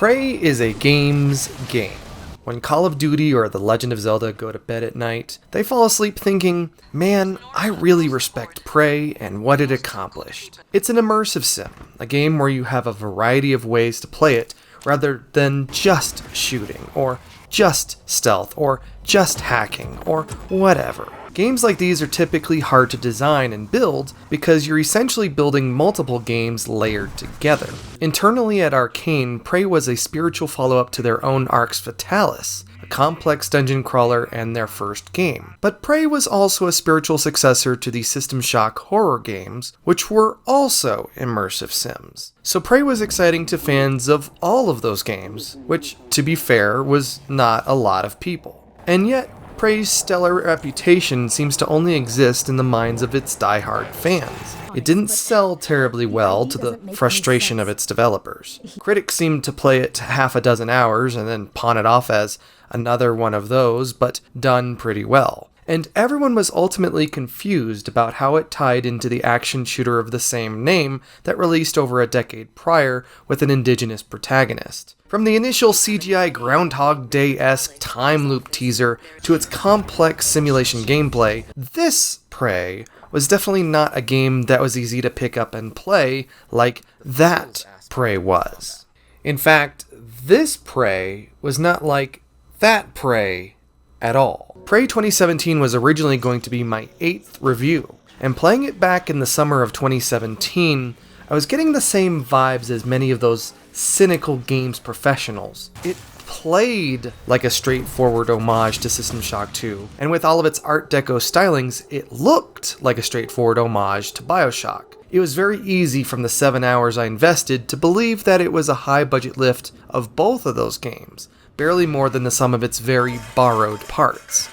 Prey is a game's game. When Call of Duty or The Legend of Zelda go to bed at night, they fall asleep thinking, man, I really respect Prey and what it accomplished. It's an immersive sim, a game where you have a variety of ways to play it rather than just shooting, or just stealth, or just hacking, or whatever. Games like these are typically hard to design and build because you're essentially building multiple games layered together. Internally at Arkane, Prey was a spiritual follow-up to their own Ark's Fatalis, a complex dungeon crawler and their first game. But Prey was also a spiritual successor to the System Shock horror games, which were also immersive sims. So Prey was exciting to fans of all of those games, which, to be fair, was not a lot of people. And yet, Prey's stellar reputation seems to only exist in the minds of its die-hard fans. It didn't sell terribly well, to the frustration of its developers. Critics seemed to play it half a dozen hours and then pawn it off as another one of those, but done pretty well. And everyone was ultimately confused about how it tied into the action shooter of the same name that released over a decade prior with an indigenous protagonist. From the initial CGI Groundhog Day-esque time loop teaser to its complex simulation gameplay, this Prey was definitely not a game that was easy to pick up and play like that Prey was. In fact, this Prey was not like that Prey at all. Prey 2017 was originally going to be my 8th review, and playing it back in the summer of 2017, I was getting the same vibes as many of those cynical games professionals. It played like a straightforward homage to System Shock 2, and with all of its Art Deco stylings, it looked like a straightforward homage to BioShock. It was very easy from the 7 hours I invested to believe that it was a high-budget lift of both of those games, barely more than the sum of its very borrowed parts.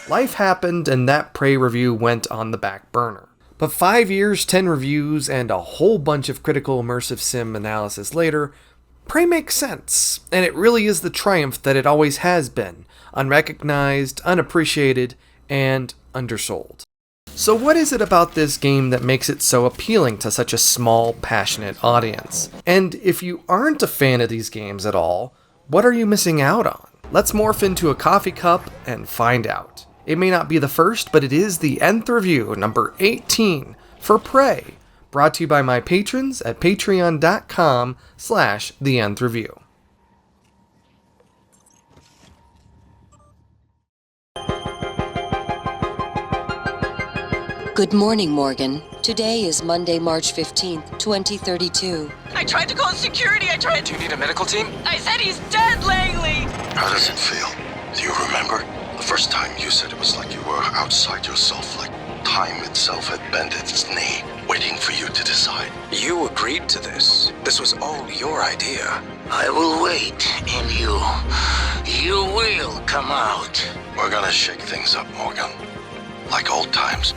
Life happened, and that Prey review went on the back burner. But 5 years, 10 reviews, and a whole bunch of critical immersive sim analysis later, Prey makes sense, and it really is the triumph that it always has been, unrecognized, unappreciated, and undersold. So what is it about this game that makes it so appealing to such a small, passionate audience? And if you aren't a fan of these games at all, what are you missing out on? Let's morph into a coffee cup and find out. It may not be the first, but it is the nth review, number 18, for Prey, brought to you by my patrons at patreon.com/thenthreview. Good morning, Morgan. Today is Monday, March 15th, 2032. I tried to call security, Do you need a medical team? I said he's dead, Langley! How does it feel? Do you remember? The first time you said it was like you were outside yourself, like time itself had bent its knee, waiting for you to decide. You agreed to this. This was all your idea. I will wait, and you will come out. We're gonna shake things up, Morgan. Like old times.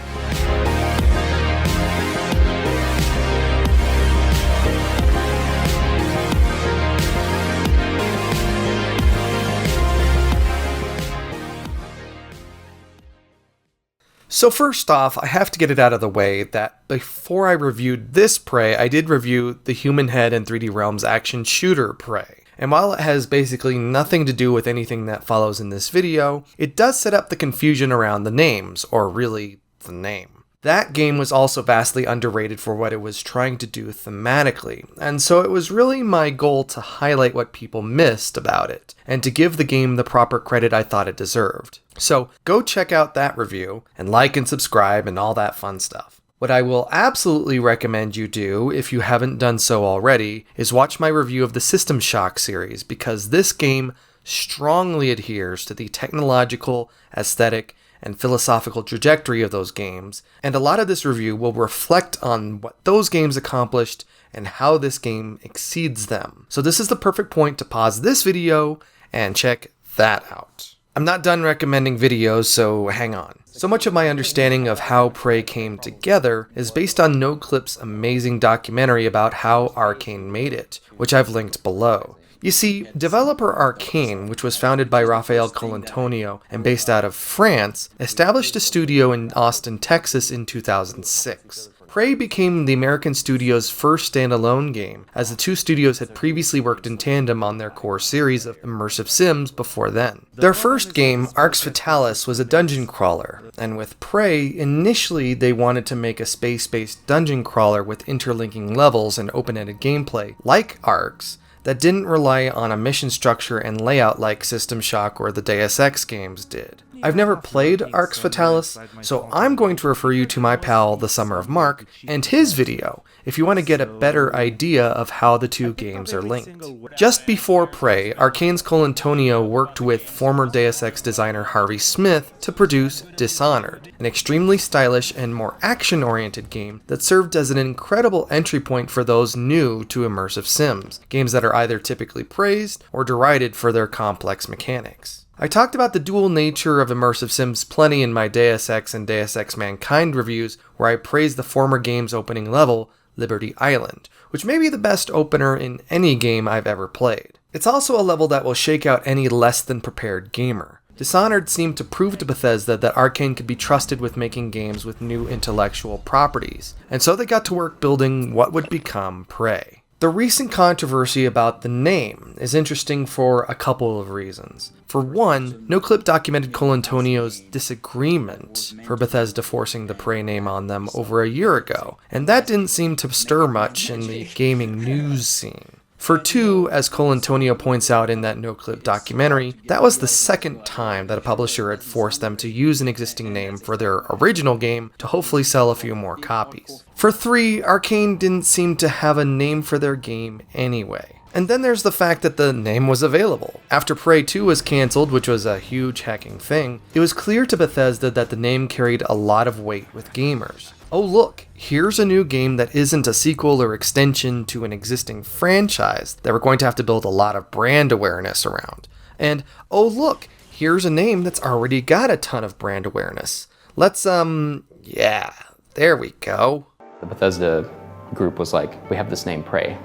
So first off, I have to get it out of the way that before I reviewed this Prey, I did review the Human Head and 3D Realms action shooter Prey. And while it has basically nothing to do with anything that follows in this video, it does set up the confusion around the names, or really, the name. That game was also vastly underrated for what it was trying to do thematically, and so it was really my goal to highlight what people missed about it, and to give the game the proper credit I thought it deserved. So go check out that review, and like and subscribe and all that fun stuff. What I will absolutely recommend you do, if you haven't done so already, is watch my review of the System Shock series, because this game strongly adheres to the technological, aesthetic, and philosophical trajectory of those games, and a lot of this review will reflect on what those games accomplished and how this game exceeds them. So this is the perfect point to pause this video and check that out. I'm not done recommending videos, so hang on. So much of my understanding of how Prey came together is based on Noclip's amazing documentary about how Arkane made it, which I've linked below. You see, developer Arkane, which was founded by Rafael Colantonio and based out of France, established a studio in Austin, Texas in 2006. Prey became the American studio's first standalone game, as the two studios had previously worked in tandem on their core series of immersive sims before then. Their first game, Fatalis, was a dungeon crawler, and with Prey, initially they wanted to make a space-based dungeon crawler with interlinking levels and open-ended gameplay, like Arks, that didn't rely on a mission structure and layout like System Shock or the Deus Ex games did. I've never played Fatalis, so I'm going to refer you to my pal thesummerofmark and his video if you want to get a better idea of how the two games are linked. Just before Prey, Arkane's Colantonio worked with former Deus Ex designer Harvey Smith to produce Dishonored, an extremely stylish and more action-oriented game that served as an incredible entry point for those new to immersive sims, games that are either typically praised or derided for their complex mechanics. I talked about the dual nature of immersive sims plenty in my Deus Ex and Deus Ex Mankind reviews, where I praised the former game's opening level, Liberty Island, which may be the best opener in any game I've ever played. It's also a level that will shake out any less than prepared gamer. Dishonored seemed to prove to Bethesda that Arkane could be trusted with making games with new intellectual properties, and so they got to work building what would become Prey. The recent controversy about the name is interesting for a couple of reasons. For one, Noclip documented Colantonio's disagreement for Bethesda forcing the Prey name on them over a year ago, and that didn't seem to stir much in the gaming news scene. For two, as Colantonio points out in that Noclip documentary, that was the second time that a publisher had forced them to use an existing name for their original game to hopefully sell a few more copies. For three, Arkane didn't seem to have a name for their game anyway. And then there's the fact that the name was available. After Prey 2 was cancelled, which was a huge hacking thing, it was clear to Bethesda that the name carried a lot of weight with gamers. Oh look, here's a new game that isn't a sequel or extension to an existing franchise that we're going to have to build a lot of brand awareness around. And oh look, here's a name that's already got a ton of brand awareness. Let's, yeah, there we go. The Bethesda group was like, we have this name Prey.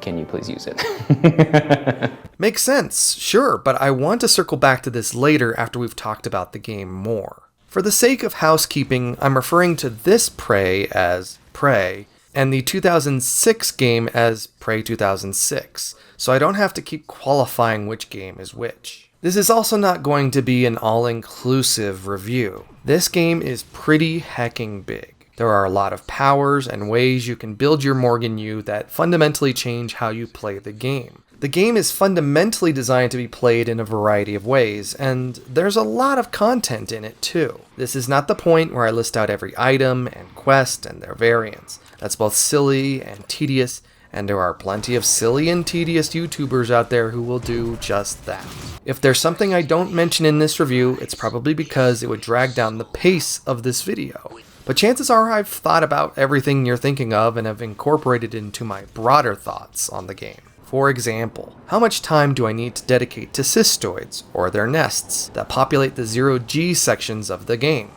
Can you please use it? Makes sense, sure, but I want to circle back to this later after we've talked about the game more. For the sake of housekeeping, I'm referring to this Prey as Prey, and the 2006 game as Prey 2006, so I don't have to keep qualifying which game is which. This is also not going to be an all-inclusive review. This game is pretty hecking big. There are a lot of powers and ways you can build your Morgan U that fundamentally change how you play the game. The game is fundamentally designed to be played in a variety of ways, and there's a lot of content in it too. This is not the point where I list out every item and quest and their variants. That's both silly and tedious, and there are plenty of silly and tedious YouTubers out there who will do just that. If there's something I don't mention in this review, it's probably because it would drag down the pace of this video. But chances are I've thought about everything you're thinking of and have incorporated it into my broader thoughts on the game. For example, how much time do I need to dedicate to cystoids, or their nests, that populate the 0G sections of the game?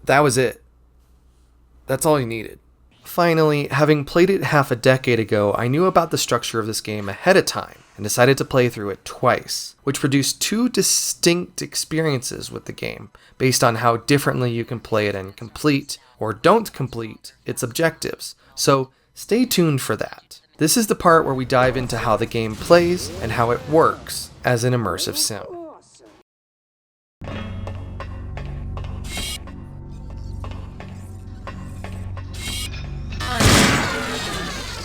That was it. That's all you needed. Finally, having played it half a decade ago, I knew about the structure of this game ahead of time, and decided to play through it twice, which produced two distinct experiences with the game, based on how differently you can play it and complete, or don't complete, its objectives. So, stay tuned for that. This is the part where we dive into how the game plays and how it works as an immersive sim.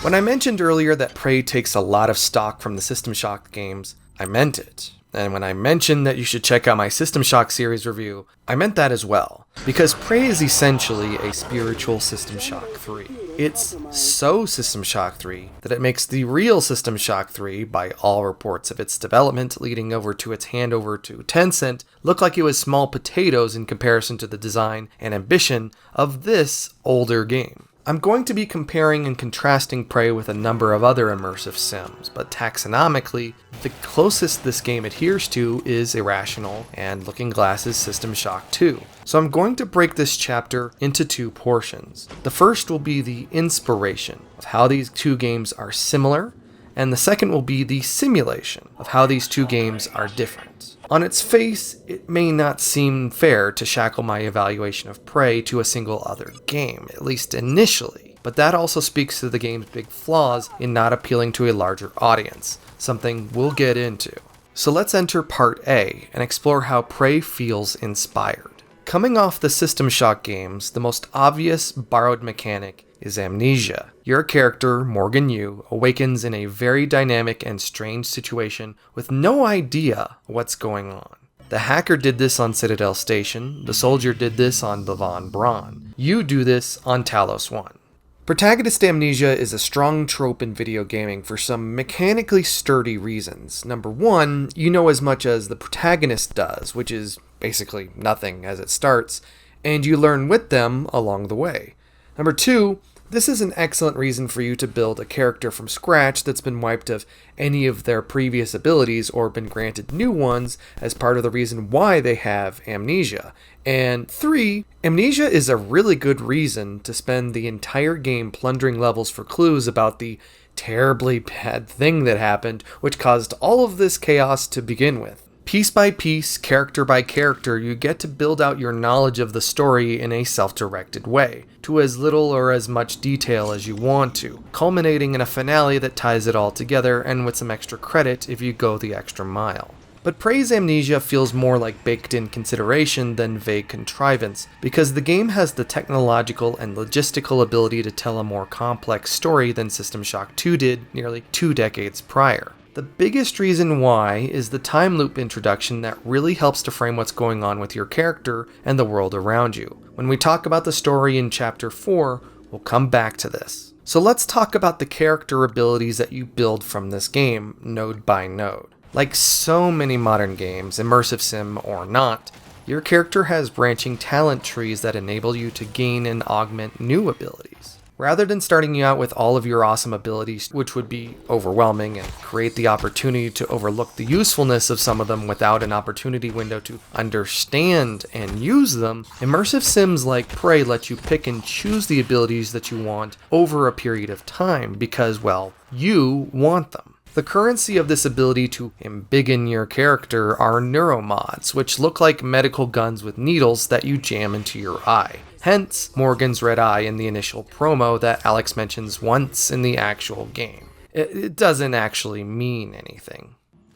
When I mentioned earlier that Prey takes a lot of stock from the System Shock games, I meant it. And when I mentioned that you should check out my System Shock series review, I meant that as well. Because Prey is essentially a spiritual System Shock 3. It's so System Shock 3 that it makes the real System Shock 3, by all reports of its development leading over to its handover to Tencent, look like it was small potatoes in comparison to the design and ambition of this older game. I'm going to be comparing and contrasting Prey with a number of other immersive sims, but taxonomically, the closest this game adheres to is Irrational and Looking Glass's System Shock 2. So I'm going to break this chapter into two portions. The first will be the inspiration of how these two games are similar, and the second will be the simulation of how these two games are different. On its face, it may not seem fair to shackle my evaluation of Prey to a single other game, at least initially, but that also speaks to the game's big flaws in not appealing to a larger audience, something we'll get into. So let's enter Part A and explore how Prey feels inspired. Coming off the System Shock games, the most obvious borrowed mechanic is amnesia. Your character, Morgan Yu, awakens in a very dynamic and strange situation with no idea what's going on. The hacker did this on Citadel Station, the soldier did this on the Von Braun. You do this on Talos 1. Protagonist amnesia is a strong trope in video gaming for some mechanically sturdy reasons. Number one, you know as much as the protagonist does, which is basically nothing as it starts, and you learn with them along the way. Number two, this is an excellent reason for you to build a character from scratch that's been wiped of any of their previous abilities or been granted new ones as part of the reason why they have amnesia. And three, amnesia is a really good reason to spend the entire game plundering levels for clues about the terribly bad thing that happened, which caused all of this chaos to begin with. Piece by piece, character by character, you get to build out your knowledge of the story in a self-directed way, to as little or as much detail as you want to, culminating in a finale that ties it all together and with some extra credit if you go the extra mile. But Prey's amnesia feels more like baked-in consideration than vague contrivance, because the game has the technological and logistical ability to tell a more complex story than System Shock 2 did nearly 2 decades prior. The biggest reason why is the time loop introduction that really helps to frame what's going on with your character and the world around you. When we talk about the story in Chapter 4, we'll come back to this. So let's talk about the character abilities that you build from this game, node by node. Like so many modern games, immersive sim or not, your character has branching talent trees that enable you to gain and augment new abilities. Rather than starting you out with all of your awesome abilities, which would be overwhelming and create the opportunity to overlook the usefulness of some of them without an opportunity window to understand and use them, immersive sims like Prey let you pick and choose the abilities that you want over a period of time because, well, you want them. The currency of this ability to embiggen your character are neuromods, which look like medical guns with needles that you jam into your eye. Hence, Morgan's red eye in the initial promo that Alex mentions once in the actual game. It doesn't actually mean anything.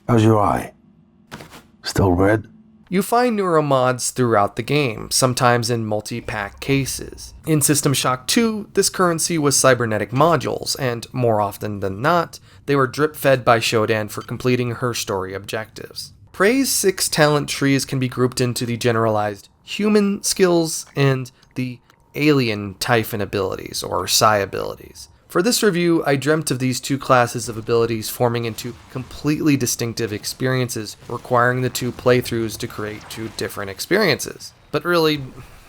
How's your eye? Still red? You find neuromods throughout the game, sometimes in multi-pack cases. In System Shock 2, this currency was cybernetic modules, and more often than not, they were drip-fed by Shodan for completing her story objectives. Prey's 6 talent trees can be grouped into the generalized human skills and the alien Typhon abilities, or Psi abilities. For this review, I dreamt of these 2 classes of abilities forming into completely distinctive experiences, requiring the 2 playthroughs to create 2 different experiences. But really,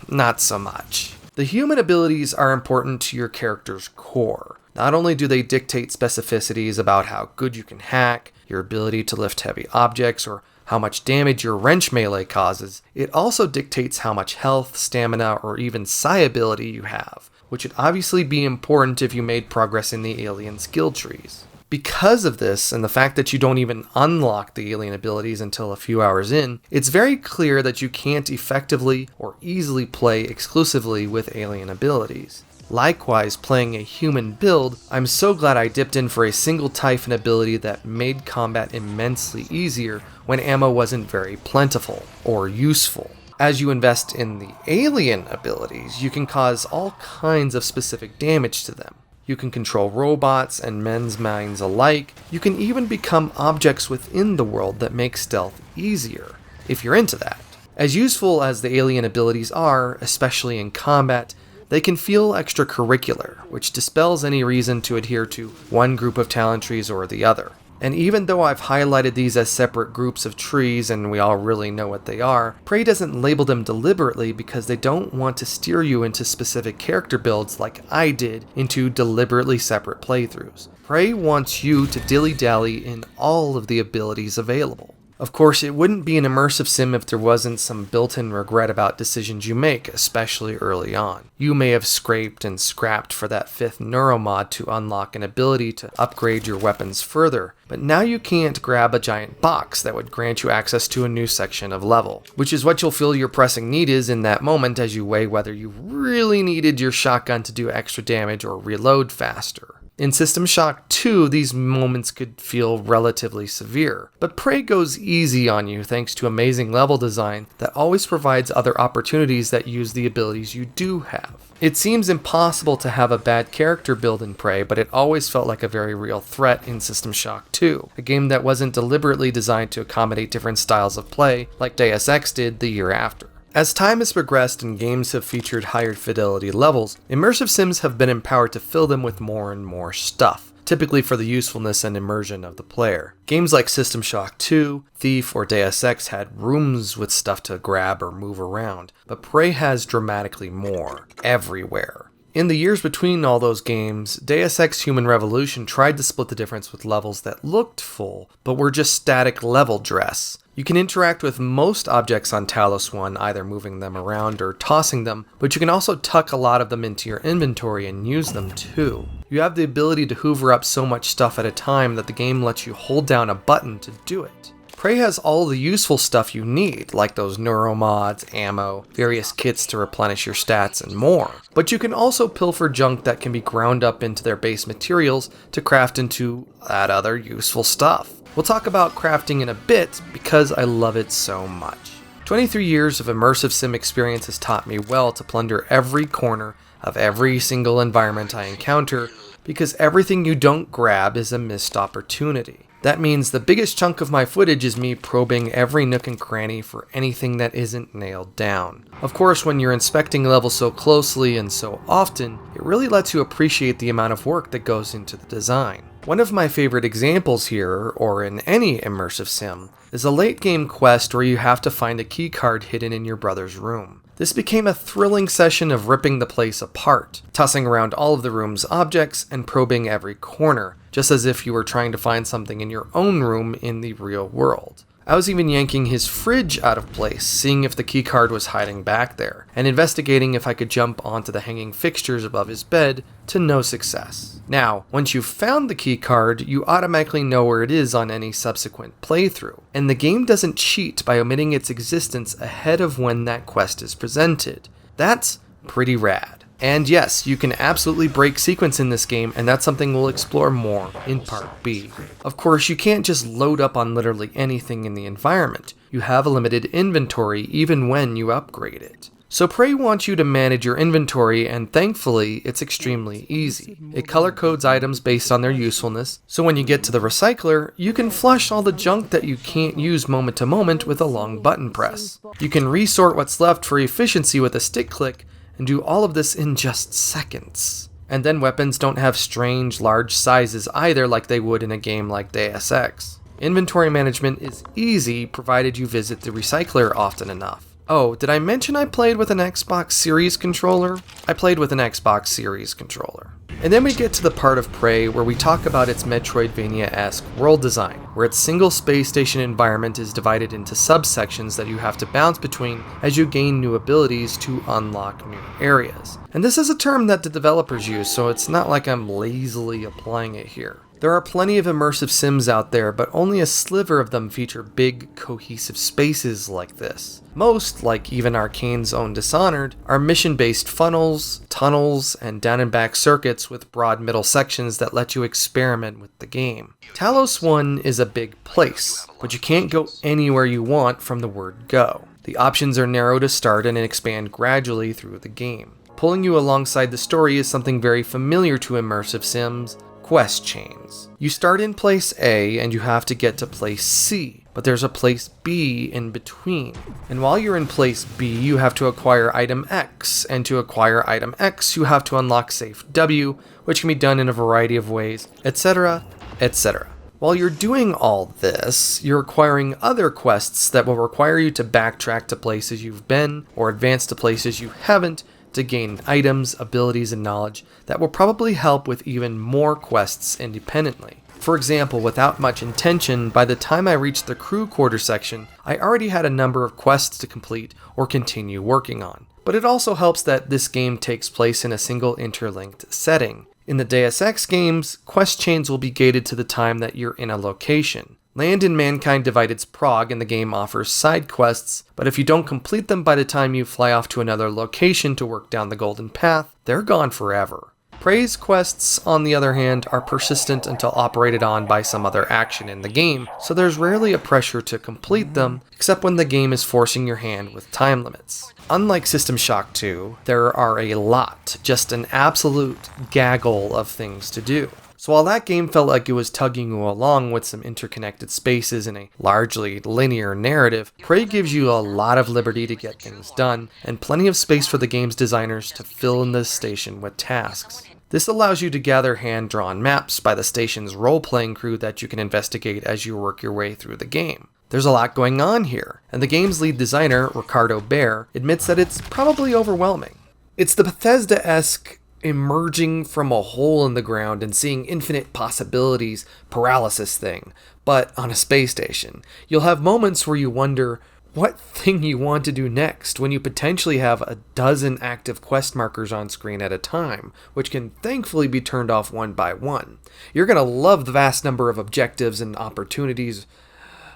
not so much. The human abilities are important to your character's core. Not only do they dictate specificities about how good you can hack, your ability to lift heavy objects, or how much damage your wrench melee causes, it also dictates how much health, stamina, or even psi ability you have, which would obviously be important if you made progress in the alien skill trees. Because of this, and the fact that you don't even unlock the alien abilities until a few hours in, it's very clear that you can't effectively or easily play exclusively with alien abilities. Likewise, playing a human build, I'm so glad I dipped in for a single Typhon ability that made combat immensely easier when ammo wasn't very plentiful or useful. As you invest in the alien abilities, you can cause all kinds of specific damage to them. You can control robots and men's minds alike. You can even become objects within the world that make stealth easier, if you're into that. As useful as the alien abilities are, especially in combat, they can feel extracurricular, which dispels any reason to adhere to one group of talent trees or the other. And even though I've highlighted these as separate groups of trees and we all really know what they are, Prey doesn't label them deliberately because they don't want to steer you into specific character builds like I did into deliberately separate playthroughs. Prey wants you to dilly-dally in all of the abilities available. Of course, it wouldn't be an immersive sim if there wasn't some built-in regret about decisions you make, especially early on. You may have scraped and scrapped for that 5th neuromod to unlock an ability to upgrade your weapons further, but now you can't grab a giant box that would grant you access to a new section of level, which is what you'll feel your pressing need is in that moment as you weigh whether you really needed your shotgun to do extra damage or reload faster. In System Shock 2, these moments could feel relatively severe, but Prey goes easy on you thanks to amazing level design that always provides other opportunities that use the abilities you do have. It seems impossible to have a bad character build in Prey, but it always felt like a very real threat in System Shock 2, a game that wasn't deliberately designed to accommodate different styles of play like Deus Ex did the year after. As time has progressed and games have featured higher fidelity levels, immersive sims have been empowered to fill them with more and more stuff, typically for the usefulness and immersion of the player. Games like System Shock 2, Thief, or Deus Ex had rooms with stuff to grab or move around, but Prey has dramatically more, everywhere. In the years between all those games, Deus Ex Human Revolution tried to split the difference with levels that looked full, but were just static level dress. You can interact with most objects on Talos 1, either moving them around or tossing them, but you can also tuck a lot of them into your inventory and use them too. You have the ability to hoover up so much stuff at a time that the game lets you hold down a button to do it. Prey has all the useful stuff you need, like those neuromods, ammo, various kits to replenish your stats, and more. But you can also pilfer junk that can be ground up into their base materials to craft into that other useful stuff. We'll talk about crafting in a bit because I love it so much. 23 years of immersive sim experience has taught me well to plunder every corner of every single environment I encounter, because everything you don't grab is a missed opportunity. That means the biggest chunk of my footage is me probing every nook and cranny for anything that isn't nailed down. Of course, when you're inspecting levels so closely and so often, it really lets you appreciate the amount of work that goes into the design. One of my favorite examples here, or in any immersive sim, is a late game quest where you have to find a keycard hidden in your brother's room. This became a thrilling session of ripping the place apart, tossing around all of the room's objects and probing every corner, just as if you were trying to find something in your own room in the real world. I was even yanking his fridge out of place, seeing if the keycard was hiding back there, and investigating if I could jump onto the hanging fixtures above his bed, to no success. Now, once you've found the keycard, you automatically know where it is on any subsequent playthrough, and the game doesn't cheat by omitting its existence ahead of when that quest is presented. That's pretty rad. And yes, you can absolutely break sequence in this game, and that's something we'll explore more in Part B. Of course, you can't just load up on literally anything in the environment. You have a limited inventory even when you upgrade it. So Prey wants you to manage your inventory, and thankfully, it's extremely easy. It color codes items based on their usefulness, so when you get to the recycler, you can flush all the junk that you can't use moment to moment with a long button press. You can resort what's left for efficiency with a stick click, and do all of this in just seconds. And then weapons don't have strange, large sizes either like they would in a game like Deus Ex. Inventory management is easy provided you visit the recycler often enough. Oh, did I mention I played with an Xbox Series controller? I played with an Xbox Series controller. And then we get to the part of Prey where we talk about its Metroidvania-esque world design, where its single space station environment is divided into subsections that you have to bounce between as you gain new abilities to unlock new areas. And this is a term that the developers use, so it's not like I'm lazily applying it here. There are plenty of immersive sims out there, but only a sliver of them feature big, cohesive spaces like this. Most, like even Arkane's own Dishonored, are mission-based funnels, tunnels, and down-and-back circuits with broad middle sections that let you experiment with the game. Talos 1 is a big place, but you can't go anywhere you want from the word go. The options are narrow to start and expand gradually through the game. Pulling you alongside the story is something very familiar to immersive sims: quest chains. You start in place A and you have to get to place C, but there's a place B in between. And while you're in place B, you have to acquire item X, and to acquire item X, you have to unlock safe W, which can be done in a variety of ways, etc., etc. While you're doing all this, you're acquiring other quests that will require you to backtrack to places you've been, or advance to places you haven't, to gain items, abilities, and knowledge that will probably help with even more quests independently. For example, without much intention, by the time I reached the crew quarter section, I already had a number of quests to complete or continue working on. But it also helps that this game takes place in a single interlinked setting. In the Deus Ex games, quest chains will be gated to the time that you're in a location. Land in Mankind Divided's Prague in the game offers side quests, but if you don't complete them by the time you fly off to another location to work down the Golden Path, they're gone forever. Prey's quests, on the other hand, are persistent until operated on by some other action in the game, so there's rarely a pressure to complete them, except when the game is forcing your hand with time limits. Unlike System Shock 2, there are a lot, just an absolute gaggle of things to do. So while that game felt like it was tugging you along with some interconnected spaces and a largely linear narrative, Prey gives you a lot of liberty to get things done, and plenty of space for the game's designers to fill in the station with tasks. This allows you to gather hand-drawn maps by the station's role-playing crew that you can investigate as you work your way through the game. There's a lot going on here, and the game's lead designer, Ricardo Bear, admits that it's probably overwhelming. It's the Bethesda-esque emerging from a hole in the ground and seeing infinite possibilities paralysis thing, but on a space station. You'll have moments where you wonder what thing you want to do next when you potentially have a dozen active quest markers on screen at a time, which can thankfully be turned off one by one. You're going to love the vast number of objectives and opportunities,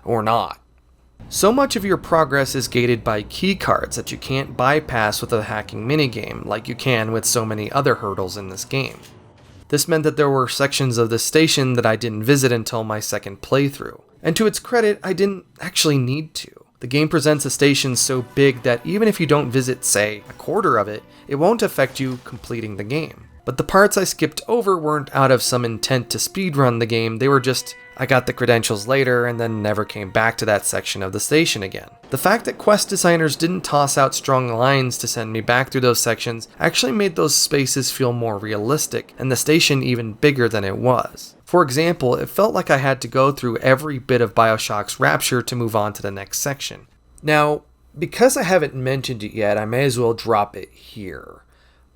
or not. So much of your progress is gated by key cards that you can't bypass with a hacking minigame like you can with so many other hurdles in this game. This meant that there were sections of the station that I didn't visit until my second playthrough. And to its credit, I didn't actually need to. The game presents a station so big that even if you don't visit, say, a quarter of it, it won't affect you completing the game. But the parts I skipped over weren't out of some intent to speedrun the game, they were just, I got the credentials later and then never came back to that section of the station again. The fact that quest designers didn't toss out strong lines to send me back through those sections actually made those spaces feel more realistic, and the station even bigger than it was. For example, it felt like I had to go through every bit of Bioshock's Rapture to move on to the next section. Now, because I haven't mentioned it yet, I may as well drop it here.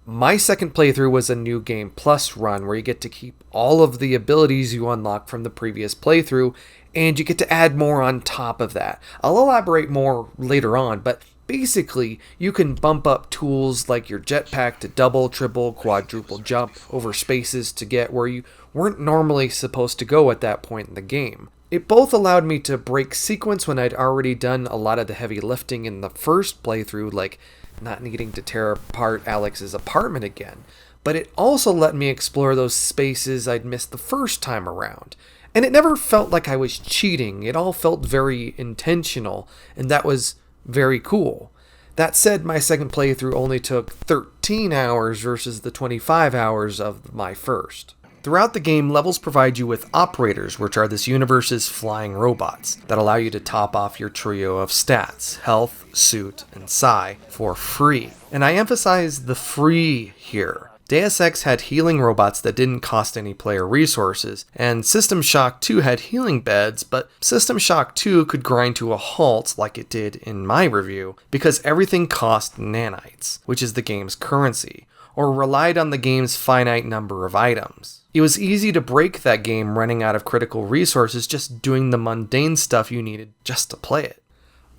My second playthrough was a New Game Plus run where you get to keep all of the abilities you unlock from the previous playthrough, and you get to add more on top of that. I'll elaborate more later on, but basically, you can bump up tools like your jetpack to double, triple, quadruple jump over spaces to get where you weren't normally supposed to go at that point in the game. It both allowed me to break sequence when I'd already done a lot of the heavy lifting in the first playthrough, like not needing to tear apart Alex's apartment again, but it also let me explore those spaces I'd missed the first time around. And it never felt like I was cheating, it all felt very intentional, and that was very cool. That said, my second playthrough only took 13 hours versus the 25 hours of my first. Throughout the game, levels provide you with operators, which are this universe's flying robots, that allow you to top off your trio of stats, health, suit, and psi, for free. And I emphasize the free here. Deus Ex had healing robots that didn't cost any player resources, and System Shock 2 had healing beds, but System Shock 2 could grind to a halt like it did in my review, because everything cost nanites, which is the game's currency, or relied on the game's finite number of items. It was easy to break that game running out of critical resources just doing the mundane stuff you needed just to play it.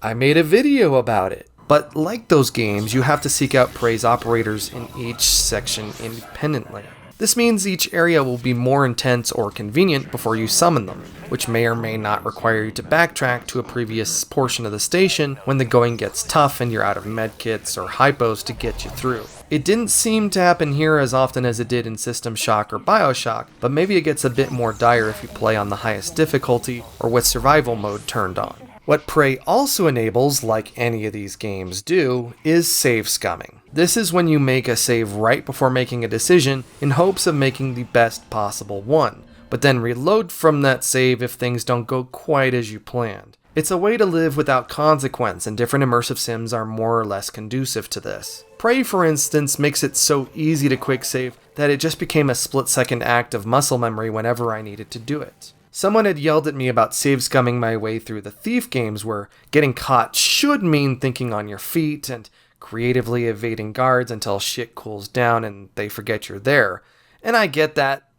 I made a video about it, but like those games, you have to seek out Prey's operators in each section independently. This means each area will be more intense or convenient before you summon them, which may or may not require you to backtrack to a previous portion of the station when the going gets tough and you're out of medkits or hypos to get you through. It didn't seem to happen here as often as it did in System Shock or Bioshock, but maybe it gets a bit more dire if you play on the highest difficulty or with survival mode turned on. What Prey also enables, like any of these games do, is save scumming. This is when you make a save right before making a decision in hopes of making the best possible one, but then reload from that save if things don't go quite as you planned. It's a way to live without consequence, and different immersive sims are more or less conducive to this. Prey, for instance, makes it so easy to quick save that it just became a split-second act of muscle memory whenever I needed to do it. Someone had yelled at me about save scumming my way through the Thief games where getting caught should mean thinking on your feet and creatively evading guards until shit cools down and they forget you're there. And I get that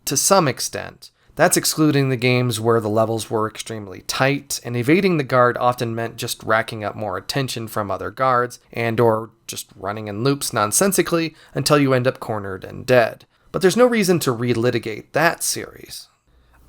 to some extent. That's excluding the games where the levels were extremely tight, and evading the guard often meant just racking up more attention from other guards, and or just running in loops nonsensically until you end up cornered and dead. But there's no reason to relitigate that series.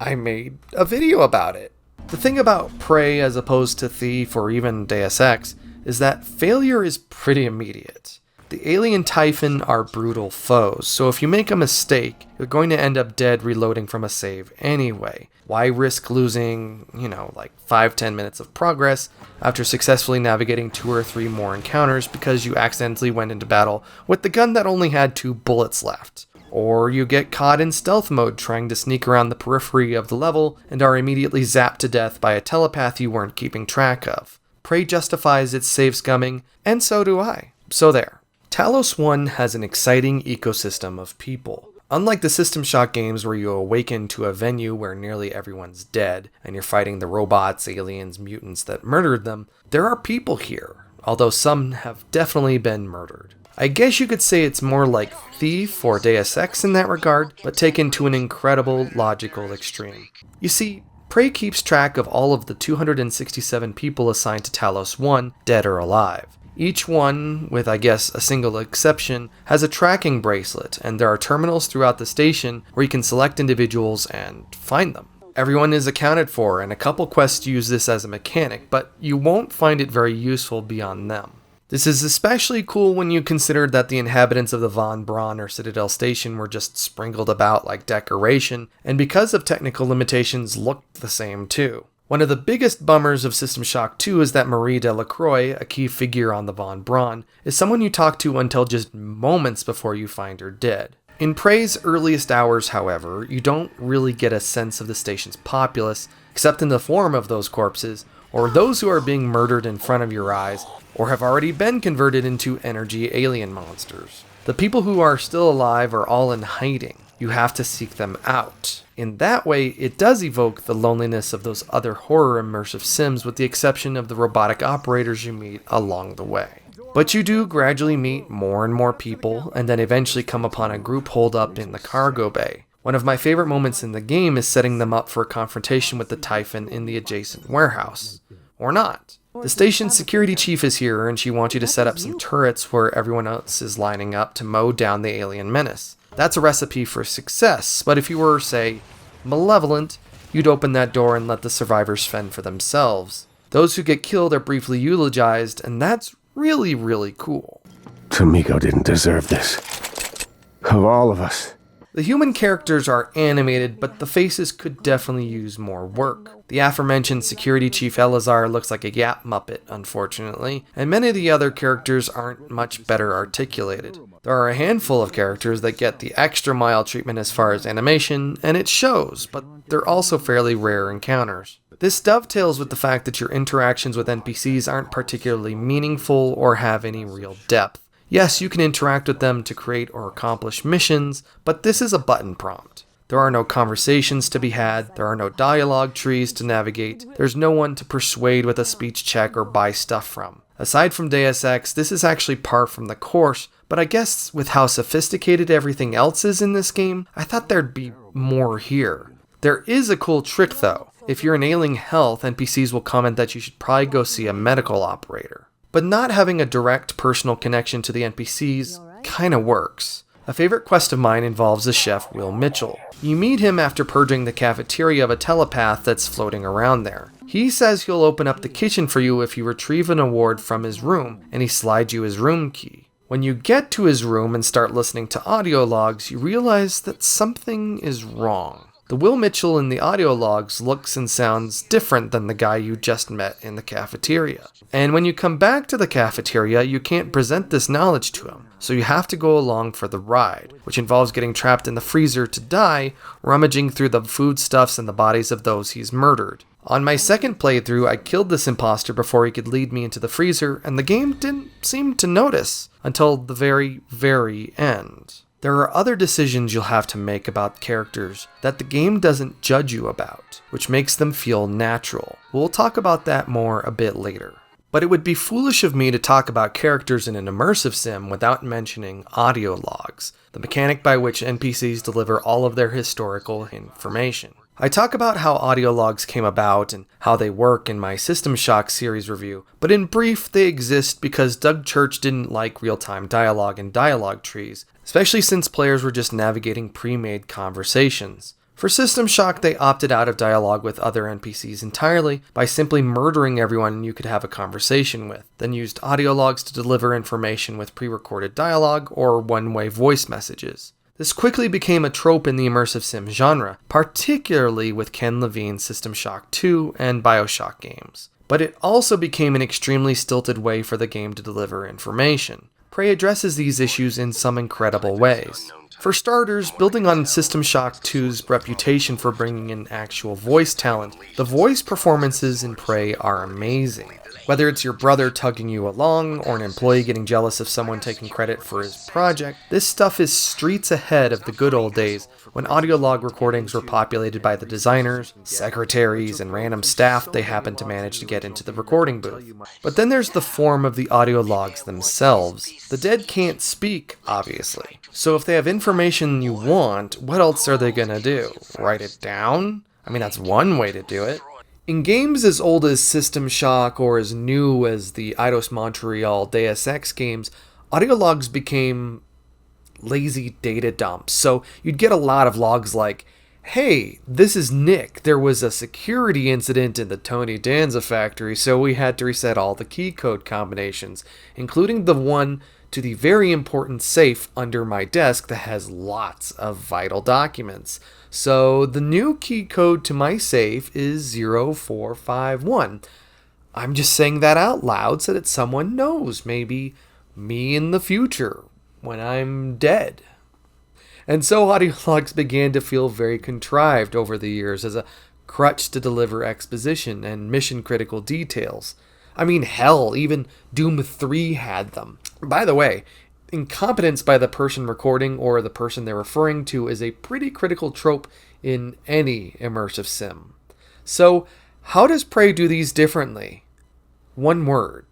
I made a video about it. The thing about Prey as opposed to Thief or even Deus Ex is that failure is pretty immediate. The alien Typhon are brutal foes, so if you make a mistake, you're going to end up dead reloading from a save anyway. Why risk losing, like 5-10 minutes of progress after successfully navigating 2 or 3 more encounters because you accidentally went into battle with the gun that only had 2 bullets left? Or you get caught in stealth mode trying to sneak around the periphery of the level and are immediately zapped to death by a telepath you weren't keeping track of. Prey justifies its save scumming, and so do I. So there. Talos 1 has an exciting ecosystem of people. Unlike the System Shock games where you awaken to a venue where nearly everyone's dead, and you're fighting the robots, aliens, mutants that murdered them, there are people here, although some have definitely been murdered. I guess you could say it's more like Thief or Deus Ex in that regard, but taken to an incredible logical extreme. You see, Prey keeps track of all of the 267 people assigned to Talos 1, dead or alive. Each one, with I guess a single exception, has a tracking bracelet, and there are terminals throughout the station where you can select individuals and find them. Everyone is accounted for, and a couple quests use this as a mechanic, but you won't find it very useful beyond them. This is especially cool when you consider that the inhabitants of the Von Braun or Citadel Station were just sprinkled about like decoration, and because of technical limitations looked the same too. One of the biggest bummers of System Shock 2 is that Marie Delacroix, a key figure on the Von Braun, is someone you talk to until just moments before you find her dead. In Prey's earliest hours, however, you don't really get a sense of the station's populace, except in the form of those corpses, or those who are being murdered in front of your eyes, or have already been converted into energy alien monsters. The people who are still alive are all in hiding. You have to seek them out. In that way, it does evoke the loneliness of those other horror immersive sims with the exception of the robotic operators you meet along the way. But you do gradually meet more and more people, and then eventually come upon a group holed up in the cargo bay. One of my favorite moments in the game is setting them up for a confrontation with the Typhon in the adjacent warehouse. Or not. The station's security chief is here, and she wants you to set up some turrets where everyone else is lining up to mow down the alien menace. That's a recipe for success, but if you were, say, malevolent, you'd open that door and let the survivors fend for themselves. Those who get killed are briefly eulogized, and that's really, really cool. Tomiko didn't deserve this. Of all of us. The human characters are animated, but the faces could definitely use more work. The aforementioned security chief Elazar looks like a Yap Muppet, unfortunately, and many of the other characters aren't much better articulated. There are a handful of characters that get the extra mile treatment as far as animation, and it shows, but they're also fairly rare encounters. This dovetails with the fact that your interactions with NPCs aren't particularly meaningful or have any real depth. Yes, you can interact with them to create or accomplish missions, but this is a button prompt. There are no conversations to be had, there are no dialogue trees to navigate, there's no one to persuade with a speech check or buy stuff from. Aside from Deus Ex, this is actually par from the course, but I guess with how sophisticated everything else is in this game, I thought there'd be more here. There is a cool trick though. If you're in ailing health, NPCs will comment that you should probably go see a medical operator. But not having a direct personal connection to the NPCs kinda works. A favorite quest of mine involves the chef Will Mitchell. You meet him after purging the cafeteria of a telepath that's floating around there. He says he'll open up the kitchen for you if you retrieve an award from his room, and he slides you his room key. When you get to his room and start listening to audio logs, you realize that something is wrong. The Will Mitchell in the audio logs looks and sounds different than the guy you just met in the cafeteria. And when you come back to the cafeteria, you can't present this knowledge to him, so you have to go along for the ride, which involves getting trapped in the freezer to die, rummaging through the foodstuffs and the bodies of those he's murdered. On my second playthrough, I killed this imposter before he could lead me into the freezer, and the game didn't seem to notice until the very, very end. There are other decisions you'll have to make about characters that the game doesn't judge you about, which makes them feel natural. We'll talk about that more a bit later. But it would be foolish of me to talk about characters in an immersive sim without mentioning audio logs, the mechanic by which NPCs deliver all of their historical information. I talk about how audio logs came about and how they work in my System Shock series review, but in brief, they exist because Doug Church didn't like real-time dialogue and dialogue trees, especially since players were just navigating pre-made conversations. For System Shock, they opted out of dialogue with other NPCs entirely by simply murdering everyone you could have a conversation with, then used audio logs to deliver information with pre-recorded dialogue or one-way voice messages. This quickly became a trope in the immersive sim genre, particularly with Ken Levine's System Shock 2 and BioShock games. But it also became an extremely stilted way for the game to deliver information. Prey addresses these issues in some incredible ways. For starters, building on System Shock 2's reputation for bringing in actual voice talent, the voice performances in Prey are amazing. Whether it's your brother tugging you along, or an employee getting jealous of someone taking credit for his project, this stuff is streets ahead of the good old days when audio log recordings were populated by the designers, secretaries, and random staff they happened to manage to get into the recording booth. But then there's the form of the audio logs themselves. The dead can't speak, obviously. So if they have information you want, what else are they gonna do? Write it down? I mean, that's one way to do it. In games as old as System Shock or as new as the Eidos-Montreal Deus Ex games, audio logs became lazy data dumps. So you'd get a lot of logs like, hey, this is Nick. There was a security incident in the Tony Danza factory, so we had to reset all the key code combinations, including the one to the very important safe under my desk that has lots of vital documents. So the new key code to my safe is 0451. I'm just saying that out loud so that someone knows, maybe me in the future when I'm dead. And so audio logs began to feel very contrived over the years as a crutch to deliver exposition and mission critical details. I mean, hell, even Doom 3 had them. By the way, incompetence by the person recording or the person they're referring to is a pretty critical trope in any immersive sim. So, how does Prey do these differently? One word: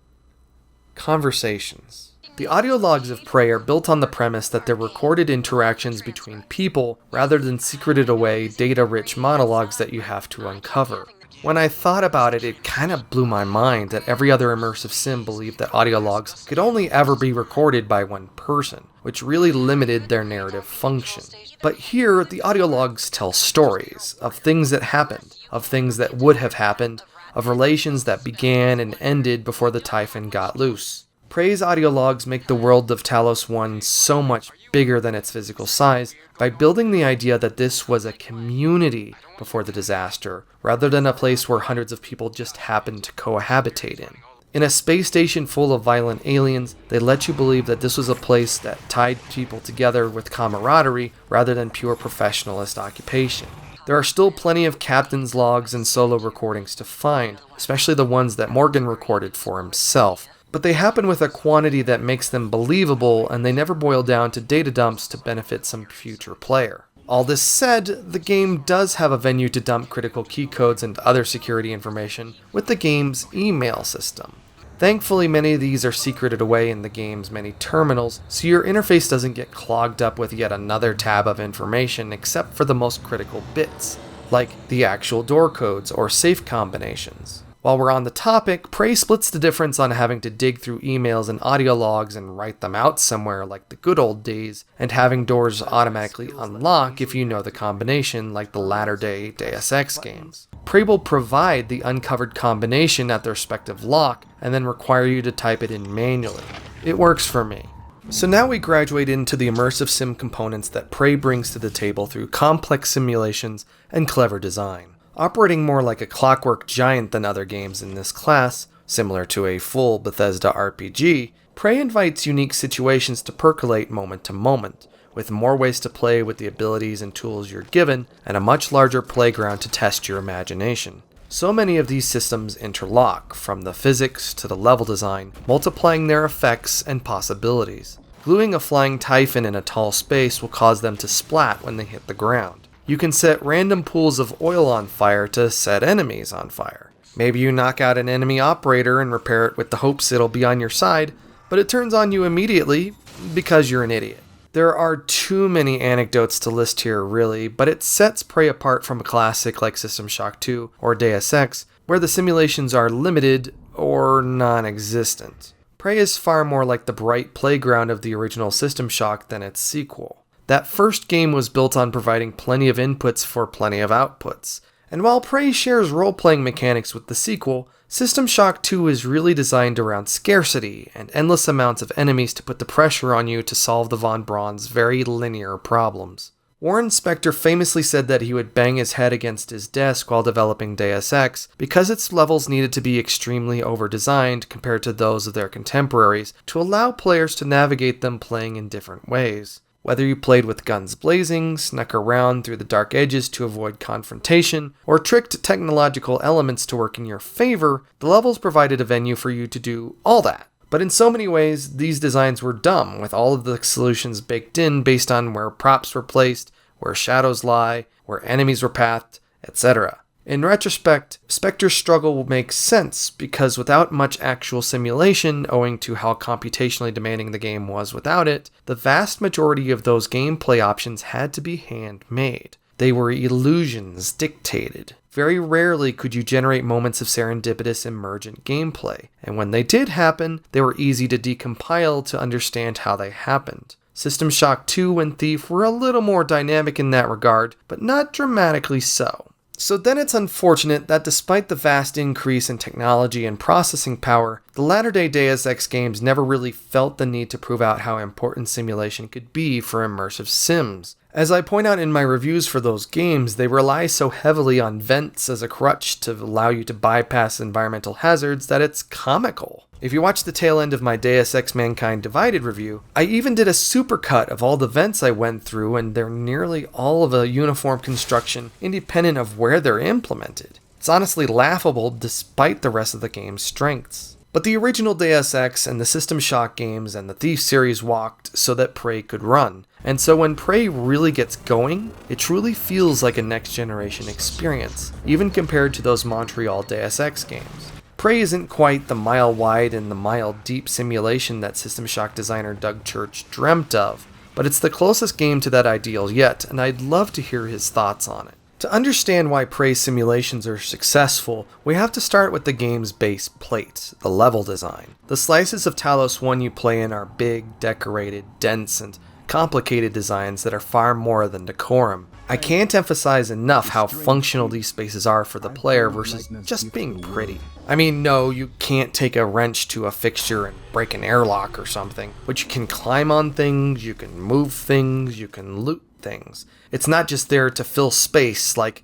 conversations. The audio logs of Prey are built on the premise that they're recorded interactions between people rather than secreted away, data-rich monologues that you have to uncover. When I thought about it, it kind of blew my mind that every other immersive sim believed that audio logs could only ever be recorded by one person, which really limited their narrative function. But here, the audio logs tell stories of things that happened, of things that would have happened, of relations that began and ended before the Typhon got loose. Prey's audio logs make the world of Talos 1 so much bigger than its physical size by building the idea that this was a community before the disaster, rather than a place where hundreds of people just happened to cohabitate in. In a space station full of violent aliens, they let you believe that this was a place that tied people together with camaraderie rather than pure professionalist occupation. There are still plenty of captain's logs and solo recordings to find, especially the ones that Morgan recorded for himself. But they happen with a quantity that makes them believable, and they never boil down to data dumps to benefit some future player. All this said, the game does have a venue to dump critical key codes and other security information with the game's email system. Thankfully, many of these are secreted away in the game's many terminals, so your interface doesn't get clogged up with yet another tab of information except for the most critical bits, like the actual door codes or safe combinations. While we're on the topic, Prey splits the difference on having to dig through emails and audio logs and write them out somewhere like the good old days, and having doors automatically unlock if you know the combination like the latter-day Deus Ex games. Prey will provide the uncovered combination at the respective lock, and then require you to type it in manually. It works for me. So now we graduate into the immersive sim components that Prey brings to the table through complex simulations and clever design. Operating more like a clockwork giant than other games in this class, similar to a full Bethesda RPG, Prey invites unique situations to percolate moment to moment, with more ways to play with the abilities and tools you're given, and a much larger playground to test your imagination. So many of these systems interlock, from the physics to the level design, multiplying their effects and possibilities. Gluing a flying Typhon in a tall space will cause them to splat when they hit the ground. You can set random pools of oil on fire to set enemies on fire. Maybe you knock out an enemy operator and repair it with the hopes it'll be on your side, but it turns on you immediately because you're an idiot. There are too many anecdotes to list here, really, but it sets Prey apart from a classic like System Shock 2 or Deus Ex, where the simulations are limited or non-existent. Prey is far more like the bright playground of the original System Shock than its sequel. That first game was built on providing plenty of inputs for plenty of outputs. And while Prey shares role-playing mechanics with the sequel, System Shock 2 is really designed around scarcity and endless amounts of enemies to put the pressure on you to solve the Von Braun's very linear problems. Warren Spector famously said that he would bang his head against his desk while developing Deus Ex because its levels needed to be extremely over-designed compared to those of their contemporaries to allow players to navigate them playing in different ways. Whether you played with guns blazing, snuck around through the dark edges to avoid confrontation, or tricked technological elements to work in your favor, the levels provided a venue for you to do all that. But in so many ways, these designs were dumb, with all of the solutions baked in based on where props were placed, where shadows lie, where enemies were pathed, etc. In retrospect, Spector's struggle makes sense, because without much actual simulation, owing to how computationally demanding the game was without it, the vast majority of those gameplay options had to be handmade. They were illusions dictated. Very rarely could you generate moments of serendipitous emergent gameplay, and when they did happen, they were easy to decompile to understand how they happened. System Shock 2 and Thief were a little more dynamic in that regard, but not dramatically so. So then it's unfortunate that despite the vast increase in technology and processing power, the latter-day Deus Ex games never really felt the need to prove out how important simulation could be for immersive sims. As I point out in my reviews for those games, they rely so heavily on vents as a crutch to allow you to bypass environmental hazards that it's comical. If you watch the tail end of my Deus Ex Mankind Divided review, I even did a supercut of all the vents I went through, and they're nearly all of a uniform construction, independent of where they're implemented. It's honestly laughable despite the rest of the game's strengths. But the original Deus Ex and the System Shock games and the Thief series walked so that Prey could run. And so when Prey really gets going, it truly feels like a next-generation experience, even compared to those Montreal Deus Ex games. Prey isn't quite the mile-wide and the mile-deep simulation that System Shock designer Doug Church dreamt of, but it's the closest game to that ideal yet, and I'd love to hear his thoughts on it. To understand why Prey simulations are successful, we have to start with the game's base plate, the level design. The slices of Talos 1 you play in are big, decorated, dense, and complicated designs that are far more than decorum. I can't emphasize enough how functional these spaces are for the player versus just being pretty. I mean, no, you can't take a wrench to a fixture and break an airlock or something, but you can climb on things, you can move things, you can loot things. It's not just there to fill space like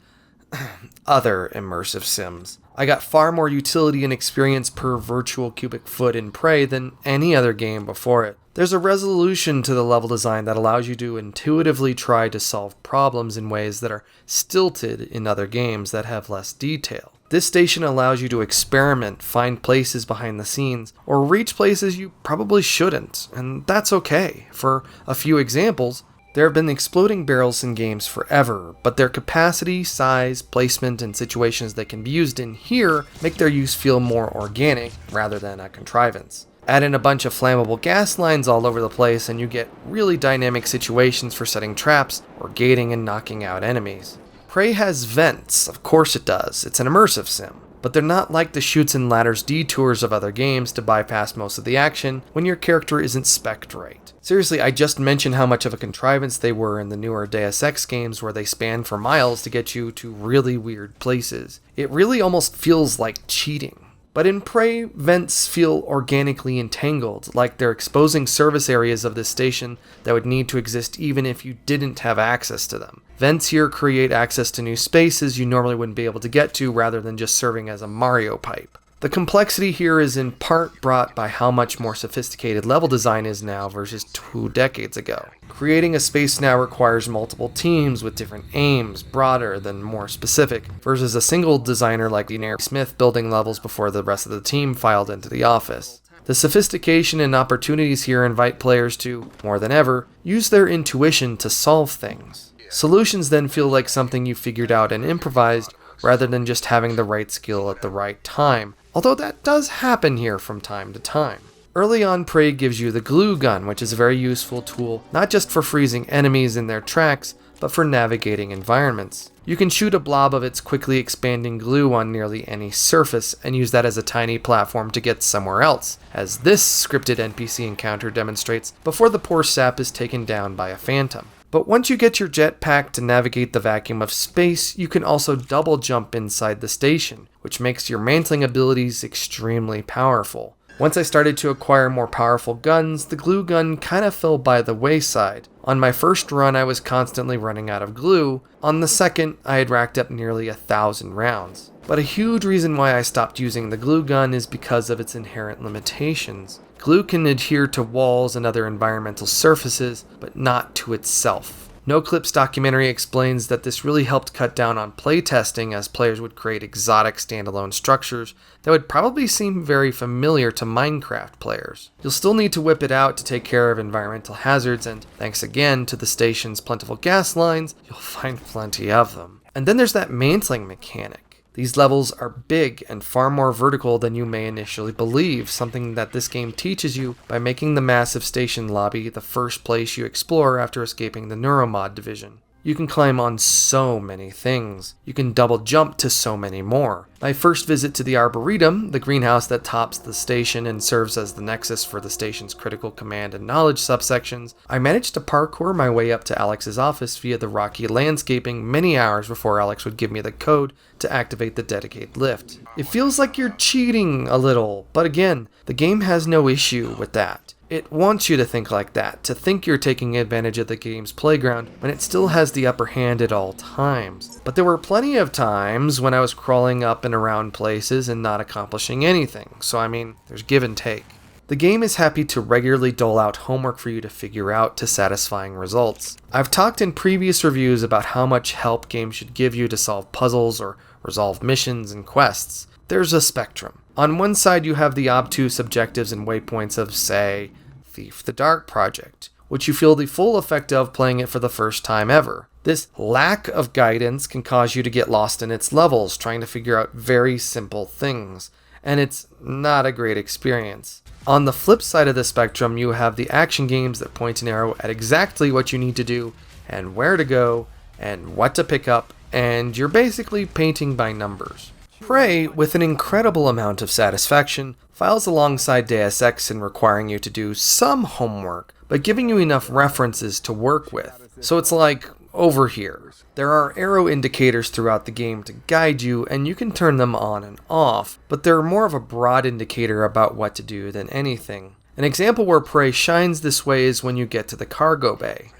other immersive sims. I got far more utility and experience per virtual cubic foot in Prey than any other game before it. There's a resolution to the level design that allows you to intuitively try to solve problems in ways that are stilted in other games that have less detail. This station allows you to experiment, find places behind the scenes, or reach places you probably shouldn't, and that's okay. For a few examples, there have been exploding barrels in games forever, but their capacity, size, placement, and situations they can be used in here make their use feel more organic rather than a contrivance. Add in a bunch of flammable gas lines all over the place and you get really dynamic situations for setting traps or gating and knocking out enemies. Prey has vents, of course it does, it's an immersive sim, but they're not like the chutes and ladders detours of other games to bypass most of the action when your character isn't spec'd right. Seriously, I just mentioned how much of a contrivance they were in the newer Deus Ex games where they span for miles to get you to really weird places. It really almost feels like cheating. But in Prey, vents feel organically entangled, like they're exposing service areas of this station that would need to exist even if you didn't have access to them. Vents here create access to new spaces you normally wouldn't be able to get to rather than just serving as a Mario pipe. The complexity here is in part brought by how much more sophisticated level design is now versus 2 decades ago. Creating a space now requires multiple teams with different aims, broader than more specific, versus a single designer like Larry Smith building levels before the rest of the team filed into the office. The sophistication and opportunities here invite players to, more than ever, use their intuition to solve things. Solutions then feel like something you figured out and improvised, rather than just having the right skill at the right time, although that does happen here from time to time. Early on, Prey gives you the glue gun, which is a very useful tool, not just for freezing enemies in their tracks, but for navigating environments. You can shoot a blob of its quickly expanding glue on nearly any surface and use that as a tiny platform to get somewhere else, as this scripted NPC encounter demonstrates before the poor sap is taken down by a phantom. But once you get your jetpack to navigate the vacuum of space, you can also double jump inside the station, which makes your mantling abilities extremely powerful. Once I started to acquire more powerful guns, the glue gun kind of fell by the wayside. On my first run, I was constantly running out of glue. On the second, I had racked up nearly 1,000 rounds. But a huge reason why I stopped using the glue gun is because of its inherent limitations. Glue can adhere to walls and other environmental surfaces, but not to itself. Noclip's documentary explains that this really helped cut down on playtesting, as players would create exotic standalone structures that would probably seem very familiar to Minecraft players. You'll still need to whip it out to take care of environmental hazards, and thanks again to the station's plentiful gas lines, you'll find plenty of them. And then there's that mantling mechanic. These levels are big and far more vertical than you may initially believe, something that this game teaches you by making the massive station lobby the first place you explore after escaping the Neuromod division. You can climb on so many things. You can double jump to so many more. My first visit to the Arboretum, the greenhouse that tops the station and serves as the nexus for the station's critical command and knowledge subsections, I managed to parkour my way up to Alex's office via the rocky landscaping many hours before Alex would give me the code to activate the dedicated lift. It feels like you're cheating a little, but again, the game has no issue with that. It wants you to think like that, to think you're taking advantage of the game's playground when it still has the upper hand at all times. But there were plenty of times when I was crawling up and around places and not accomplishing anything, so I mean, there's give and take. The game is happy to regularly dole out homework for you to figure out to satisfying results. I've talked in previous reviews about how much help games should give you to solve puzzles or resolve missions and quests. There's a spectrum. On one side, you have the obtuse objectives and waypoints of, say, Thief the Dark Project, which you feel the full effect of playing it for the first time ever. This lack of guidance can cause you to get lost in its levels, trying to figure out very simple things, and it's not a great experience. On the flip side of the spectrum, you have the action games that point an arrow at exactly what you need to do, and where to go, and what to pick up, and you're basically painting by numbers. Prey, with an incredible amount of satisfaction, files alongside Deus Ex in requiring you to do some homework, but giving you enough references to work with. So it's like, over here. There are arrow indicators throughout the game to guide you, and you can turn them on and off, but they're more of a broad indicator about what to do than anything. An example where Prey shines this way is when you get to the cargo bay.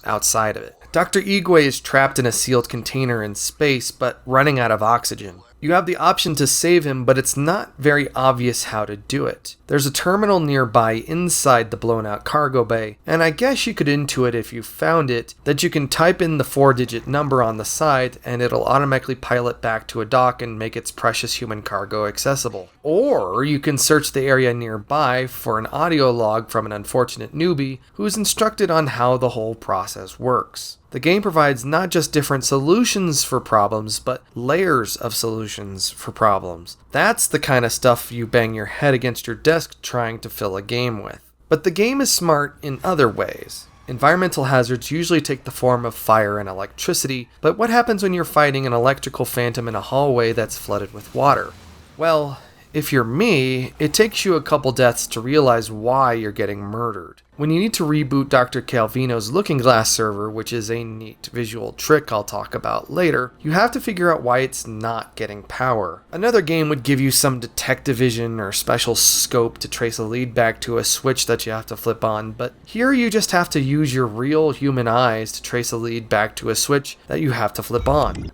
Outside of it. Dr. Igwe is trapped in a sealed container in space, but running out of oxygen. You have the option to save him, but it's not very obvious how to do it. There's a terminal nearby inside the blown out cargo bay, and I guess you could intuit if you found it, that you can type in the 4-digit number on the side and it'll automatically pilot back to a dock and make its precious human cargo accessible. Or you can search the area nearby for an audio log from an unfortunate newbie who's instructed on how the whole process works. The game provides not just different solutions for problems, but layers of solutions for problems. That's the kind of stuff you bang your head against your desk trying to fill a game with. But the game is smart in other ways. Environmental hazards usually take the form of fire and electricity, but what happens when you're fighting an electrical phantom in a hallway that's flooded with water? Well, if you're me, it takes you a couple deaths to realize why you're getting murdered. When you need to reboot Dr. Calvino's Looking Glass server, which is a neat visual trick I'll talk about later, you have to figure out why it's not getting power. Another game would give you some detective vision or special scope to trace a lead back to a switch that you have to flip on, but here you just have to use your real human eyes to trace a lead back to a switch that you have to flip on.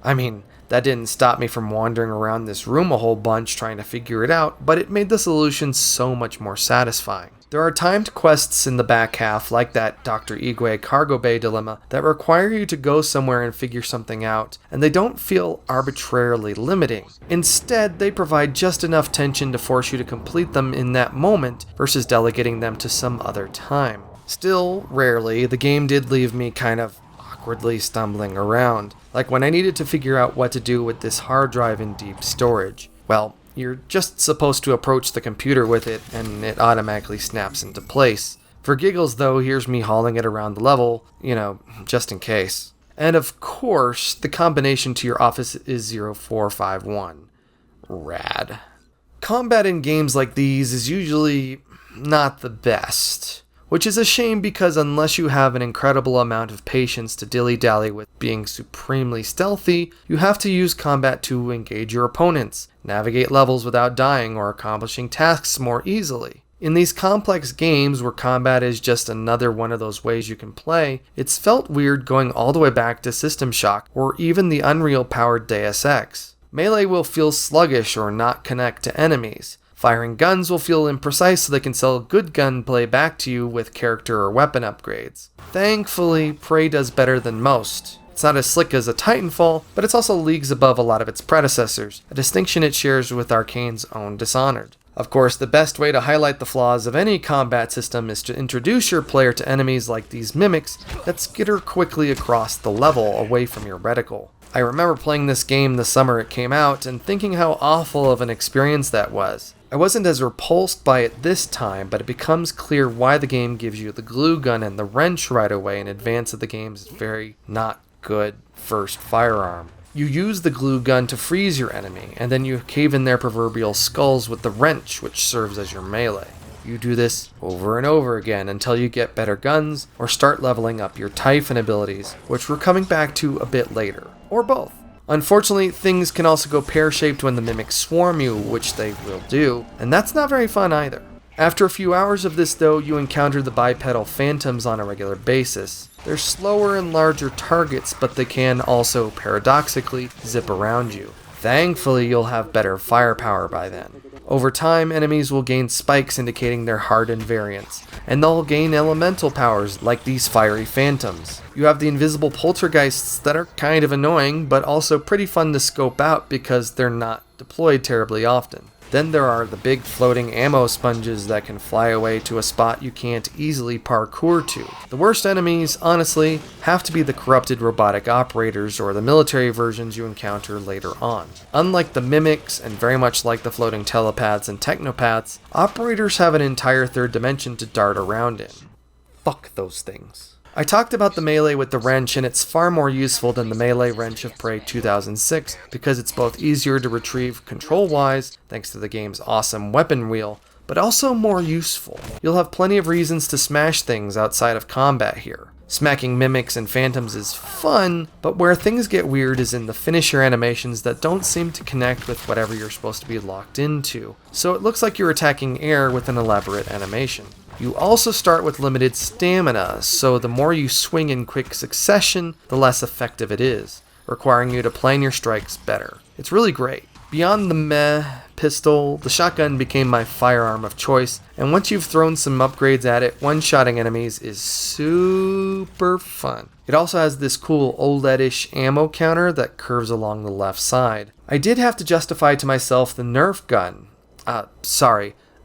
That didn't stop me from wandering around this room a whole bunch trying to figure it out, but it made the solution so much more satisfying. There are timed quests in the back half, like that Dr. Igwe cargo bay dilemma, that require you to go somewhere and figure something out, and they don't feel arbitrarily limiting. Instead, they provide just enough tension to force you to complete them in that moment versus delegating them to some other time. Still, rarely, the game did leave me kind of awkwardly stumbling around, like when I needed to figure out what to do with this hard drive in deep storage. Well, You're just supposed to approach the computer with it, and it automatically snaps into place. For giggles though, here's me hauling it around the level, just in case. And of course, the combination to your office is 0451. Rad. Combat in games like these is usually not the best, which is a shame because unless you have an incredible amount of patience to dilly-dally with being supremely stealthy, you have to use combat to engage your opponents, navigate levels without dying, or accomplishing tasks more easily. In these complex games where combat is just another one of those ways you can play, it's felt weird going all the way back to System Shock or even the Unreal-powered Deus Ex. Melee will feel sluggish or not connect to enemies. Firing guns will feel imprecise so they can sell good gunplay back to you with character or weapon upgrades. Thankfully, Prey does better than most. It's not as slick as a Titanfall, but it's also leagues above a lot of its predecessors, a distinction it shares with Arkane's own Dishonored. Of course, the best way to highlight the flaws of any combat system is to introduce your player to enemies like these mimics that skitter quickly across the level away from your reticle. I remember playing this game the summer it came out and thinking how awful of an experience that was. I wasn't as repulsed by it this time, but it becomes clear why the game gives you the glue gun and the wrench right away in advance of the game's very not good first firearm. You use the glue gun to freeze your enemy, and then you cave in their proverbial skulls with the wrench, which serves as your melee. You do this over and over again until you get better guns or start leveling up your Typhon abilities, which we're coming back to a bit later, or both. Unfortunately, things can also go pear-shaped when the mimics swarm you, which they will do, and that's not very fun either. After a few hours of this though, you encounter the bipedal phantoms on a regular basis. They're slower and larger targets, but they can also, paradoxically, zip around you. Thankfully, you'll have better firepower by then. Over time, enemies will gain spikes indicating their hardened variants, and they'll gain elemental powers like these fiery phantoms. You have the invisible poltergeists that are kind of annoying, but also pretty fun to scope out because they're not deployed terribly often. Then there are the big floating ammo sponges that can fly away to a spot you can't easily parkour to. The worst enemies, honestly, have to be the corrupted robotic operators or the military versions you encounter later on. Unlike the mimics, and very much like the floating telepaths and technopaths, operators have an entire third dimension to dart around in. Fuck those things. I talked about the melee with the wrench, and it's far more useful than the melee wrench of Prey 2006 because it's both easier to retrieve control-wise, thanks to the game's awesome weapon wheel, but also more useful. You'll have plenty of reasons to smash things outside of combat here. Smacking mimics and phantoms is fun, but where things get weird is in the finisher animations that don't seem to connect with whatever you're supposed to be locked into, so it looks like you're attacking air with an elaborate animation. You also start with limited stamina, so the more you swing in quick succession, the less effective it is, requiring you to plan your strikes better. It's really great. Beyond the meh pistol, the shotgun became my firearm of choice, and once you've thrown some upgrades at it, one-shotting enemies is super fun. It also has this cool OLED-ish ammo counter that curves along the left side. I did have to justify to myself the Nerf gun.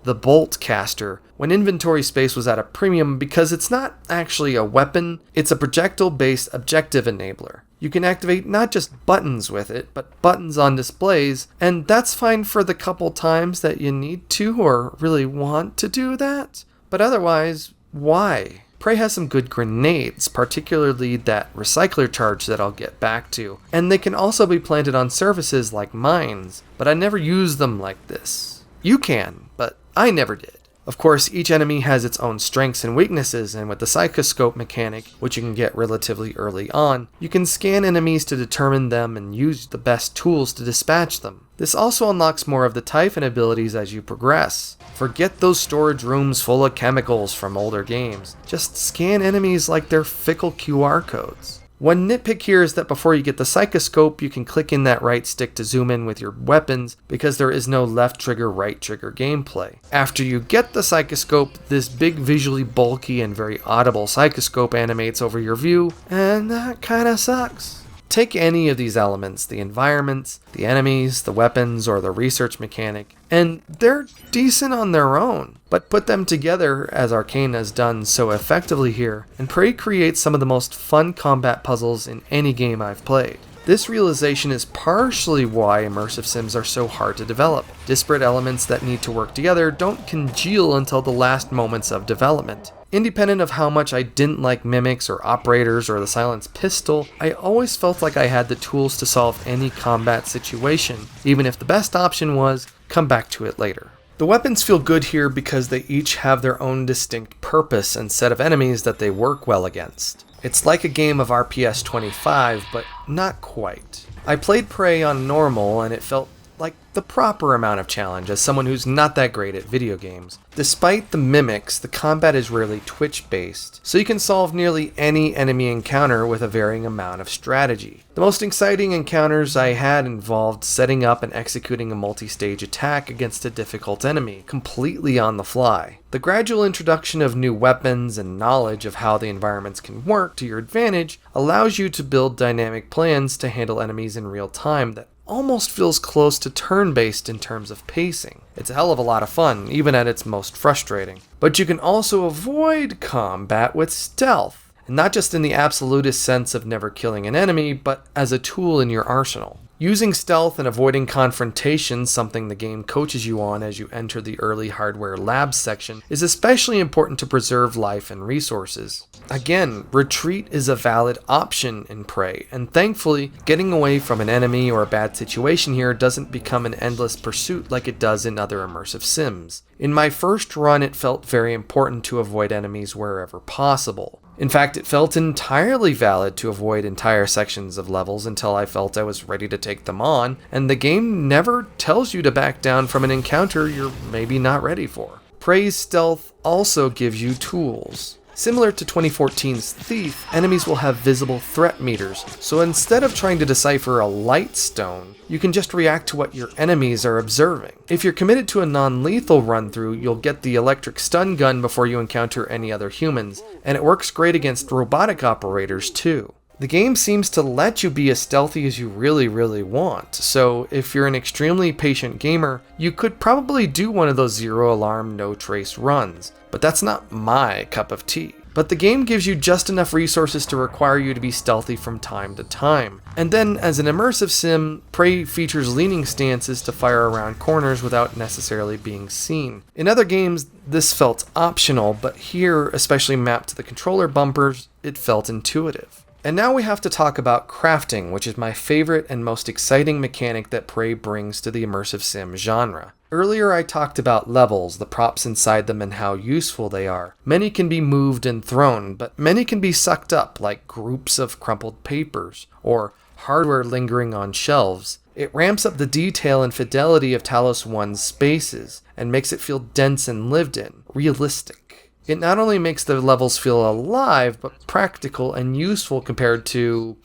The bolt caster, when inventory space was at a premium because it's not actually a weapon, it's a projectile-based objective enabler. You can activate not just buttons with it, but buttons on displays, and that's fine for the couple times that you need to or really want to do that. But otherwise, why? Prey has some good grenades, particularly that recycler charge that I'll get back to, and they can also be planted on surfaces like mines, but I never use them like this. You can, but I never did. Of course, each enemy has its own strengths and weaknesses, and with the psychoscope mechanic, which you can get relatively early on, you can scan enemies to determine them and use the best tools to dispatch them. This also unlocks more of the Typhon abilities as you progress. Forget those storage rooms full of chemicals from older games. Just scan enemies like they're fickle QR codes. One nitpick here is that before you get the psychoscope, you can click in that right stick to zoom in with your weapons because there is no left trigger, right trigger gameplay. After you get the psychoscope, this big visually bulky and very audible psychoscope animates over your view, and that kinda sucks. Take any of these elements, the environments, the enemies, the weapons, or the research mechanic, and they're decent on their own. But put them together, as Arkane has done so effectively here, and Prey creates some of the most fun combat puzzles in any game I've played. This realization is partially why immersive sims are so hard to develop. Disparate elements that need to work together don't congeal until the last moments of development. Independent of how much I didn't like mimics or operators or the silenced pistol, I always felt like I had the tools to solve any combat situation, even if the best option was, come back to it later. The weapons feel good here because they each have their own distinct purpose and set of enemies that they work well against. It's like a game of RPS 25, but not quite. I played Prey on normal and it felt like the proper amount of challenge as someone who's not that great at video games. Despite the mimics, the combat is rarely twitch-based, so you can solve nearly any enemy encounter with a varying amount of strategy. The most exciting encounters I had involved setting up and executing a multi-stage attack against a difficult enemy, completely on the fly. The gradual introduction of new weapons and knowledge of how the environments can work to your advantage allows you to build dynamic plans to handle enemies in real time that almost feels close to turn-based in terms of pacing. It's a hell of a lot of fun, even at its most frustrating. But you can also avoid combat with stealth, and not just in the absolutist sense of never killing an enemy, but as a tool in your arsenal. Using stealth and avoiding confrontation, something the game coaches you on as you enter the early hardware labs section, is especially important to preserve life and resources. Again, retreat is a valid option in Prey, and thankfully, getting away from an enemy or a bad situation here doesn't become an endless pursuit like it does in other immersive sims. In my first run, it felt very important to avoid enemies wherever possible. In fact, it felt entirely valid to avoid entire sections of levels until I felt I was ready to take them on, and the game never tells you to back down from an encounter you're maybe not ready for. Prey's stealth also gives you tools. Similar to 2014's Thief, enemies will have visible threat meters, so instead of trying to decipher a light stone, you can just react to what your enemies are observing. If you're committed to a non-lethal run-through, you'll get the electric stun gun before you encounter any other humans, and it works great against robotic operators too. The game seems to let you be as stealthy as you really want, so if you're an extremely patient gamer, you could probably do one of those zero-alarm, no-trace runs, but that's not my cup of tea. But the game gives you just enough resources to require you to be stealthy from time to time. And then, as an immersive sim, Prey features leaning stances to fire around corners without necessarily being seen. In other games, this felt optional, but here, especially mapped to the controller bumpers, it felt intuitive. And now we have to talk about crafting, which is my favorite and most exciting mechanic that Prey brings to the immersive sim genre. Earlier I talked about levels, the props inside them, and how useful they are. Many can be moved and thrown, but many can be sucked up, like groups of crumpled papers, or hardware lingering on shelves. It ramps up the detail and fidelity of Talos 1's spaces, and makes it feel dense and lived in, realistic. It not only makes the levels feel alive, but practical and useful compared to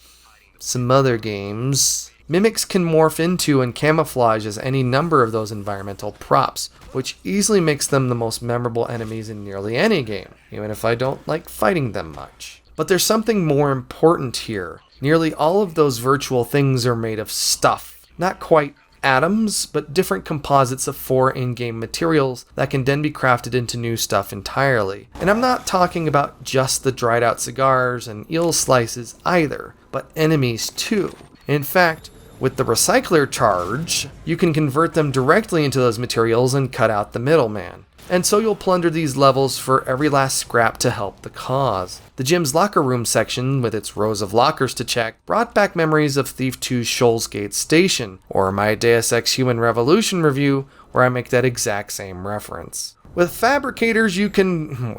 some other games. Mimics can morph into and camouflage as any number of those environmental props, which easily makes them the most memorable enemies in nearly any game, even if I don't like fighting them much. But there's something more important here. Nearly all of those virtual things are made of stuff. Not quite atoms, but different composites of 4 in-game materials that can then be crafted into new stuff entirely. And I'm not talking about just the dried out cigars and eel slices either, but enemies too. In fact, with the recycler charge, you can convert them directly into those materials and cut out the middleman. And so you'll plunder these levels for every last scrap to help the cause. The gym's locker room section, with its rows of lockers to check, brought back memories of Thief 2's Shoals Gate Station, or my Deus Ex Human Revolution review, where I make that exact same reference. With fabricators, you can,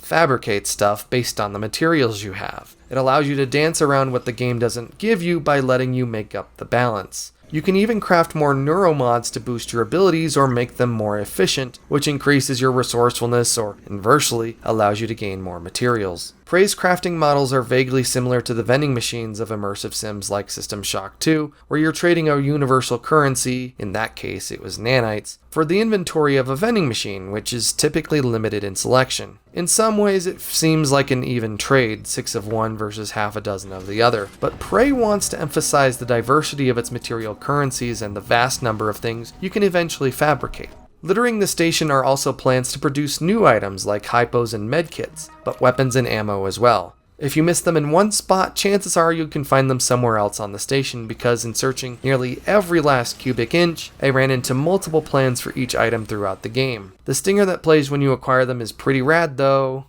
fabricate stuff based on the materials you have. It allows you to dance around what the game doesn't give you by letting you make up the balance. You can even craft more neuromods to boost your abilities or make them more efficient, which increases your resourcefulness or, inversely, allows you to gain more materials. Prey's crafting models are vaguely similar to the vending machines of immersive sims like System Shock 2, where you're trading a universal currency, in that case it was nanites, for the inventory of a vending machine, which is typically limited in selection. In some ways it seems like an even trade, 6 of one versus half a dozen of the other, but Prey wants to emphasize the diversity of its material currencies and the vast number of things you can eventually fabricate. Littering the station are also plans to produce new items like hypos and medkits, but weapons and ammo as well. If you miss them in one spot, chances are you can find them somewhere else on the station, because in searching nearly every last cubic inch, I ran into multiple plans for each item throughout the game. The stinger that plays when you acquire them is pretty rad though.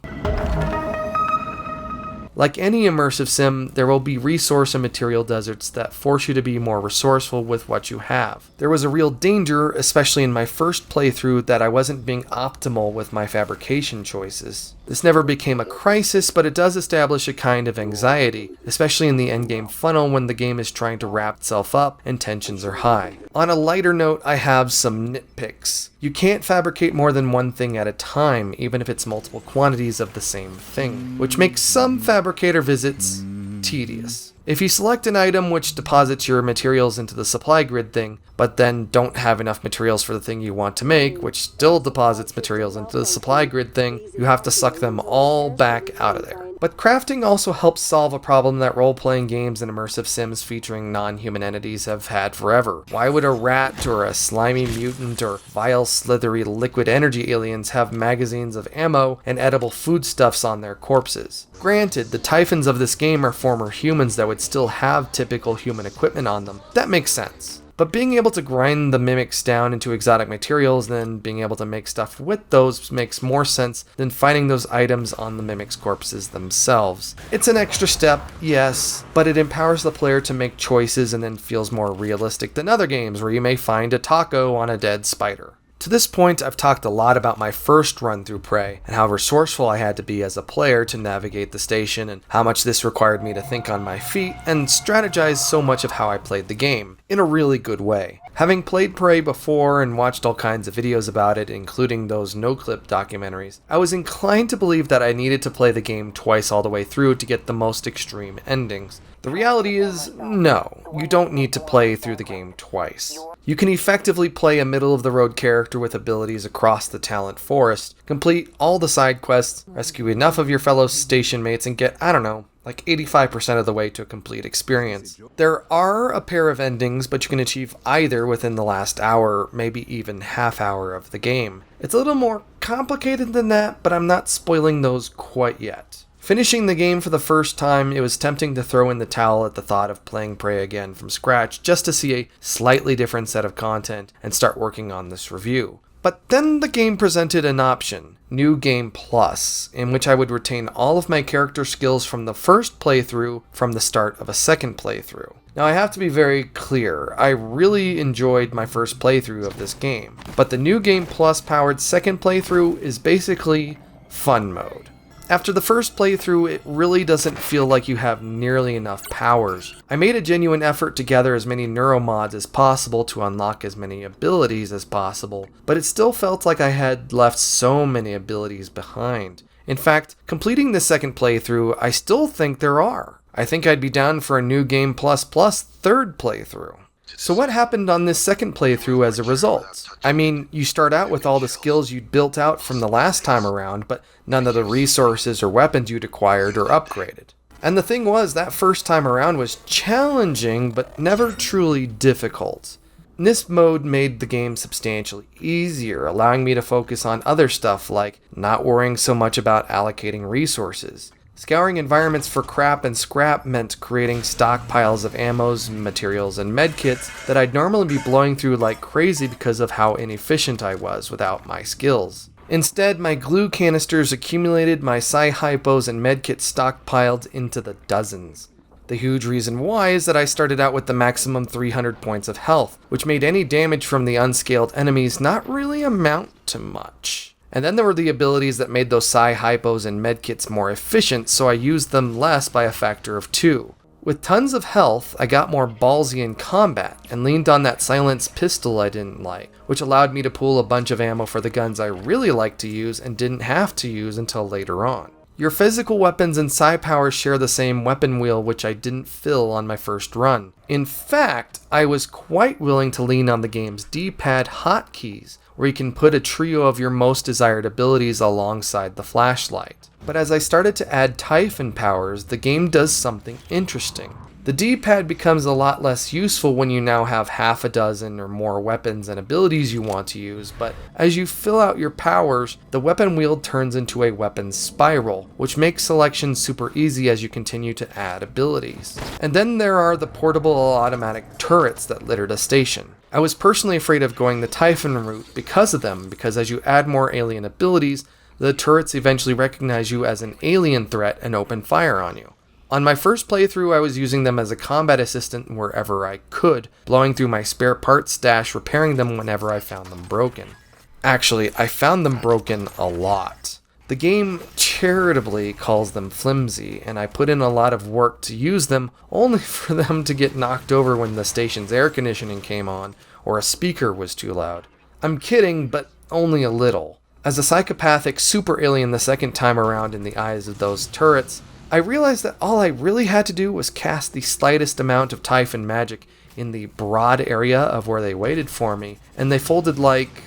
Like any immersive sim, there will be resource and material deserts that force you to be more resourceful with what you have. There was a real danger, especially in my first playthrough, that I wasn't being optimal with my fabrication choices. This never became a crisis, but it does establish a kind of anxiety, especially in the endgame funnel when the game is trying to wrap itself up and tensions are high. On a lighter note, I have some nitpicks. You can't fabricate more than one thing at a time, even if it's multiple quantities of the same thing, which makes some fabricator visits tedious. If you select an item which deposits your materials into the supply grid thing, but then don't have enough materials for the thing you want to make, which still deposits materials into the supply grid thing, you have to suck them all back out of there. But crafting also helps solve a problem that role-playing games and immersive sims featuring non-human entities have had forever. Why would a rat or a slimy mutant or vile slithery liquid energy aliens have magazines of ammo and edible foodstuffs on their corpses? Granted, the Typhons of this game are former humans that would still have typical human equipment on them. That makes sense. But being able to grind the mimics down into exotic materials, then being able to make stuff with those makes more sense than finding those items on the mimics' corpses themselves. It's an extra step, yes, but it empowers the player to make choices and then feels more realistic than other games where you may find a taco on a dead spider. To this point, I've talked a lot about my first run through Prey, and how resourceful I had to be as a player to navigate the station, and how much this required me to think on my feet, and strategize so much of how I played the game, in a really good way. Having played Prey before and watched all kinds of videos about it, including those Noclip documentaries, I was inclined to believe that I needed to play the game twice all the way through to get the most extreme endings. The reality is, no, you don't need to play through the game twice. You can effectively play a middle-of-the-road character with abilities across the talent forest, complete all the side quests, rescue enough of your fellow station mates, and get, like 85% of the way to a complete experience. There are a pair of endings, but you can achieve either within the last hour, maybe even half hour of the game. It's a little more complicated than that, but I'm not spoiling those quite yet. Finishing the game for the first time, it was tempting to throw in the towel at the thought of playing Prey again from scratch just to see a slightly different set of content and start working on this review. But then the game presented an option, New Game Plus, in which I would retain all of my character skills from the first playthrough from the start of a second playthrough. Now I have to be very clear, I really enjoyed my first playthrough of this game, but the New Game Plus powered second playthrough is basically fun mode. After the first playthrough, it really doesn't feel like you have nearly enough powers. I made a genuine effort to gather as many neuromods as possible to unlock as many abilities as possible, but it still felt like I had left so many abilities behind. In fact, completing the second playthrough, I still think there are. I think I'd be down for a New Game Plus third playthrough. So what happened on this second playthrough as a result? I mean, you start out with all the skills you'd built out from the last time around, but none of the resources or weapons you'd acquired or upgraded. And the thing was, that first time around was challenging, but never truly difficult. This mode made the game substantially easier, allowing me to focus on other stuff like not worrying so much about allocating resources. Scouring environments for crap and scrap meant creating stockpiles of ammos, materials, and medkits that I'd normally be blowing through like crazy because of how inefficient I was without my skills. Instead, my glue canisters accumulated, my psi-hypos and medkits stockpiled into the dozens. The huge reason why is that I started out with the maximum 300 points of health, which made any damage from the unscaled enemies not really amount to much. And then there were the abilities that made those psi-hypos and medkits more efficient, so I used them less by a factor of 2. With tons of health, I got more ballsy in combat, and leaned on that silenced pistol I didn't like, which allowed me to pool a bunch of ammo for the guns I really liked to use and didn't have to use until later on. Your physical weapons and psi powers share the same weapon wheel, which I didn't fill on my first run. In fact, I was quite willing to lean on the game's D-pad hotkeys, where you can put a trio of your most desired abilities alongside the flashlight. But as I started to add Typhon powers, the game does something interesting. The D-pad becomes a lot less useful when you now have half a dozen or more weapons and abilities you want to use, but as you fill out your powers, the weapon wheel turns into a weapon spiral, which makes selection super easy as you continue to add abilities. And then there are the portable automatic turrets that litter the station. I was personally afraid of going the Typhon route because of them, because as you add more alien abilities, the turrets eventually recognize you as an alien threat and open fire on you. On my first playthrough, I was using them as a combat assistant wherever I could, blowing through my spare parts stash, repairing them whenever I found them broken. Actually, I found them broken a lot. The game charitably calls them flimsy, and I put in a lot of work to use them, only for them to get knocked over when the station's air conditioning came on, or a speaker was too loud. I'm kidding, but only a little. As a psychopathic super alien the second time around in the eyes of those turrets, I realized that all I really had to do was cast the slightest amount of Typhon magic in the broad area of where they waited for me, and they folded like...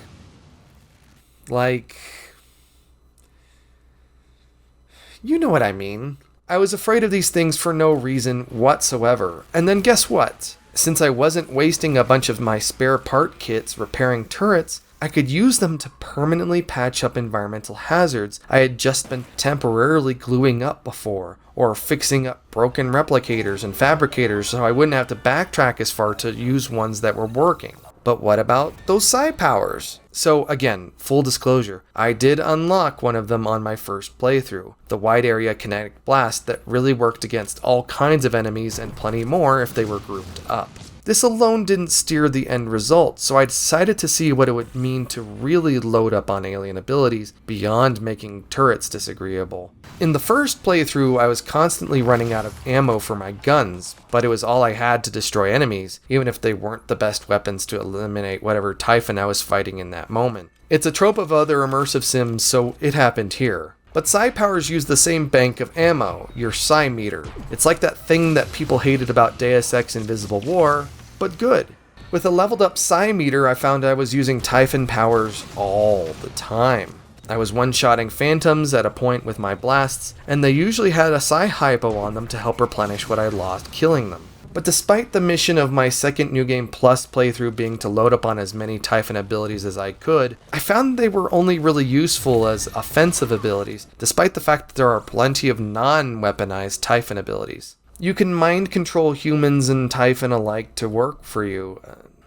You know what I mean. I was afraid of these things for no reason whatsoever, and then guess what? Since I wasn't wasting a bunch of my spare part kits repairing turrets, I could use them to permanently patch up environmental hazards I had just been temporarily gluing up before, or fixing up broken replicators and fabricators so I wouldn't have to backtrack as far to use ones that were working. But what about those side powers? So again, full disclosure, I did unlock one of them on my first playthrough, the wide area kinetic blast that really worked against all kinds of enemies and plenty more if they were grouped up. This alone didn't steer the end result, so I decided to see what it would mean to really load up on alien abilities beyond making turrets disagreeable. In the first playthrough, I was constantly running out of ammo for my guns, but it was all I had to destroy enemies, even if they weren't the best weapons to eliminate whatever Typhon I was fighting in that moment. It's a trope of other immersive sims, so it happened here. But psi powers use the same bank of ammo, your psi meter. It's like that thing that people hated about Deus Ex Invisible War, but good. With a leveled up psi meter, I found I was using Typhon powers all the time. I was one-shotting phantoms at a point with my blasts, and they usually had a psi hypo on them to help replenish what I lost killing them. But despite the mission of my second New Game Plus playthrough being to load up on as many Typhon abilities as I could, I found they were only really useful as offensive abilities, despite the fact that there are plenty of non-weaponized Typhon abilities. You can mind control humans and Typhon alike to work for you.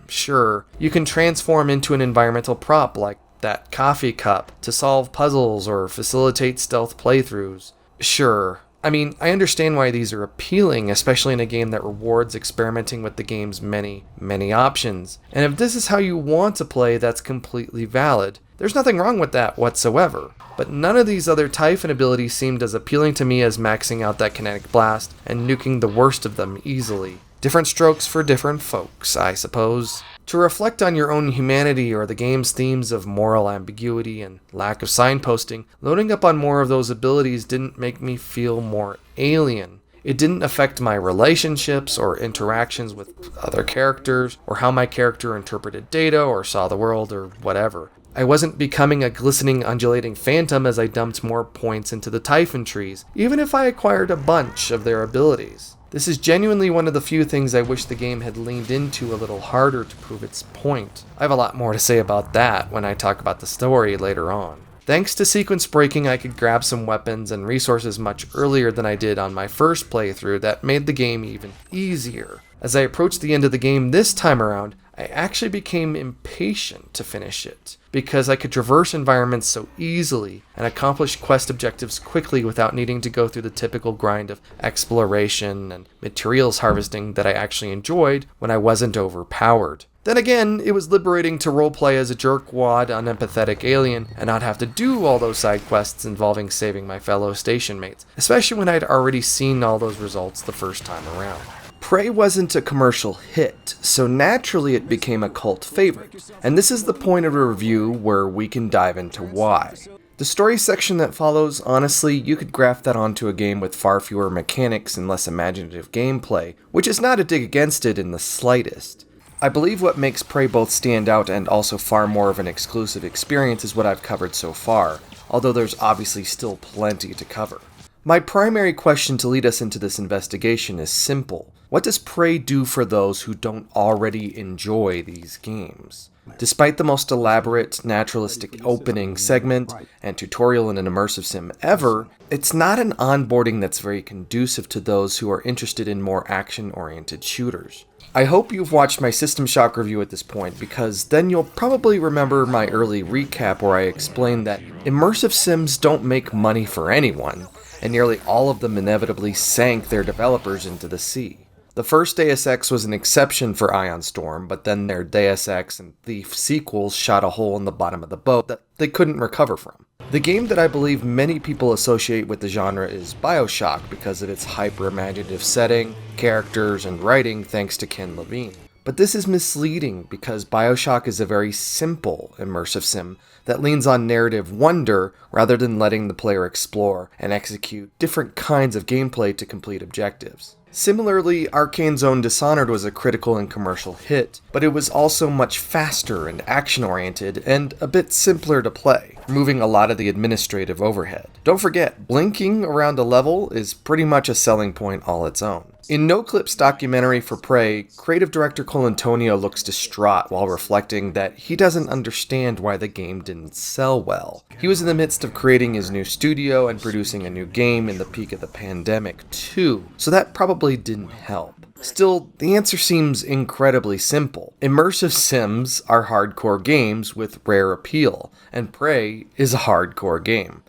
Sure, you can transform into an environmental prop like that coffee cup to solve puzzles or facilitate stealth playthroughs. Sure. I mean, I understand why these are appealing, especially in a game that rewards experimenting with the game's many, many options. And if this is how you want to play, that's completely valid. There's nothing wrong with that whatsoever. But none of these other Typhon abilities seemed as appealing to me as maxing out that kinetic blast and nuking the worst of them easily. Different strokes for different folks, I suppose. To reflect on your own humanity or the game's themes of moral ambiguity and lack of signposting, loading up on more of those abilities didn't make me feel more alien. It didn't affect my relationships or interactions with other characters, or how my character interpreted data or saw the world or whatever. I wasn't becoming a glistening, undulating phantom as I dumped more points into the Typhon trees, even if I acquired a bunch of their abilities. This is genuinely one of the few things I wish the game had leaned into a little harder to prove its point. I have a lot more to say about that when I talk about the story later on. Thanks to sequence breaking, I could grab some weapons and resources much earlier than I did on my first playthrough that made the game even easier. As I approached the end of the game this time around, I actually became impatient to finish it, because I could traverse environments so easily and accomplish quest objectives quickly without needing to go through the typical grind of exploration and materials harvesting that I actually enjoyed when I wasn't overpowered. Then again, it was liberating to roleplay as a jerkwad, unempathetic alien and not have to do all those side quests involving saving my fellow station mates, especially when I'd already seen all those results the first time around. Prey wasn't a commercial hit, so naturally it became a cult favorite, and this is the point of a review where we can dive into why. The story section that follows, honestly, you could graft that onto a game with far fewer mechanics and less imaginative gameplay, which is not a dig against it in the slightest. I believe what makes Prey both stand out and also far more of an exclusive experience is what I've covered so far, although there's obviously still plenty to cover. My primary question to lead us into this investigation is simple. What does Prey do for those who don't already enjoy these games? Despite the most elaborate, naturalistic opening segment and tutorial in an immersive sim ever, it's not an onboarding that's very conducive to those who are interested in more action-oriented shooters. I hope you've watched my System Shock review at this point, because then you'll probably remember my early recap where I explained that immersive sims don't make money for anyone, and nearly all of them inevitably sank their developers into the sea. The first Deus Ex was an exception for Ion Storm, but then their Deus Ex and Thief sequels shot a hole in the bottom of the boat that they couldn't recover from. The game that I believe many people associate with the genre is BioShock because of its hyper-imaginative setting, characters, and writing thanks to Ken Levine. But this is misleading because BioShock is a very simple immersive sim that leans on narrative wonder rather than letting the player explore and execute different kinds of gameplay to complete objectives. Similarly, Arkane's own Dishonored was a critical and commercial hit, but it was also much faster and action-oriented and a bit simpler to play, removing a lot of the administrative overhead. Don't forget, blinking around a level is pretty much a selling point all its own. In Noclip's documentary for Prey, creative director Colantonio looks distraught while reflecting that he doesn't understand why the game didn't sell well. He was in the midst of creating his new studio and producing a new game in the peak of the pandemic too, so that probably didn't help. Still, the answer seems incredibly simple. Immersive sims are hardcore games with rare appeal, and Prey is a hardcore game.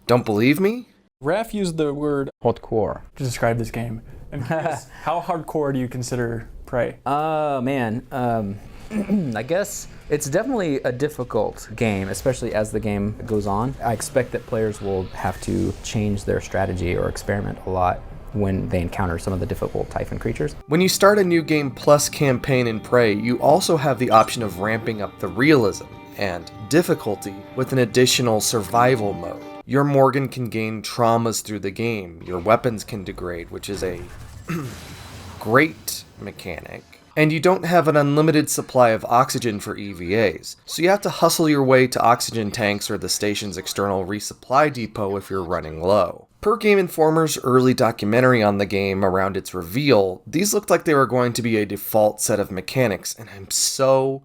Don't believe me? Raph used the word Hardcore. to describe this game. And how hardcore do you consider Prey? Man, I guess it's definitely a difficult game, especially as the game goes on. I expect that players will have to change their strategy or experiment a lot when they encounter some of the difficult Typhon creatures. When you start a new game plus campaign in Prey, you also have the option of ramping up the realism and difficulty with an additional survival mode. Your Morgan can gain traumas through the game, your weapons can degrade, which is a great mechanic, and you don't have an unlimited supply of oxygen for EVAs, so you have to hustle your way to oxygen tanks or the station's external resupply depot if you're running low. Per Game Informer's early documentary on the game around its reveal, these looked like they were going to be a default set of mechanics, and I'm so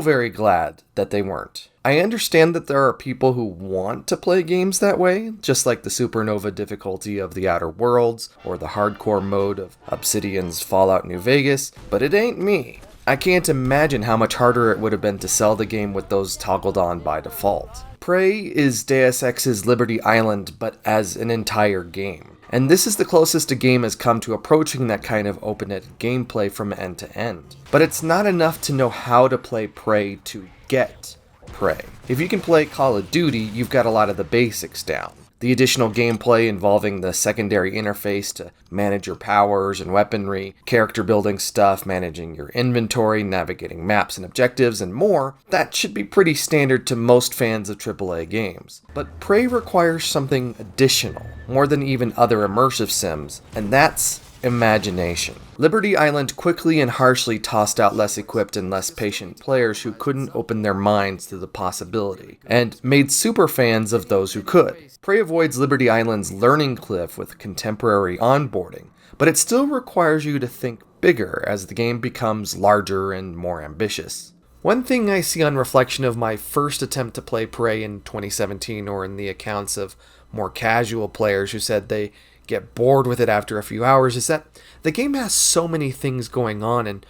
very glad that they weren't. I understand that there are people who want to play games that way, just like the supernova difficulty of The Outer Worlds, or the hardcore mode of Obsidian's Fallout New Vegas, but it ain't me. I can't imagine how much harder it would have been to sell the game with those toggled on by default. Prey is Deus Ex's Liberty Island, but as an entire game. And this is the closest a game has come to approaching that kind of open-ended gameplay from end to end. But it's not enough to know how to play Prey to get Prey. If you can play Call of Duty, you've got a lot of the basics down. The additional gameplay involving the secondary interface to manage your powers and weaponry, character building stuff, managing your inventory, navigating maps and objectives, and more, that should be pretty standard to most fans of AAA games. But Prey requires something additional, more than even other immersive sims, and that's imagination. Liberty Island quickly and harshly tossed out less equipped and less patient players who couldn't open their minds to the possibility, and made superfans of those who could. Prey avoids Liberty Island's learning cliff with contemporary onboarding, but it still requires you to think bigger as the game becomes larger and more ambitious. One thing I see on reflection of my first attempt to play Prey in 2017, or in the accounts of more casual players who said they get bored with it after a few hours, is that the game has so many things going on, and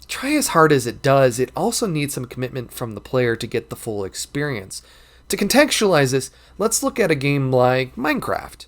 try as hard as it does, it also needs some commitment from the player to get the full experience. To contextualize this, let's look at a game like Minecraft.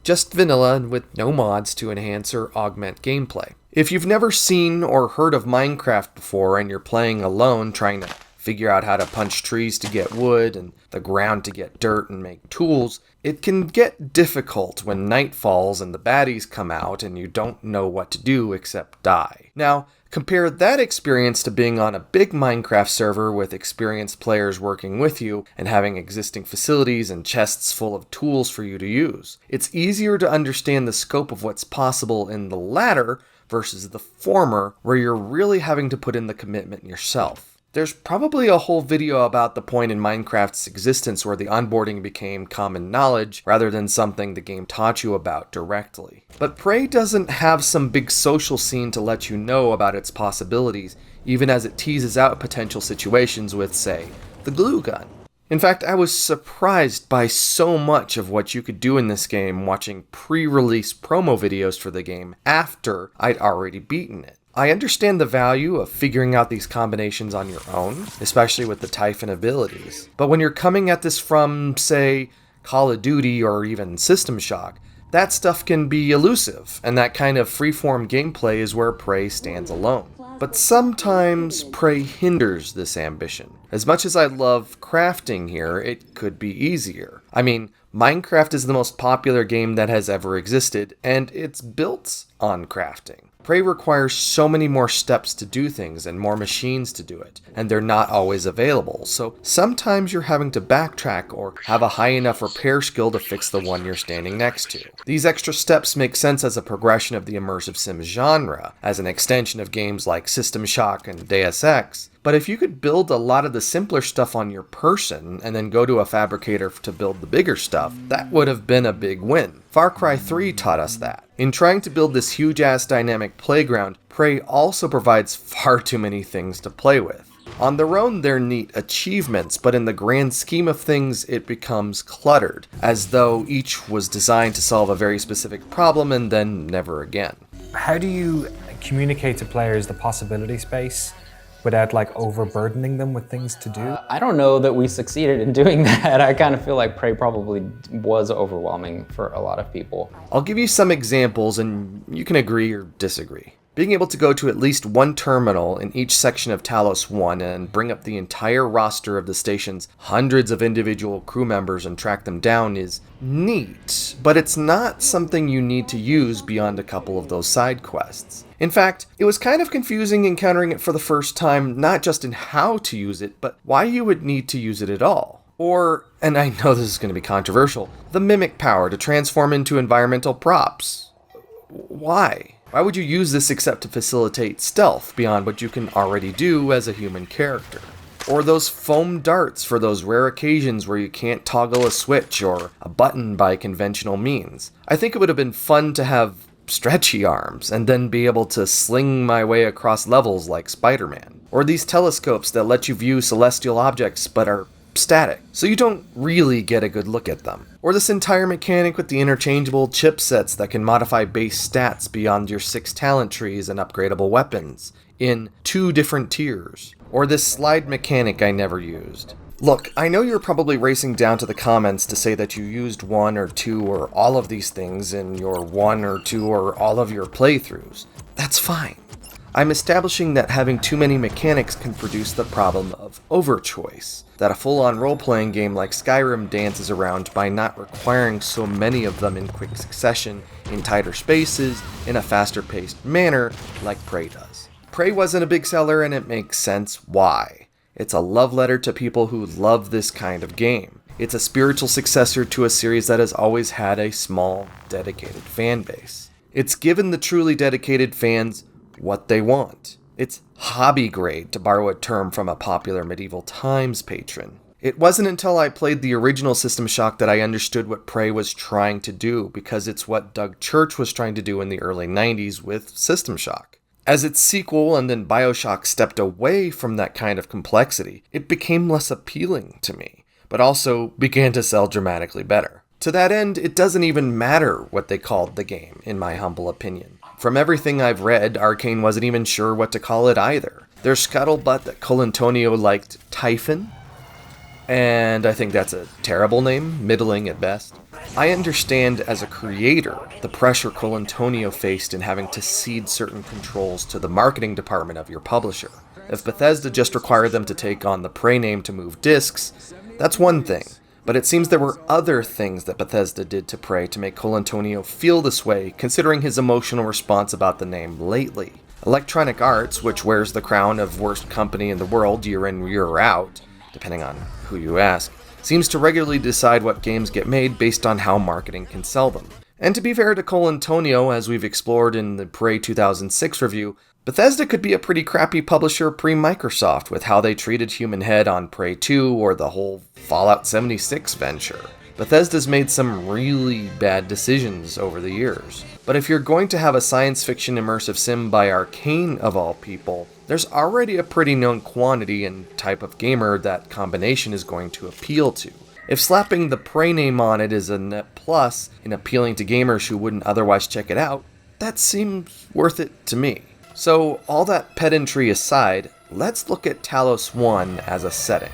Just vanilla and with no mods to enhance or augment gameplay. If you've never seen or heard of Minecraft before and you're playing alone trying to figure out how to punch trees to get wood and the ground to get dirt and make tools, it can get difficult when night falls and the baddies come out and you don't know what to do except die. Now, compare that experience to being on a big Minecraft server with experienced players working with you and having existing facilities and chests full of tools for you to use. It's easier to understand the scope of what's possible in the latter versus the former, where you're really having to put in the commitment yourself. There's probably a whole video about the point in Minecraft's existence where the onboarding became common knowledge rather than something the game taught you about directly. But Prey doesn't have some big social scene to let you know about its possibilities, even as it teases out potential situations with, say, the glue gun. In fact, I was surprised by so much of what you could do in this game watching pre-release promo videos for the game after I'd already beaten it. I understand the value of figuring out these combinations on your own, especially with the Typhon abilities. But when you're coming at this from, say, Call of Duty or even System Shock, that stuff can be elusive, and that kind of freeform gameplay is where Prey stands alone. But sometimes Prey hinders this ambition. As much as I love crafting here, it could be easier. I mean, Minecraft is the most popular game that has ever existed, and it's built on crafting. Prey requires so many more steps to do things and more machines to do it, and they're not always available, so sometimes you're having to backtrack or have a high enough repair skill to fix the one you're standing next to. These extra steps make sense as a progression of the immersive sim genre, as an extension of games like System Shock and Deus Ex, but if you could build a lot of the simpler stuff on your person and then go to a fabricator to build the bigger stuff, that would have been a big win. Far Cry 3 taught us that. In trying to build this huge-ass dynamic playground, Prey also provides far too many things to play with. On their own, they're neat achievements, but in the grand scheme of things, it becomes cluttered, as though each was designed to solve a very specific problem and then never again. How do you communicate to players the possibility space without like overburdening them with things to do? I don't know that we succeeded in doing that. I kind of feel like Prey probably was overwhelming for a lot of people. I'll give you some examples and you can agree or disagree. Being able to go to at least one terminal in each section of Talos 1 and bring up the entire roster of the station's hundreds of individual crew members and track them down is neat, but it's not something you need to use beyond a couple of those side quests. In fact, it was kind of confusing encountering it for the first time, not just in how to use it, but why you would need to use it at all. Or, and I know this is going to be controversial, the mimic power to transform into environmental props. Why? Why would you use this except to facilitate stealth beyond what you can already do as a human character? Or those foam darts for those rare occasions where you can't toggle a switch or a button by conventional means. I think it would have been fun to have stretchy arms and then be able to sling my way across levels like Spider-Man. Or these telescopes that let you view celestial objects but are static, so you don't really get a good look at them. Or this entire mechanic with the interchangeable chipsets that can modify base stats beyond your 6 talent trees and upgradable weapons in 2 different tiers. Or this slide mechanic I never used. Look, I know you're probably racing down to the comments to say that you used 1 or 2 or all of these things in your 1 or 2 or all of your playthroughs. That's fine. I'm establishing that having too many mechanics can produce the problem of overchoice, that a full-on role-playing game like Skyrim dances around by not requiring so many of them in quick succession, in tighter spaces, in a faster-paced manner like Prey does. Prey wasn't a big seller and it makes sense why. It's a love letter to people who love this kind of game. It's a spiritual successor to a series that has always had a small, dedicated fan base. It's given the truly dedicated fans what they want. It's hobby grade, to borrow a term from a popular medieval times patron. It wasn't until I played the original System Shock that I understood what Prey was trying to do, because it's what Doug Church was trying to do in the early 90s with System Shock. As its sequel and then BioShock stepped away from that kind of complexity, it became less appealing to me, but also began to sell dramatically better. To that end, it doesn't even matter what they called the game, in my humble opinion. From everything I've read, Arkane wasn't even sure what to call it either. There's scuttlebutt that Colantonio liked Typhon, and I think that's a terrible name, middling at best. I understand as a creator the pressure Colantonio faced in having to cede certain controls to the marketing department of your publisher. If Bethesda just required them to take on the Prey name to move discs, that's one thing. But it seems there were other things that Bethesda did to Prey to make Colantonio feel this way, considering his emotional response about the name lately. Electronic Arts, which wears the crown of worst company in the world year in, year out, depending on who you ask, seems to regularly decide what games get made based on how marketing can sell them. And to be fair to Colantonio, as we've explored in the Prey 2006 review, Bethesda could be a pretty crappy publisher pre-Microsoft with how they treated Human Head on Prey 2 or the whole Fallout 76 venture. Bethesda's made some really bad decisions over the years. But if you're going to have a science fiction immersive sim by Arkane of all people, there's already a pretty known quantity and type of gamer that combination is going to appeal to. If slapping the Prey name on it is a net plus in appealing to gamers who wouldn't otherwise check it out, that seems worth it to me. So all that pedantry aside, let's look at Talos 1 as a setting.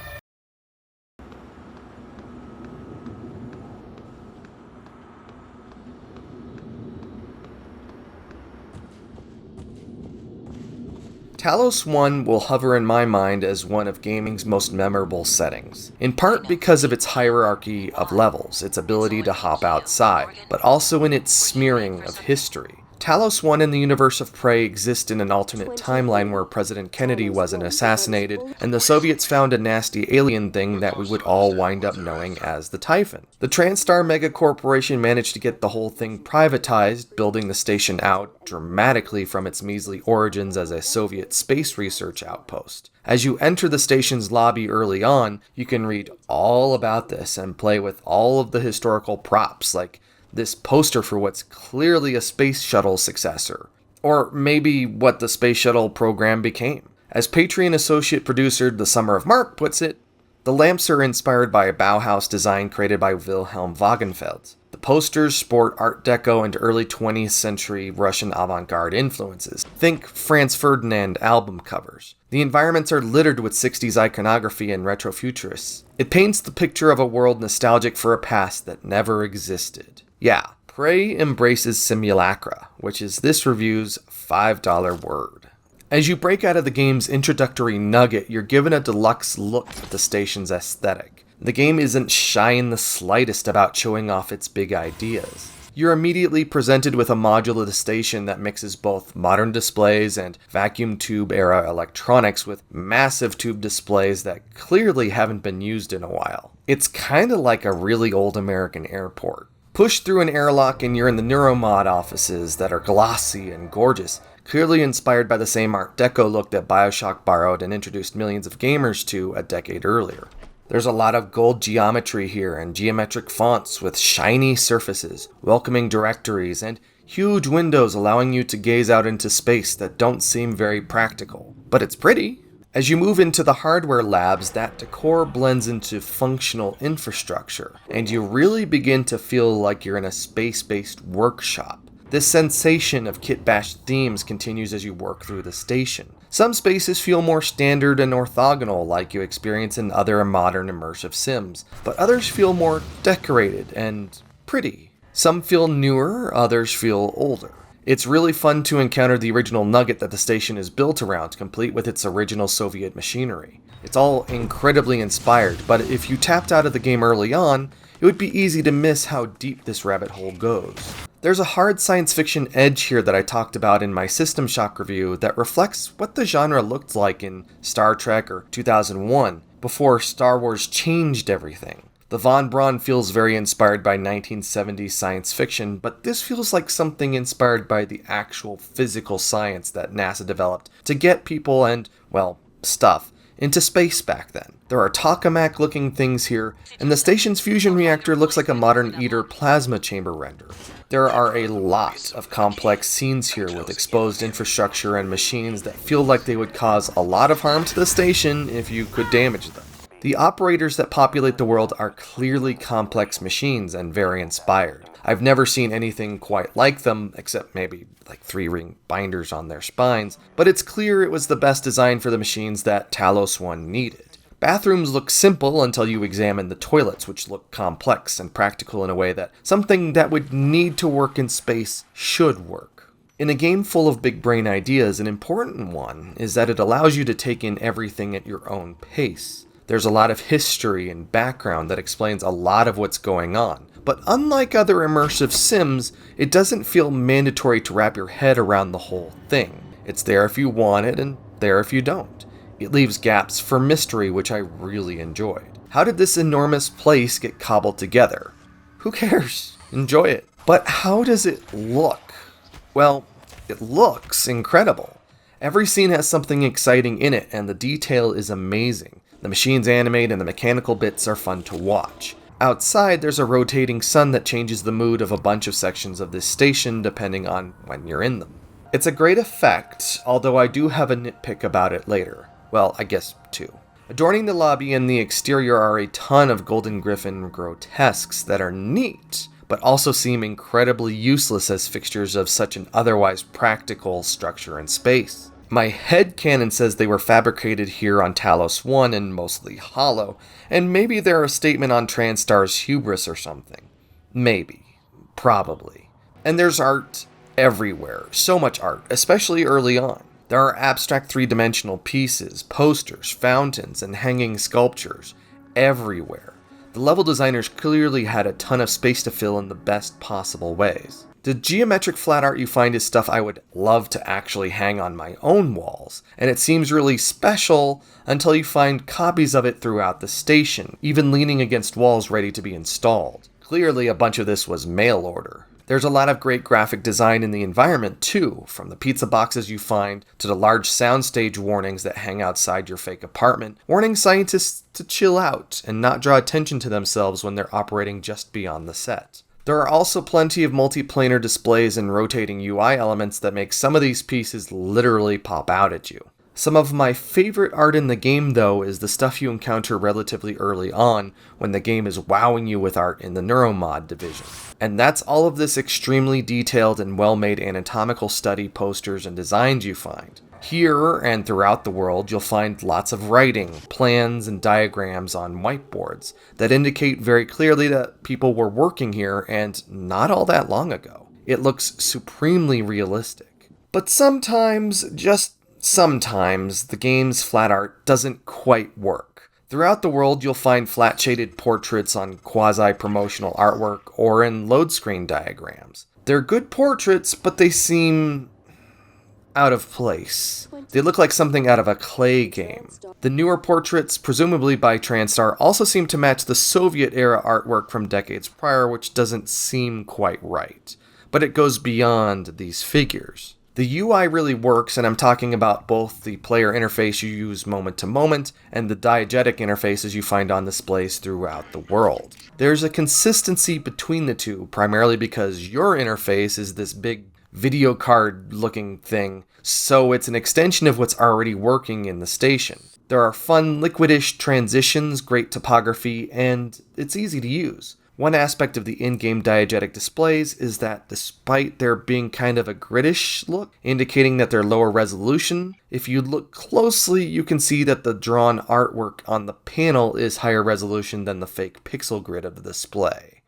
Talos 1 will hover in my mind as one of gaming's most memorable settings, in part because of its hierarchy of levels, its ability to hop outside, but also in its smearing of history. Talos 1 in the universe of Prey exist in an alternate timeline where President Kennedy wasn't assassinated, and the Soviets found a nasty alien thing that we would all wind up knowing as the Typhon. The TranStar megacorporation managed to get the whole thing privatized, building the station out dramatically from its measly origins as a Soviet space research outpost. As you enter the station's lobby early on, you can read all about this and play with all of the historical props, like this poster for what's clearly a space shuttle successor, or maybe what the space shuttle program became. As Patreon associate producer thesummerofmark puts it, the lamps are inspired by a Bauhaus design created by Wilhelm Wagenfeld. The posters sport Art Deco and early 20th century Russian avant-garde influences. Think Franz Ferdinand album covers. The environments are littered with 60s iconography and retrofuturists. It paints the picture of a world nostalgic for a past that never existed. Yeah, Prey embraces simulacra, which is this review's $5 word. As you break out of the game's introductory nugget, you're given a deluxe look at the station's aesthetic. The game isn't shy in the slightest about showing off its big ideas. You're immediately presented with a module of the station that mixes both modern displays and vacuum tube era electronics with massive tube displays that clearly haven't been used in a while. It's kinda like a really old American airport. Push through an airlock and you're in the Neuromod offices that are glossy and gorgeous, clearly inspired by the same Art Deco look that BioShock borrowed and introduced millions of gamers to a decade earlier. There's a lot of gold geometry here and geometric fonts with shiny surfaces, welcoming directories, and huge windows allowing you to gaze out into space that don't seem very practical. But it's pretty. As you move into the hardware labs, that decor blends into functional infrastructure, and you really begin to feel like you're in a space-based workshop. This sensation of kit-bashed themes continues as you work through the station. Some spaces feel more standard and orthogonal like you experience in other modern immersive sims, but others feel more decorated and pretty. Some feel newer, others feel older. It's really fun to encounter the original nugget that the station is built around, complete with its original Soviet machinery. It's all incredibly inspired, but if you tapped out of the game early on, it would be easy to miss how deep this rabbit hole goes. There's a hard science fiction edge here that I talked about in my System Shock review that reflects what the genre looked like in Star Trek or 2001, before Star Wars changed everything. The Von Braun feels very inspired by 1970s science fiction, but this feels like something inspired by the actual physical science that NASA developed to get people and, well, stuff into space back then. There are tokamak-looking things here, and the station's fusion reactor looks like a modern ITER plasma chamber render. There are a lot of complex scenes here with exposed infrastructure and machines that feel like they would cause a lot of harm to the station if you could damage them. The operators that populate the world are clearly complex machines and very inspired. I've never seen anything quite like them, except maybe like 3-ring binders on their spines, but it's clear it was the best design for the machines that Talos 1 needed. Bathrooms look simple until you examine the toilets, which look complex and practical in a way that something that would need to work in space should work. In a game full of big brain ideas, an important one is that it allows you to take in everything at your own pace. There's a lot of history and background that explains a lot of what's going on. But unlike other immersive sims, it doesn't feel mandatory to wrap your head around the whole thing. It's there if you want it and there if you don't. It leaves gaps for mystery, which I really enjoyed. How did this enormous place get cobbled together? Who cares? Enjoy it. But how does it look? Well, it looks incredible. Every scene has something exciting in it, and the detail is amazing. The machines animate and the mechanical bits are fun to watch. Outside, there's a rotating sun that changes the mood of a bunch of sections of this station depending on when you're in them. It's a great effect, although I do have a nitpick about it later. Well, I guess two. Adorning the lobby and the exterior are a ton of Golden Griffin grotesques that are neat, but also seem incredibly useless as fixtures of such an otherwise practical structure in space. My headcanon says they were fabricated here on Talos 1 and mostly hollow, and maybe they're a statement on TranStar's hubris or something. Maybe. Probably. And there's art everywhere. So much art, especially early on. There are abstract three-dimensional pieces, posters, fountains, and hanging sculptures everywhere. The level designers clearly had a ton of space to fill in the best possible ways. The geometric flat art you find is stuff I would love to actually hang on my own walls, and it seems really special until you find copies of it throughout the station, even leaning against walls ready to be installed. Clearly a bunch of this was mail order. There's a lot of great graphic design in the environment too, from the pizza boxes you find to the large soundstage warnings that hang outside your fake apartment, warning scientists to chill out and not draw attention to themselves when they're operating just beyond the set. There are also plenty of multiplanar displays and rotating UI elements that make some of these pieces literally pop out at you. Some of my favorite art in the game, though, is the stuff you encounter relatively early on when the game is wowing you with art in the Neuromod division. And that's all of this extremely detailed and well-made anatomical study posters and designs you find. Here and throughout the world, you'll find lots of writing, plans, and diagrams on whiteboards that indicate very clearly that people were working here and not all that long ago. It looks supremely realistic. But sometimes, just sometimes, the game's flat art doesn't quite work. Throughout the world, you'll find flat-shaded portraits on quasi-promotional artwork or in load screen diagrams. They're good portraits, but they seem out of place. They look like something out of a clay game. The newer portraits, presumably by TranStar, also seem to match the Soviet-era artwork from decades prior, which doesn't seem quite right. But it goes beyond these figures. The UI really works, and I'm talking about both the player interface you use moment to moment and the diegetic interfaces you find on displays throughout the world. There's a consistency between the two, primarily because your interface is this big video card looking thing, so it's an extension of what's already working in the station. There are fun liquidish transitions, great topography, and it's easy to use. One aspect of the in-game diegetic displays is that despite there being kind of a gridish look, indicating that they're lower resolution, if you look closely you can see that the drawn artwork on the panel is higher resolution than the fake pixel grid of the display.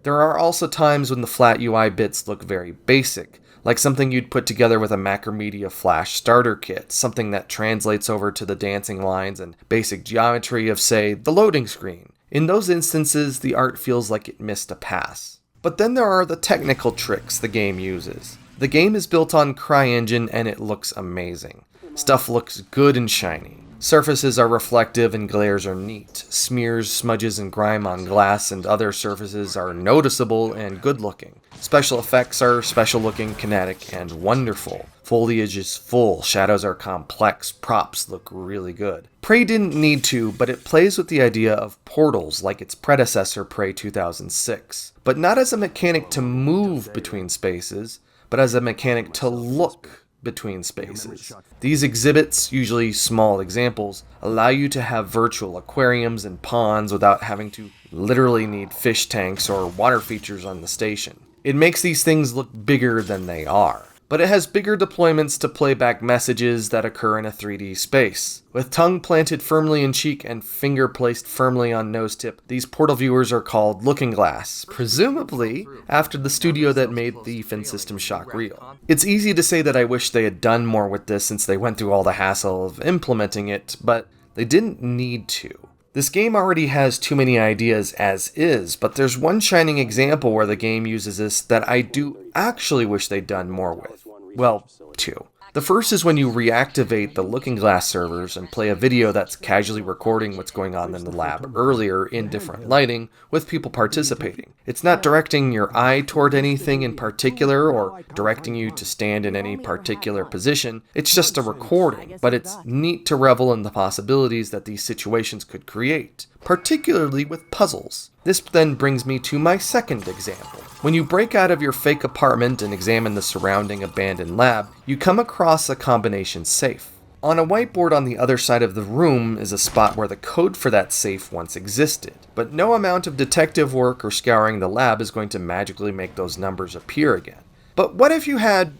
There are also times when the flat UI bits look very basic, like something you'd put together with a Macromedia Flash starter kit, something that translates over to the dancing lines and basic geometry of, say, the loading screen. In those instances, the art feels like it missed a pass. But then there are the technical tricks the game uses. The game is built on CryEngine and it looks amazing. Stuff looks good and shiny. Surfaces are reflective and glares are neat. Smears, smudges, and grime on glass and other surfaces are noticeable and good looking. Special effects are special looking, kinetic, and wonderful. Foliage is full, shadows are complex, props look really good. Prey didn't need to, but it plays with the idea of portals like its predecessor Prey 2006. But not as a mechanic to move between spaces, but as a mechanic to look between spaces. These exhibits, usually small examples, allow you to have virtual aquariums and ponds without having to literally need fish tanks or water features on the station. It makes these things look bigger than they are. But it has bigger deployments to play back messages that occur in a 3D space. With tongue planted firmly in cheek and finger placed firmly on nose tip, these portal viewers are called Looking Glass, presumably after the studio that made Thief and System Shock real. It's easy to say that I wish they had done more with this since they went through all the hassle of implementing it, but they didn't need to. This game already has too many ideas as is, but there's one shining example where the game uses this that I do actually wish they'd done more with. Well, two. The first is when you reactivate the Looking Glass servers and play a video that's casually recording what's going on in the lab earlier in different lighting with people participating. It's not directing your eye toward anything in particular or directing you to stand in any particular position. It's just a recording, but it's neat to revel in the possibilities that these situations could create, particularly with puzzles. This then brings me to my second example. When you break out of your fake apartment and examine the surrounding abandoned lab, you come across a combination safe. On a whiteboard on the other side of the room is a spot where the code for that safe once existed, but no amount of detective work or scouring the lab is going to magically make those numbers appear again. But what if you had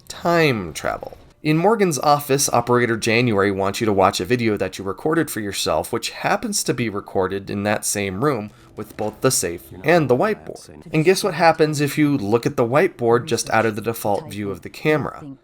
time travel? In Morgan's office, Operator January wants you to watch a video that you recorded for yourself, which happens to be recorded in that same room with both the safe and the whiteboard. And guess what happens if you look at the whiteboard just out of the default view of the camera?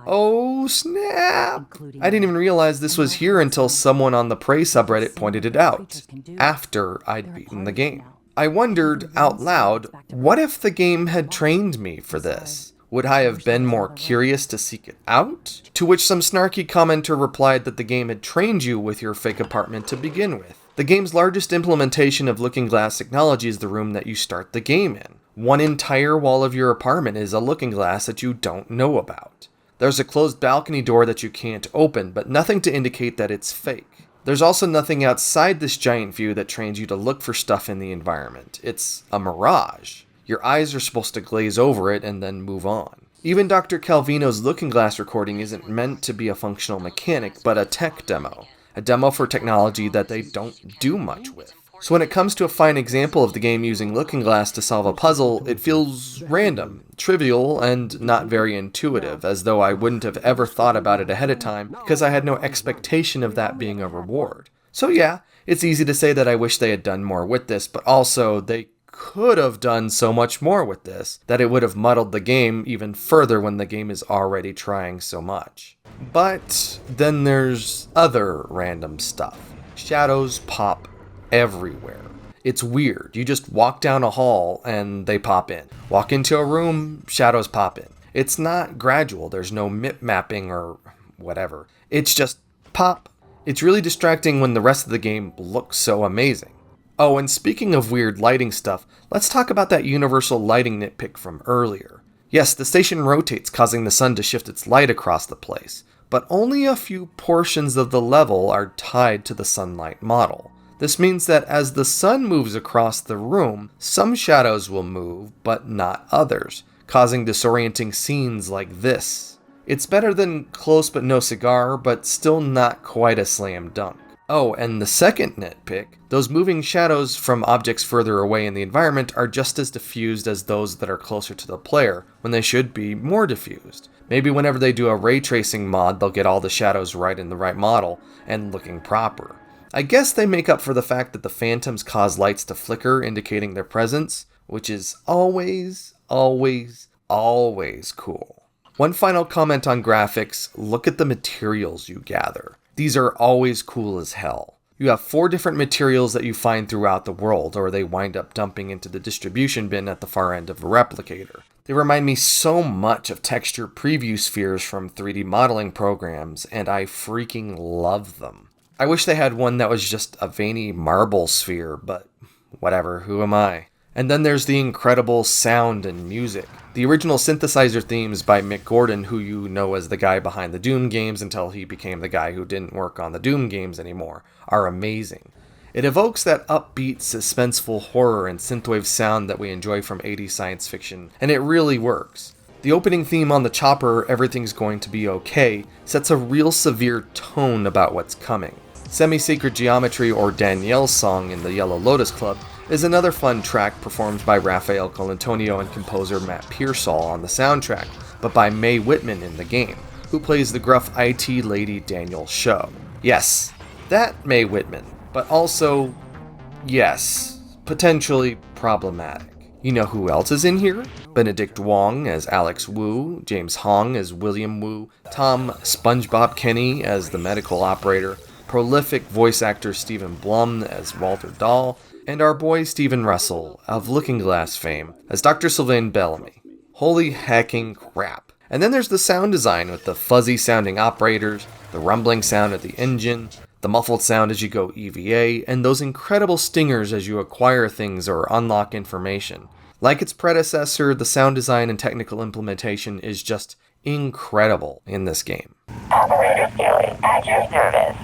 Oh snap! I didn't even realize this was here until someone on the Prey subreddit pointed it out, after I'd beaten the game. I wondered out loud, what if the game had trained me for this? Would I have been more curious to seek it out? To which some snarky commenter replied that the game had trained you with your fake apartment to begin with. The game's largest implementation of Looking Glass technology is the room that you start the game in. One entire wall of your apartment is a looking glass that you don't know about. There's a closed balcony door that you can't open, but nothing to indicate that it's fake. There's also nothing outside this giant view that trains you to look for stuff in the environment. It's a mirage. Your eyes are supposed to glaze over it and then move on. Even Dr. Calvino's Looking Glass recording isn't meant to be a functional mechanic, but a tech demo. A demo for technology that they don't do much with. So when it comes to a fine example of the game using Looking Glass to solve a puzzle, it feels random, trivial, and not very intuitive, as though I wouldn't have ever thought about it ahead of time because I had no expectation of that being a reward. So yeah, it's easy to say that I wish they had done more with this, but also they could have done so much more with this that it would have muddled the game even further when the game is already trying so much. But then there's other random stuff. Shadows pop everywhere. It's weird. You just walk down a hall and they pop in. Walk into a room, shadows pop in. It's not gradual. There's no mip mapping or whatever. It's just pop. It's really distracting when the rest of the game looks so amazing. Oh, and speaking of weird lighting stuff, let's talk about that universal lighting nitpick from earlier. Yes, the station rotates, causing the sun to shift its light across the place, but only a few portions of the level are tied to the sunlight model. This means that as the sun moves across the room, some shadows will move, but not others, causing disorienting scenes like this. It's better than Close But No Cigar, but still not quite a slam dunk. Oh, and the second nitpick, those moving shadows from objects further away in the environment are just as diffused as those that are closer to the player, when they should be more diffused. Maybe whenever they do a ray tracing mod, they'll get all the shadows right in the right model and looking proper. I guess they make up for the fact that the phantoms cause lights to flicker, indicating their presence, which is always cool. One final comment on graphics, look at the materials you gather. These are always cool as hell. You have 4 different materials that you find throughout the world, or they wind up dumping into the distribution bin at the far end of a replicator. They remind me so much of texture preview spheres from 3D modeling programs, and I freaking love them. I wish they had one that was just a veiny marble sphere, but whatever, who am I? And then there's the incredible sound and music. The original synthesizer themes by Mick Gordon, who you know as the guy behind the Doom games until he became the guy who didn't work on the Doom games anymore, are amazing. It evokes that upbeat, suspenseful horror and synthwave sound that we enjoy from 80s science fiction, and it really works. The opening theme on the chopper, Everything's Going to Be Okay, sets a real severe tone about what's coming. Semi-Sacred Geometry, or Danielle's song in the Yellow Lotus Club, is another fun track performed by Rafael Colantonio and composer Matt Pearsall on the soundtrack, but by Mae Whitman in the game, who plays the gruff IT lady Daniel Show. Yes, that Mae Whitman, but also, yes, potentially problematic. You know who else is in here? Benedict Wong as Alex Wu, James Hong as William Wu, Tom SpongeBob Kenny as the medical operator, prolific voice actor Stephen Blum as Walter Dahl, and our boy Stephen Russell of Looking Glass fame as Dr. Sylvain Bellamy. Holy hecking crap. And then there's the sound design with the fuzzy sounding operators, the rumbling sound of the engine, the muffled sound as you go EVA, and those incredible stingers as you acquire things or unlock information. Like its predecessor, the sound design and technical implementation is just incredible in this game. Operator Scaling at your service.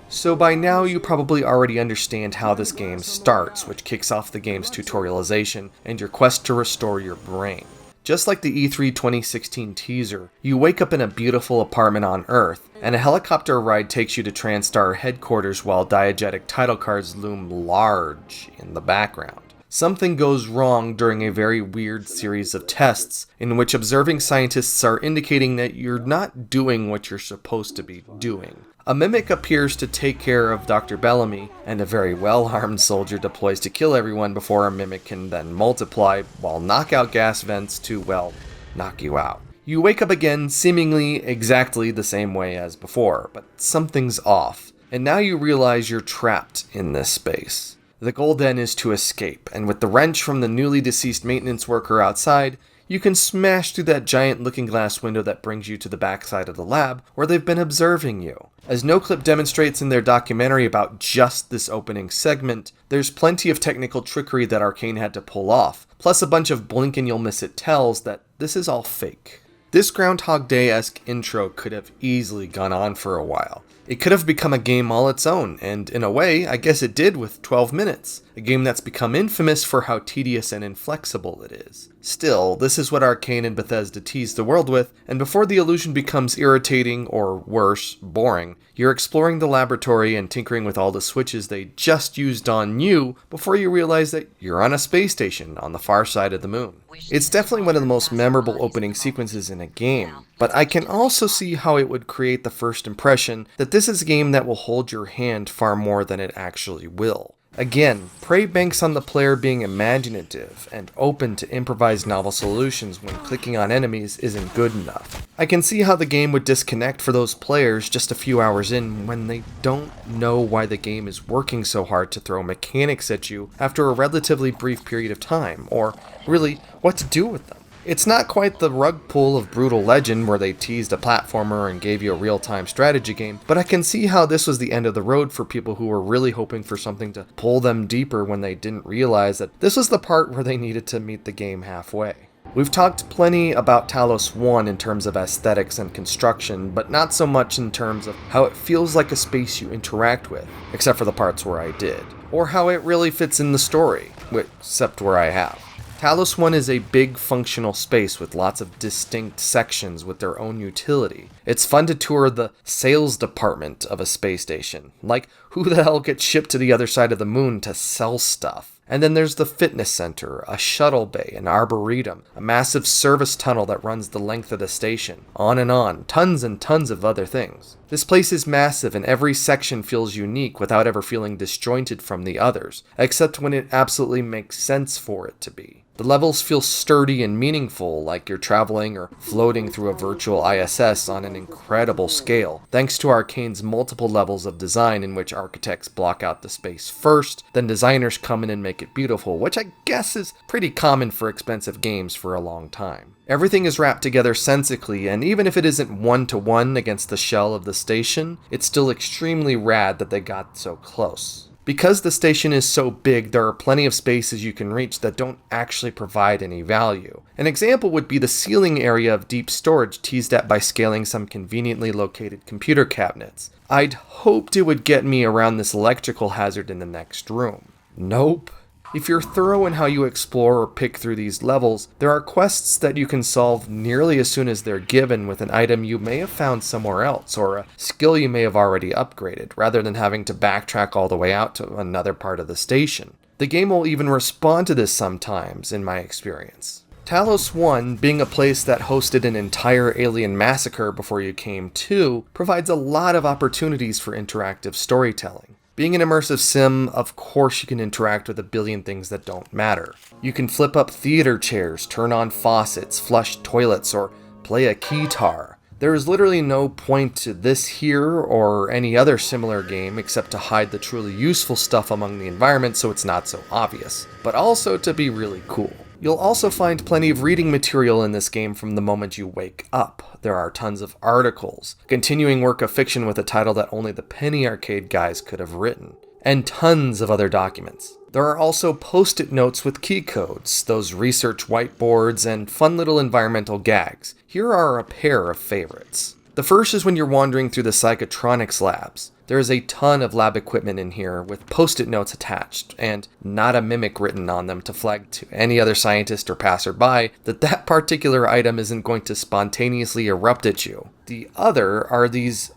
So by now you probably already understand how this game starts, which kicks off the game's tutorialization and your quest to restore your brain. Just like the E3 2016 teaser, you wake up in a beautiful apartment on Earth, and a helicopter ride takes you to TranStar headquarters while diegetic title cards loom large in the background. Something goes wrong during a very weird series of tests in which observing scientists are indicating that you're not doing what you're supposed to be doing. A mimic appears to take care of Dr. Bellamy, and a very well-armed soldier deploys to kill everyone before a mimic can then multiply, while knockout gas vents to, well, knock you out. You wake up again seemingly exactly the same way as before, but something's off, and now you realize you're trapped in this space. The goal then is to escape, and with the wrench from the newly deceased maintenance worker outside, you can smash through that giant looking glass window that brings you to the backside of the lab, where they've been observing you. As Noclip demonstrates in their documentary about just this opening segment, there's plenty of technical trickery that Arkane had to pull off, plus a bunch of blink and you'll miss it tells that this is all fake. This Groundhog Day-esque intro could have easily gone on for a while. It could have become a game all its own, and in a way, I guess it did with 12 minutes. A game that's become infamous for how tedious and inflexible it is. Still, this is what Arkane and Bethesda tease the world with, and before the illusion becomes irritating, or worse, boring, you're exploring the laboratory and tinkering with all the switches they just used on you before you realize that you're on a space station on the far side of the moon. It's definitely one of the most memorable opening sequences in a game, but I can also see how it would create the first impression that this is a game that will hold your hand far more than it actually will. Again, Prey banks on the player being imaginative and open to improvised novel solutions when clicking on enemies isn't good enough. I can see how the game would disconnect for those players just a few hours in when they don't know why the game is working so hard to throw mechanics at you after a relatively brief period of time, or really, what to do with them. It's not quite the rug pull of Brutal Legend where they teased a platformer and gave you a real-time strategy game, but I can see how this was the end of the road for people who were really hoping for something to pull them deeper when they didn't realize that this was the part where they needed to meet the game halfway. We've talked plenty about Talos 1 in terms of aesthetics and construction, but not so much in terms of how it feels like a space you interact with, except for the parts where I did, or how it really fits in the story, except where I have. Talos 1 is a big functional space with lots of distinct sections with their own utility. It's fun to tour the sales department of a space station. Like, who the hell gets shipped to the other side of the moon to sell stuff? And then there's the fitness center, a shuttle bay, an arboretum, a massive service tunnel that runs the length of the station, on, tons and tons of other things. This place is massive and every section feels unique without ever feeling disjointed from the others, except when it absolutely makes sense for it to be. The levels feel sturdy and meaningful, like you're traveling or floating through a virtual ISS on an incredible scale, thanks to Arkane's multiple levels of design in which architects block out the space first, then designers come in and make it beautiful, which I guess is pretty common for expensive games for a long time. Everything is wrapped together sensically, and even if it isn't one-to-one against the shell of the station, it's still extremely rad that they got so close. Because the station is so big, there are plenty of spaces you can reach that don't actually provide any value. An example would be the ceiling area of deep storage teased at by scaling some conveniently located computer cabinets. I'd hoped it would get me around this electrical hazard in the next room. Nope. If you're thorough in how you explore or pick through these levels, there are quests that you can solve nearly as soon as they're given with an item you may have found somewhere else, or a skill you may have already upgraded, rather than having to backtrack all the way out to another part of the station. The game will even respond to this sometimes, in my experience. Talos 1, being a place that hosted an entire alien massacre before you came to, provides a lot of opportunities for interactive storytelling. Being an immersive sim, of course you can interact with a billion things that don't matter. You can flip up theater chairs, turn on faucets, flush toilets, or play a keytar. There is literally no point to this here or any other similar game except to hide the truly useful stuff among the environment so it's not so obvious, but also to be really cool. You'll also find plenty of reading material in this game from the moment you wake up. There are tons of articles, continuing work of fiction with a title that only the Penny Arcade guys could have written, and tons of other documents. There are also post-it notes with key codes, those research whiteboards, and fun little environmental gags. Here are a pair of favorites. The first is when you're wandering through the psychotronics labs. There is a ton of lab equipment in here with post-it notes attached, and not a mimic written on them to flag to any other scientist or passerby that that particular item isn't going to spontaneously erupt at you. The other are these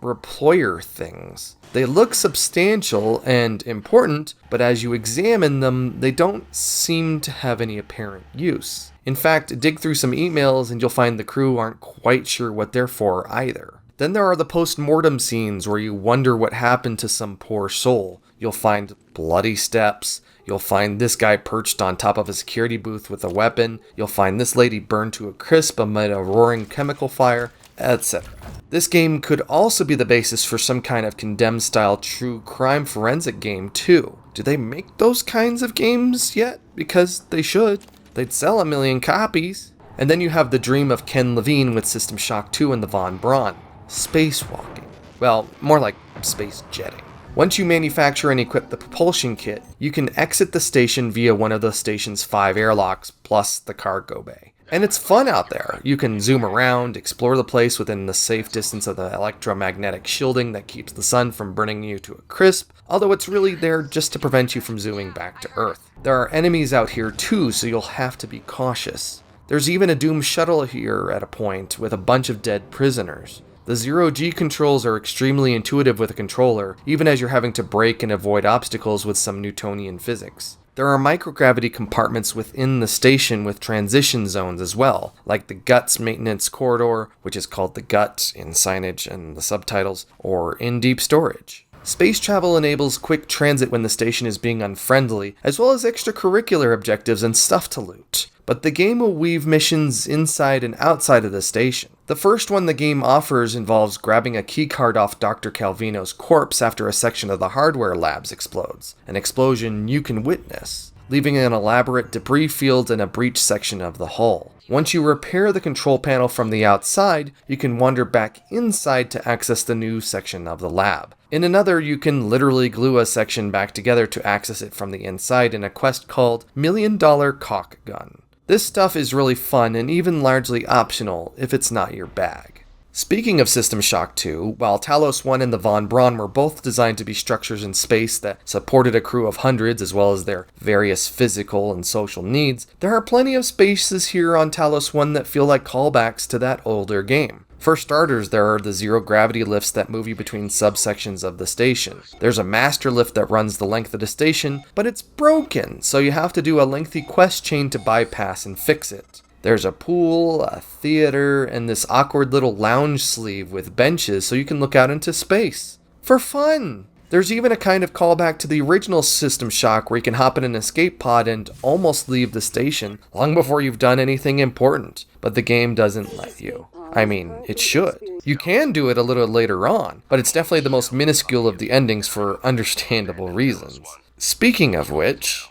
reployer things. They look substantial and important, but as you examine them, they don't seem to have any apparent use. In fact, dig through some emails and you'll find the crew aren't quite sure what they're for either. Then there are the post-mortem scenes where you wonder what happened to some poor soul. You'll find bloody steps. You'll find this guy perched on top of a security booth with a weapon. You'll find this lady burned to a crisp amid a roaring chemical fire, etc. This game could also be the basis for some kind of Condemned-style true crime forensic game too. Do they make those kinds of games yet? Because they should. They'd sell 1 million copies. And then you have the dream of Ken Levine with System Shock 2 and the Von Braun. Spacewalking. Well, more like space jetting. Once you manufacture and equip the propulsion kit, you can exit the station via one of the station's 5 airlocks, plus the cargo bay. And it's fun out there. You can zoom around, explore the place within the safe distance of the electromagnetic shielding that keeps the sun from burning you to a crisp, although it's really there just to prevent you from zooming back to Earth. There are enemies out here too, so you'll have to be cautious. There's even a doomed shuttle here at a point with a bunch of dead prisoners. The zero-G controls are extremely intuitive with a controller, even as you're having to brake and avoid obstacles with some Newtonian physics. There are microgravity compartments within the station with transition zones as well, like the Guts maintenance corridor, which is called the Gut in signage and the subtitles, or in deep storage. Space travel enables quick transit when the station is being unfriendly, as well as extracurricular objectives and stuff to loot. But the game will weave missions inside and outside of the station. The first one the game offers involves grabbing a keycard off Dr. Calvino's corpse after a section of the hardware labs explodes, an explosion you can witness, leaving an elaborate debris field and a breach section of the hull. Once you repair the control panel from the outside, you can wander back inside to access the new section of the lab. In another, you can literally glue a section back together to access it from the inside in a quest called $1 Million Caulk Gun. This stuff is really fun and even largely optional if it's not your bag. Speaking of System Shock 2, while Talos 1 and the Von Braun were both designed to be structures in space that supported a crew of hundreds as well as their various physical and social needs, there are plenty of spaces here on Talos 1 that feel like callbacks to that older game. For starters, there are the zero-gravity lifts that move you between subsections of the station. There's a master lift that runs the length of the station, but it's broken, so you have to do a lengthy quest chain to bypass and fix it. There's a pool, a theater, and this awkward little lounge sleeve with benches so you can look out into space. For fun! There's even a kind of callback to the original System Shock where you can hop in an escape pod and almost leave the station long before you've done anything important, but the game doesn't let you. I mean, it should. You can do it a little later on, but it's definitely the most minuscule of the endings for understandable reasons. Speaking of which...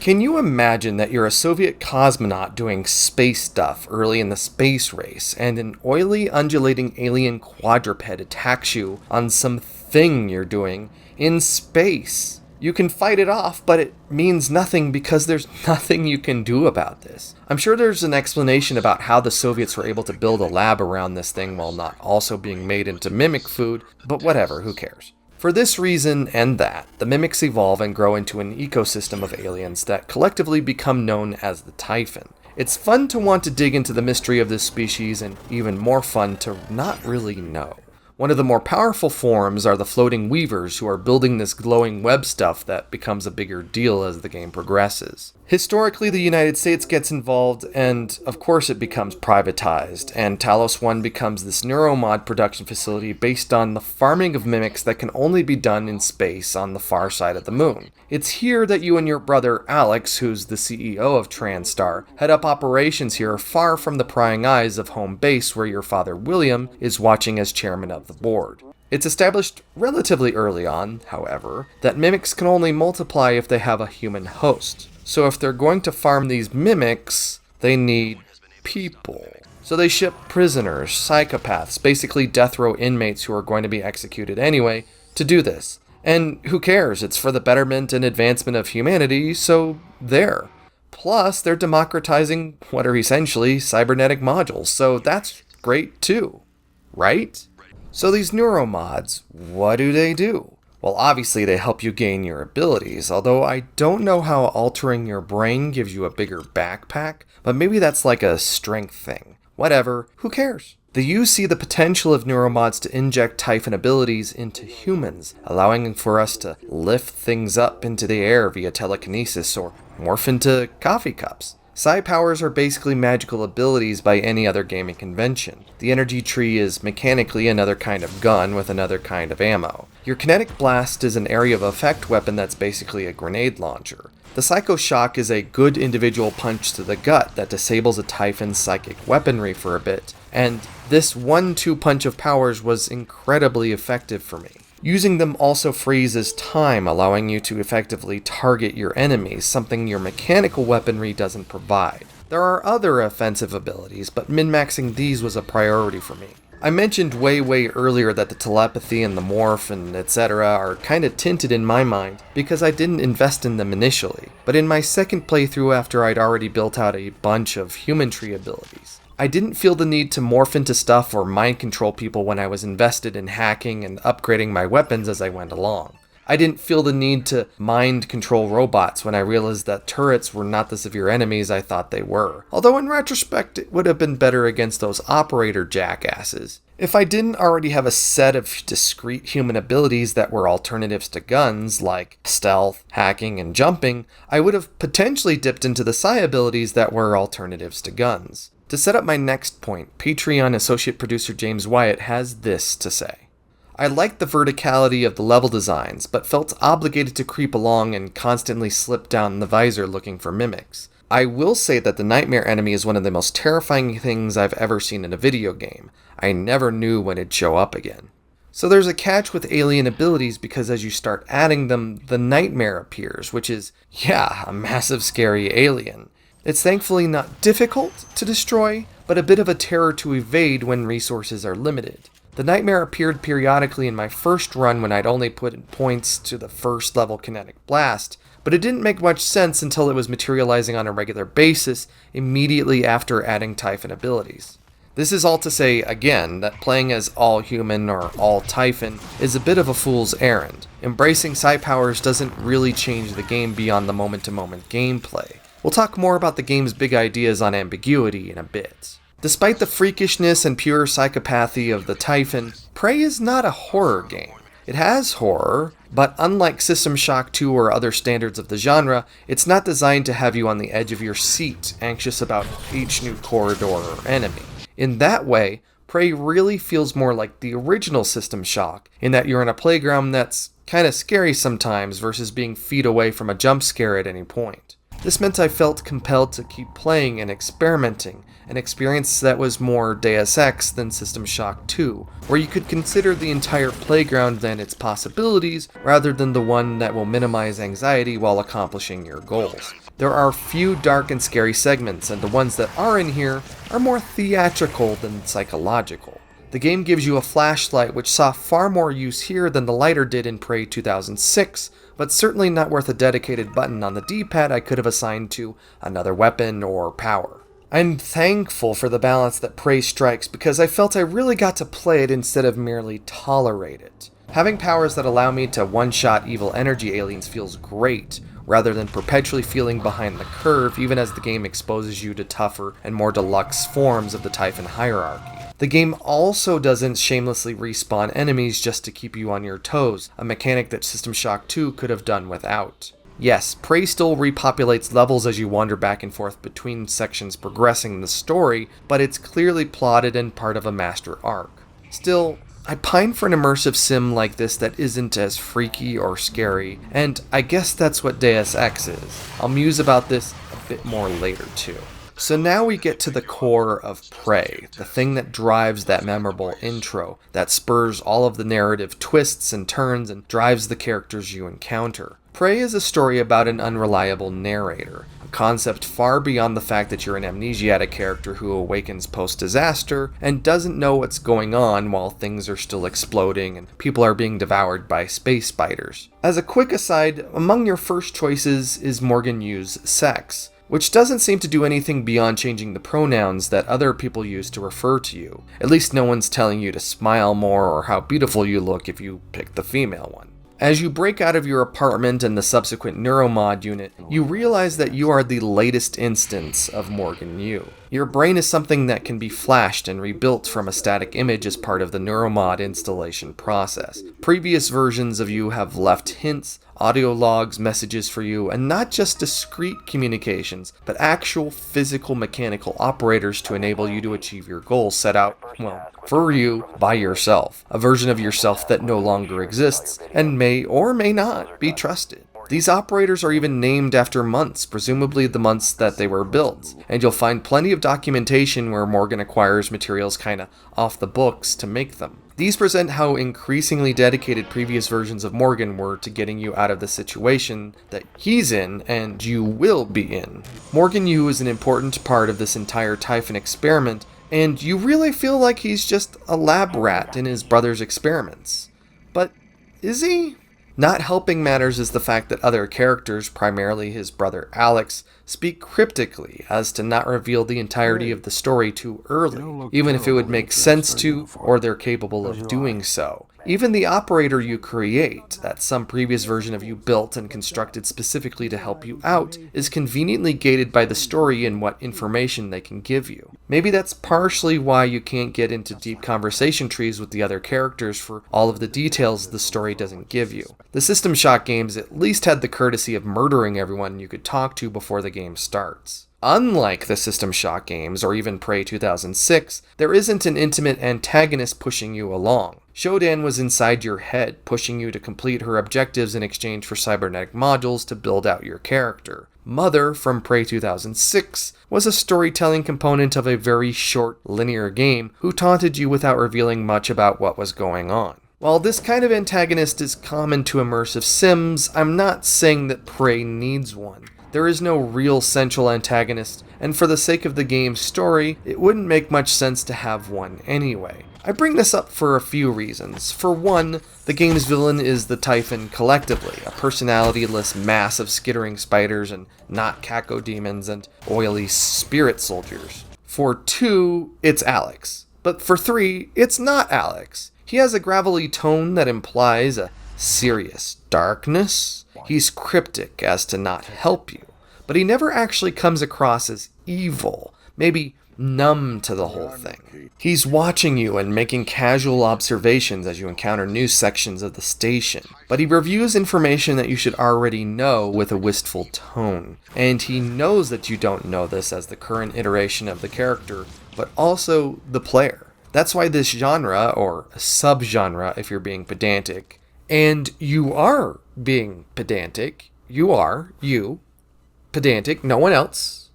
Can you imagine that you're a Soviet cosmonaut doing space stuff early in the space race, and an oily, undulating alien quadruped attacks you on some thing you're doing in space? You can fight it off, but it means nothing because there's nothing you can do about this. I'm sure there's an explanation about how the Soviets were able to build a lab around this thing while not also being made into mimic food, but whatever, who cares? For this reason and that, the mimics evolve and grow into an ecosystem of aliens that collectively become known as the Typhon. It's fun to want to dig into the mystery of this species and even more fun to not really know. One of the more powerful forms are the floating weavers, who are building this glowing web stuff that becomes a bigger deal as the game progresses. Historically, the United States gets involved, and of course it becomes privatized, and Talos 1 becomes this neuromod production facility based on the farming of mimics that can only be done in space on the far side of the moon. It's here that you and your brother Alex, who's the CEO of TranStar, head up operations here far from the prying eyes of home base, where your father William is watching as chairman of the board. It's established relatively early on, however, that mimics can only multiply if they have a human host. So if they're going to farm these mimics, they need people. So they ship prisoners, psychopaths, basically death row inmates who are going to be executed anyway, to do this. And who cares? It's for the betterment and advancement of humanity, so there. Plus, they're democratizing what are essentially cybernetic modules, so that's great too, right? So these neuromods, what do they do? Well, obviously they help you gain your abilities, although I don't know how altering your brain gives you a bigger backpack, but maybe that's like a strength thing. Whatever, who cares? The U's see the potential of neuromods to inject Typhon abilities into humans, allowing for us to lift things up into the air via telekinesis or morph into coffee cups. Psi powers are basically magical abilities by any other gaming convention. The energy tree is mechanically another kind of gun with another kind of ammo. Your kinetic blast is an area of effect weapon that's basically a grenade launcher. The Psycho Shock is a good individual punch to the gut that disables a Typhon's psychic weaponry for a bit, and this 1-2 punch of powers was incredibly effective for me. Using them also freezes time, allowing you to effectively target your enemies, something your mechanical weaponry doesn't provide. There are other offensive abilities, but min-maxing these was a priority for me. I mentioned way earlier that the telepathy and the morph and etc. are kinda tinted in my mind because I didn't invest in them initially, but in my second playthrough after I'd already built out a bunch of human tree abilities, I didn't feel the need to morph into stuff or mind control people when I was invested in hacking and upgrading my weapons as I went along. I didn't feel the need to mind control robots when I realized that turrets were not the severe enemies I thought they were. Although in retrospect, it would have been better against those operator jackasses. If I didn't already have a set of discrete human abilities that were alternatives to guns, like stealth, hacking, and jumping, I would have potentially dipped into the psi abilities that were alternatives to guns. To set up my next point, Patreon associate producer James Wyatt has this to say. I liked the verticality of the level designs, but felt obligated to creep along and constantly slip down the visor looking for mimics. I will say that the nightmare enemy is one of the most terrifying things I've ever seen in a video game. I never knew when it'd show up again. So there's a catch with alien abilities because as you start adding them, the nightmare appears, which is, yeah, a massive scary alien. It's thankfully not difficult to destroy, but a bit of a terror to evade when resources are limited. The nightmare appeared periodically in my first run when I'd only put points to the first level kinetic blast, but it didn't make much sense until it was materializing on a regular basis immediately after adding Typhon abilities. This is all to say, again, that playing as all human or all Typhon is a bit of a fool's errand. Embracing psi powers doesn't really change the game beyond the moment-to-moment gameplay. We'll talk more about the game's big ideas on ambiguity in a bit. Despite the freakishness and pure psychopathy of the Typhon, Prey is not a horror game. It has horror, but unlike System Shock 2 or other standards of the genre, it's not designed to have you on the edge of your seat, anxious about each new corridor or enemy. In that way, Prey really feels more like the original System Shock, in that you're in a playground that's kinda scary sometimes versus being feet away from a jump scare at any point. This meant I felt compelled to keep playing and experimenting, an experience that was more Deus Ex than System Shock 2, where you could consider the entire playground and its possibilities, rather than the one that will minimize anxiety while accomplishing your goals. There are few dark and scary segments, and the ones that are in here are more theatrical than psychological. The game gives you a flashlight which saw far more use here than the lighter did in Prey 2006, but certainly not worth a dedicated button on the D-pad I could have assigned to another weapon or power. I'm thankful for the balance that Prey strikes because I felt I really got to play it instead of merely tolerate it. Having powers that allow me to one-shot evil energy aliens feels great, rather than perpetually feeling behind the curve even as the game exposes you to tougher and more deluxe forms of the Typhon hierarchy. The game also doesn't shamelessly respawn enemies just to keep you on your toes, a mechanic that System Shock 2 could have done without. Yes, Prey still repopulates levels as you wander back and forth between sections progressing the story, but it's clearly plotted and part of a master arc. Still, I pine for an immersive sim like this that isn't as freaky or scary, and I guess that's what Deus Ex is. I'll muse about this a bit more later too. So now we get to the core of Prey, the thing that drives that memorable intro, that spurs all of the narrative twists and turns and drives the characters you encounter. Prey is a story about an unreliable narrator, a concept far beyond the fact that you're an amnesiac character who awakens post-disaster and doesn't know what's going on while things are still exploding and people are being devoured by space spiders. As a quick aside, among your first choices is Morgan Yu's sex, which doesn't seem to do anything beyond changing the pronouns that other people use to refer to you. At least no one's telling you to smile more or how beautiful you look if you pick the female one. As you break out of your apartment and the subsequent neuromod unit, you realize that you are the latest instance of Morgan Yu. Your brain is something that can be flashed and rebuilt from a static image as part of the neuromod installation process. Previous versions of you have left hints, audio logs, messages for you, and not just discrete communications, but actual physical mechanical operators to enable you to achieve your goals set out, well, for you, by yourself. A version of yourself that no longer exists, and may or may not be trusted. These operators are even named after months, presumably the months that they were built, and you'll find plenty of documentation where Morgan acquires materials kinda off the books to make them. These present how increasingly dedicated previous versions of Morgan were to getting you out of the situation that he's in and you will be in. Morgan Yu is an important part of this entire Typhon experiment, and you really feel like he's just a lab rat in his brother's experiments. But is he? Not helping matters is the fact that other characters, primarily his brother Alex, speak cryptically as to not reveal the entirety of the story too early, even if it would make sense to, or they're capable of doing so. Even the operator you create, that some previous version of you built and constructed specifically to help you out, is conveniently gated by the story and what information they can give you. Maybe that's partially why you can't get into deep conversation trees with the other characters for all of the details the story doesn't give you. The System Shock games at least had the courtesy of murdering everyone you could talk to before the game starts. Unlike the System Shock games, or even Prey 2006, there isn't an intimate antagonist pushing you along. Shodan was inside your head, pushing you to complete her objectives in exchange for cybernetic modules to build out your character. Mother, from Prey 2006, was a storytelling component of a very short, linear game who taunted you without revealing much about what was going on. While this kind of antagonist is common to immersive sims, I'm not saying that Prey needs one. There is no real central antagonist, and for the sake of the game's story, it wouldn't make much sense to have one anyway. I bring this up for a few reasons. For one, the game's villain is the Typhon collectively, a personality-less mass of skittering spiders and not cacodemons and oily spirit soldiers. For two, it's Alex. But for three, it's not Alex. He has a gravelly tone that implies a serious darkness. He's cryptic as to not help you, but he never actually comes across as evil, maybe numb to the whole thing. He's watching you and making casual observations as you encounter new sections of the station, but he reviews information that you should already know with a wistful tone, and he knows that you don't know this as the current iteration of the character, but also the player. That's why this genre, or subgenre if you're being pedantic, and you are being pedantic, you, pedantic, no one else,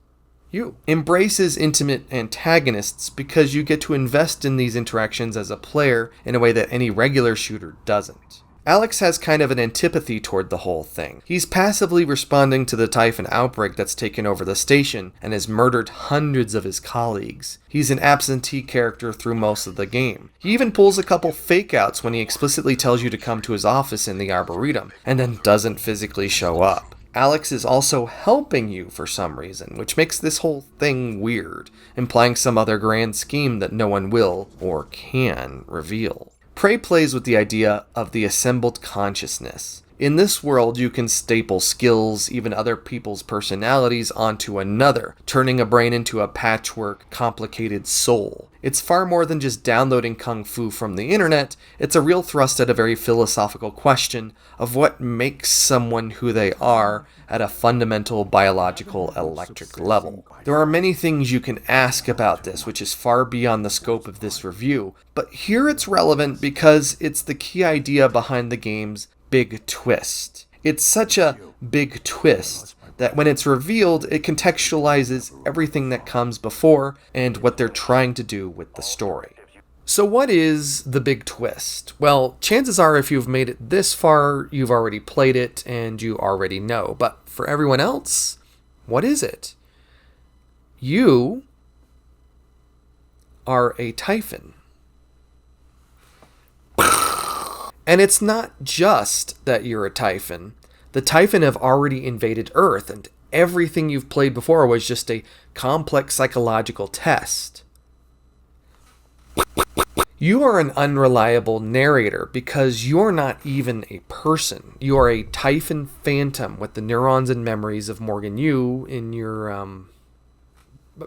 you, embraces intimate antagonists because you get to invest in these interactions as a player in a way that any regular shooter doesn't. Alex has kind of an antipathy toward the whole thing. He's passively responding to the Typhon outbreak that's taken over the station and has murdered hundreds of his colleagues. He's an absentee character through most of the game. He even pulls a couple fake outs when he explicitly tells you to come to his office in the Arboretum, and then doesn't physically show up. Alex is also helping you for some reason, which makes this whole thing weird, implying some other grand scheme that no one will, or can, reveal. Prey plays with the idea of the assembled consciousness. In this world, you can staple skills, even other people's personalities, onto another, turning a brain into a patchwork, complicated soul. It's far more than just downloading kung fu from the internet. It's a real thrust at a very philosophical question of what makes someone who they are at a fundamental biological electric level. There are many things you can ask about this, which is far beyond the scope of this review, but here it's relevant because it's the key idea behind the game's big twist. It's such a big twist that when it's revealed, it contextualizes everything that comes before and what they're trying to do with the story. So what is the big twist? Well, chances are if you've made it this far, you've already played it and you already know. But for everyone else, what is it? You are a Typhon. And it's not just that you're a Typhon. The Typhon have already invaded Earth, and everything you've played before was just a complex psychological test. You are an unreliable narrator because you're not even a person. You are a Typhon phantom with the neurons and memories of Morgan Yu in your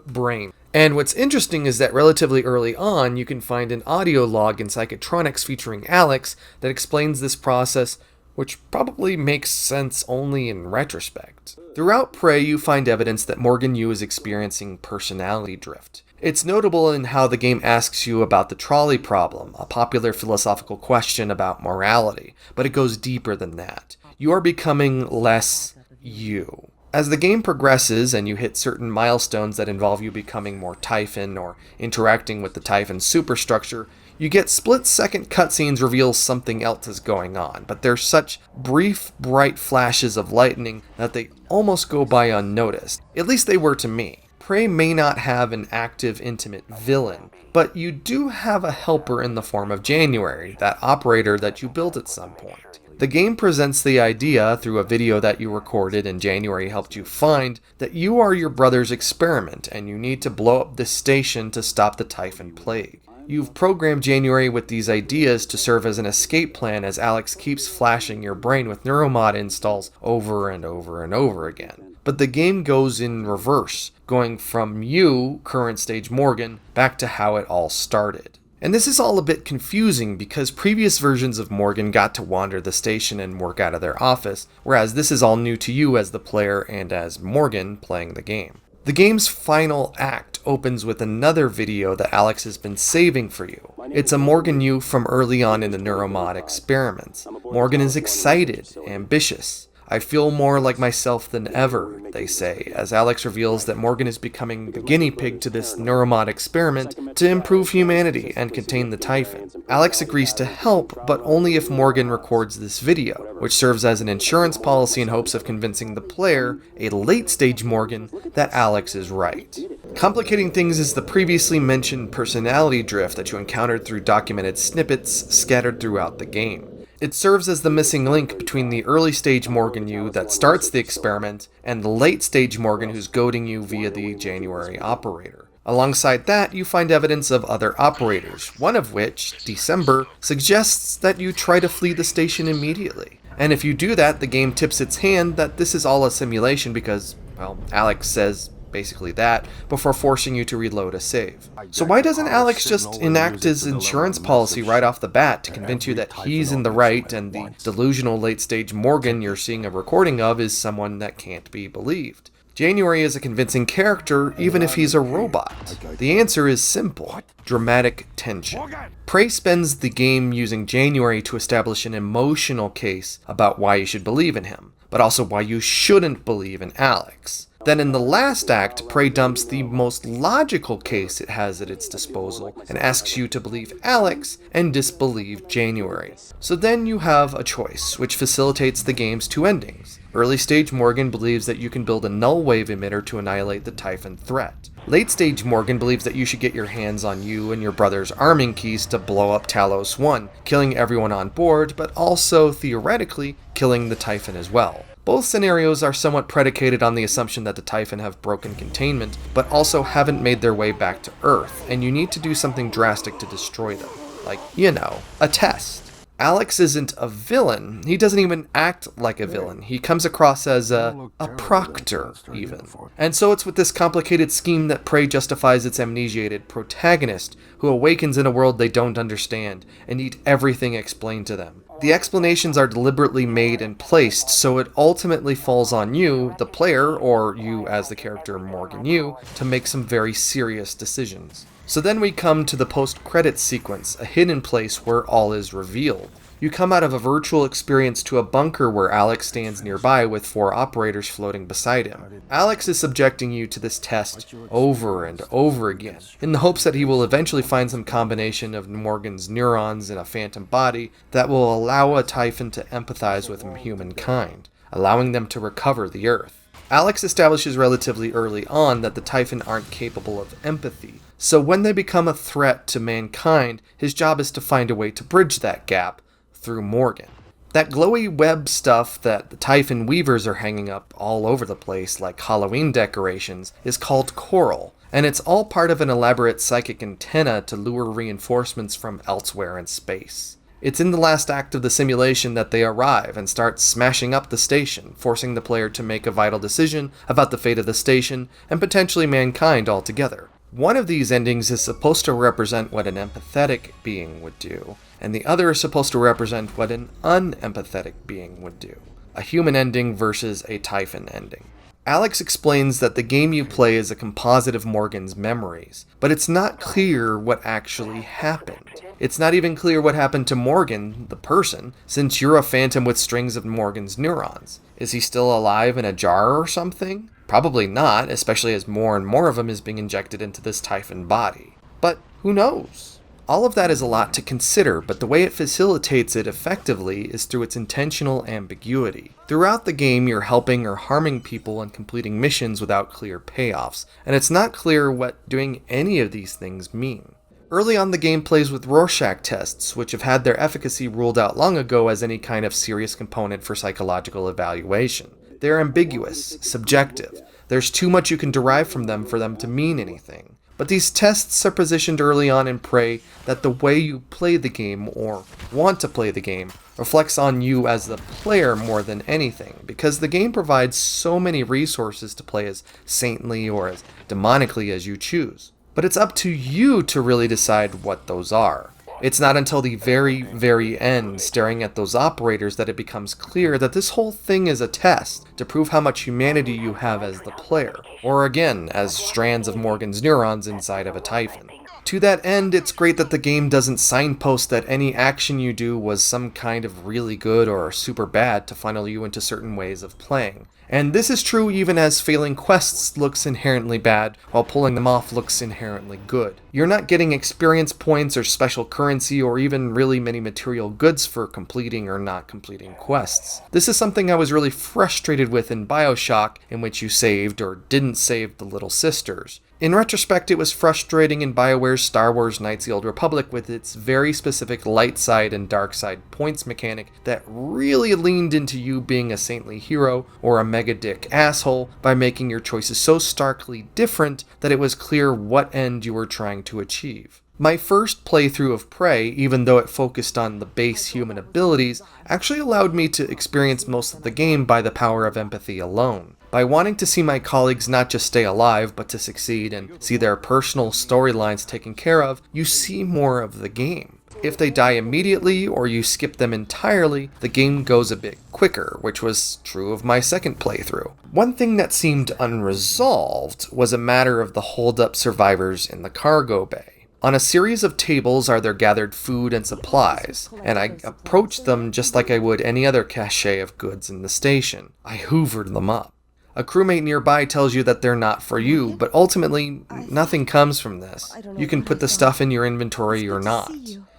brain. And what's interesting is that relatively early on, you can find an audio log in Psychotronics featuring Alex that explains this process, which probably makes sense only in retrospect. Throughout Prey, you find evidence that Morgan Yu is experiencing personality drift. It's notable in how the game asks you about the trolley problem, a popular philosophical question about morality, but it goes deeper than that. You are becoming less you. As the game progresses and you hit certain milestones that involve you becoming more Typhon or interacting with the Typhon superstructure, you get split-second cutscenes reveal something else is going on, but they're such brief, bright flashes of lightning that they almost go by unnoticed. At least they were to me. Prey may not have an active, intimate villain, but you do have a helper in the form of January, that operator that you built at some point. The game presents the idea, through a video that you recorded and January helped you find, that you are your brother's experiment and you need to blow up this station to stop the Typhon plague. You've programmed January with these ideas to serve as an escape plan as Alex keeps flashing your brain with neuromod installs over and over and over again. But the game goes in reverse, going from you, current stage Morgan, back to how it all started. And this is all a bit confusing because previous versions of Morgan got to wander the station and work out of their office, whereas this is all new to you as the player and as Morgan playing the game. The game's final act opens with another video that Alex has been saving for you. It's a Morgan Yu from early on in the neuromod experiments. Morgan is excited, ambitious. I feel more like myself than ever, they say, as Alex reveals that Morgan is becoming the guinea pig to this neuromod experiment to improve humanity and contain the Typhon. Alex agrees to help, but only if Morgan records this video, which serves as an insurance policy in hopes of convincing the player, a late-stage Morgan, that Alex is right. Complicating things is the previously mentioned personality drift that you encountered through documented snippets scattered throughout the game. It serves as the missing link between the early-stage Morgan Yu that starts the experiment and the late-stage Morgan who's goading you via the January operator. Alongside that, you find evidence of other operators, one of which, December, suggests that you try to flee the station immediately. And if you do that, the game tips its hand that this is all a simulation because, well, Alex says basically that, before forcing you to reload a save. So why doesn't Alex just enact his insurance policy right off the bat to convince you that he's in the right and the delusional late-stage Morgan you're seeing a recording of is someone that can't be believed? January is a convincing character, even if he's a robot. The answer is simple: dramatic tension. Prey spends the game using January to establish an emotional case about why you should believe in him, but also why you shouldn't believe in Alex. Then in the last act, Prey dumps the most logical case it has at its disposal and asks you to believe Alex and disbelieve January. So then you have a choice, which facilitates the game's two endings. Early stage Morgan believes that you can build a null wave emitter to annihilate the Typhon threat. Late stage Morgan believes that you should get your hands on you and your brother's arming keys to blow up Talos 1, killing everyone on board, but also, theoretically, killing the Typhon as well. Both scenarios are somewhat predicated on the assumption that the Typhon have broken containment, but also haven't made their way back to Earth, and you need to do something drastic to destroy them. Like, you know, a test. Alex isn't a villain. He doesn't even act like a villain. He comes across as a proctor, even. And so it's with this complicated scheme that Prey justifies its amnesiated protagonist, who awakens in a world they don't understand, and need everything explained to them. The explanations are deliberately made and placed, so it ultimately falls on you, the player, or you as the character Morgan Yu, to make some very serious decisions. So then we come to the post-credits sequence, a hidden place where all is revealed. You come out of a virtual experience to a bunker where Alex stands nearby with 4 operators floating beside him. Alex is subjecting you to this test over and over again, in the hopes that he will eventually find some combination of Morgan's neurons in a phantom body that will allow a Typhon to empathize with humankind, allowing them to recover the Earth. Alex establishes relatively early on that the Typhon aren't capable of empathy, so when they become a threat to mankind, his job is to find a way to bridge that gap through Morgan. That glowy web stuff that the Typhon weavers are hanging up all over the place like Halloween decorations is called coral, and it's all part of an elaborate psychic antenna to lure reinforcements from elsewhere in space. It's in the last act of the simulation that they arrive and start smashing up the station, forcing the player to make a vital decision about the fate of the station and potentially mankind altogether. One of these endings is supposed to represent what an empathetic being would do, and the other is supposed to represent what an unempathetic being would do. A human ending versus a Typhon ending. Alex explains that the game you play is a composite of Morgan's memories, but it's not clear what actually happened. It's not even clear what happened to Morgan, the person, since you're a phantom with strings of Morgan's neurons. Is he still alive in a jar or something? Probably not, especially as more and more of him is being injected into this Typhon body. But who knows? All of that is a lot to consider, but the way it facilitates it effectively is through its intentional ambiguity. Throughout the game, you're helping or harming people and completing missions without clear payoffs, and it's not clear what doing any of these things mean. Early on, the game plays with Rorschach tests, which have had their efficacy ruled out long ago as any kind of serious component for psychological evaluation. They're ambiguous, subjective. There's too much you can derive from them for them to mean anything. But these tests are positioned early on in Prey that the way you play the game, or want to play the game, reflects on you as the player more than anything, because the game provides so many resources to play as saintly or as demonically as you choose. But it's up to you to really decide what those are. It's not until the very, very end, staring at those operators, that it becomes clear that this whole thing is a test to prove how much humanity you have as the player, or again, as strands of Morgan's neurons inside of a Typhon. To that end, it's great that the game doesn't signpost that any action you do was some kind of really good or super bad to funnel you into certain ways of playing. And this is true even as failing quests looks inherently bad, while pulling them off looks inherently good. You're not getting experience points or special currency or even really many material goods for completing or not completing quests. This is something I was really frustrated with in BioShock, in which you saved or didn't save the Little Sisters. In retrospect, it was frustrating in BioWare's Star Wars Knights of the Old Republic with its very specific light side and dark side points mechanic that really leaned into you being a saintly hero or a mega dick asshole by making your choices so starkly different that it was clear what end you were trying to achieve. My first playthrough of Prey, even though it focused on the base human abilities, actually allowed me to experience most of the game by the power of empathy alone. By wanting to see my colleagues not just stay alive, but to succeed and see their personal storylines taken care of, you see more of the game. If they die immediately or you skip them entirely, the game goes a bit quicker, which was true of my second playthrough. One thing that seemed unresolved was a matter of the holed-up survivors in the cargo bay. On a series of tables are there gathered food and supplies, and I approached them just like I would any other cache of goods in the station. I hoovered them up. A crewmate nearby tells you that they're not for you, but ultimately, nothing comes from this. You can put the stuff in your inventory or not.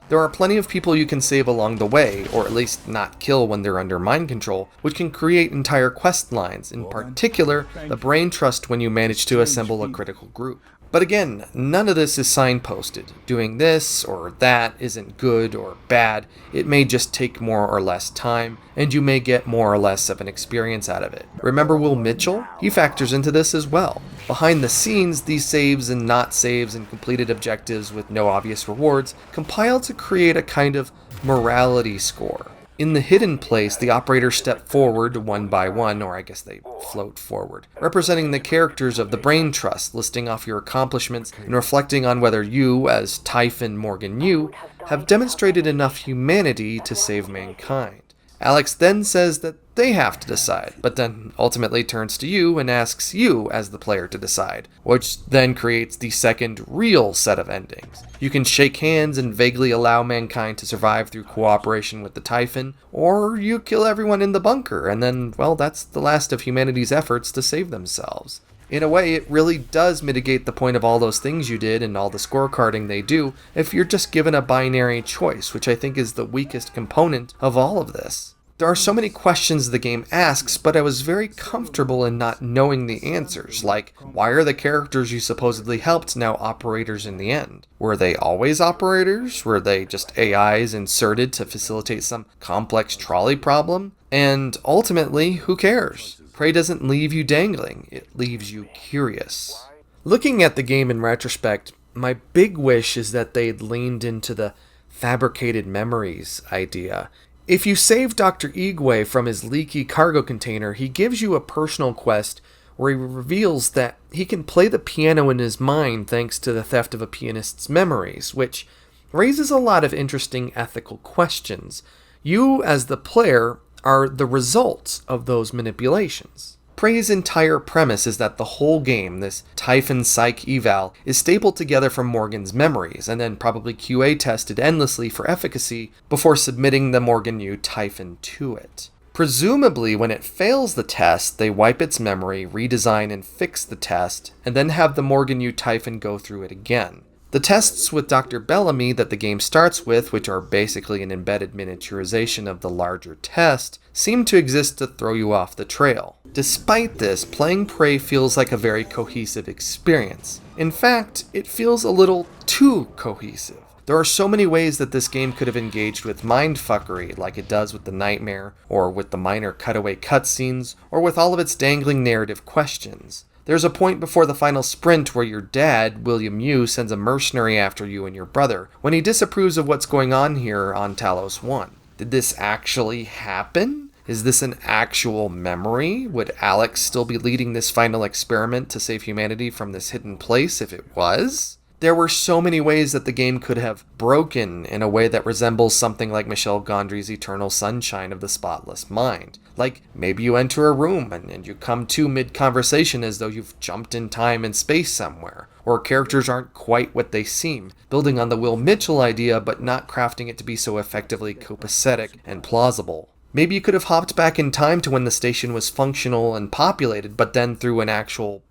There are plenty of people you can save along the way, or at least not kill when they're under mind control, which can create entire quest lines, in particular, the brain trust when you manage to assemble a critical group. But again, none of this is signposted. Doing this or that isn't good or bad. It may just take more or less time, and you may get more or less of an experience out of it. Remember Will Mitchell? He factors into this as well. Behind the scenes, these saves and not saves and completed objectives with no obvious rewards compile to create a kind of morality score. In the hidden place, the operators step forward one by one, or I guess they float forward, representing the characters of the Brain Trust, listing off your accomplishments and reflecting on whether you, as Typhon Morgan Yu, have demonstrated enough humanity to save mankind. Alex then says that they have to decide, but then ultimately turns to you and asks you as the player to decide, which then creates the second real set of endings. You can shake hands and vaguely allow mankind to survive through cooperation with the Typhon, or you kill everyone in the bunker, and then, well, that's the last of humanity's efforts to save themselves. In a way, it really does mitigate the point of all those things you did and all the scorecarding they do if you're just given a binary choice, which I think is the weakest component of all of this. There are so many questions the game asks, but I was very comfortable in not knowing the answers, like, why are the characters you supposedly helped now operators in the end? Were they always operators? Were they just AIs inserted to facilitate some complex trolley problem? And ultimately, who cares? Prey doesn't leave you dangling, it leaves you curious. Looking at the game in retrospect, my big wish is that they'd leaned into the fabricated memories idea. If you save Dr. Igwe from his leaky cargo container, he gives you a personal quest where he reveals that he can play the piano in his mind thanks to the theft of a pianist's memories, which raises a lot of interesting ethical questions. You, as the player, are the results of those manipulations. Prey's entire premise is that the whole game, this Typhon Psych eval, is stapled together from Morgan's memories, and then probably QA tested endlessly for efficacy before submitting the Morgan Yu Typhon to it. Presumably, when it fails the test, they wipe its memory, redesign and fix the test, and then have the Morgan Yu Typhon go through it again. The tests with Dr. Bellamy that the game starts with, which are basically an embedded miniaturization of the larger test, seem to exist to throw you off the trail. Despite this, playing Prey feels like a very cohesive experience. In fact, it feels a little too cohesive. There are so many ways that this game could have engaged with mindfuckery, like it does with the Nightmare, or with the minor cutaway cutscenes, or with all of its dangling narrative questions. There's a point before the final sprint where your dad, William Yu, sends a mercenary after you and your brother, when he disapproves of what's going on here on Talos 1. Did this actually happen? Is this an actual memory? Would Alex still be leading this final experiment to save humanity from this hidden place if it was? There were so many ways that the game could have broken in a way that resembles something like Michel Gondry's Eternal Sunshine of the Spotless Mind. Like, maybe you enter a room and you come to mid-conversation as though you've jumped in time and space somewhere, or characters aren't quite what they seem, building on the Will Mitchell idea but not crafting it to be so effectively copacetic and plausible. Maybe you could have hopped back in time to when the station was functional and populated, but then through an actual,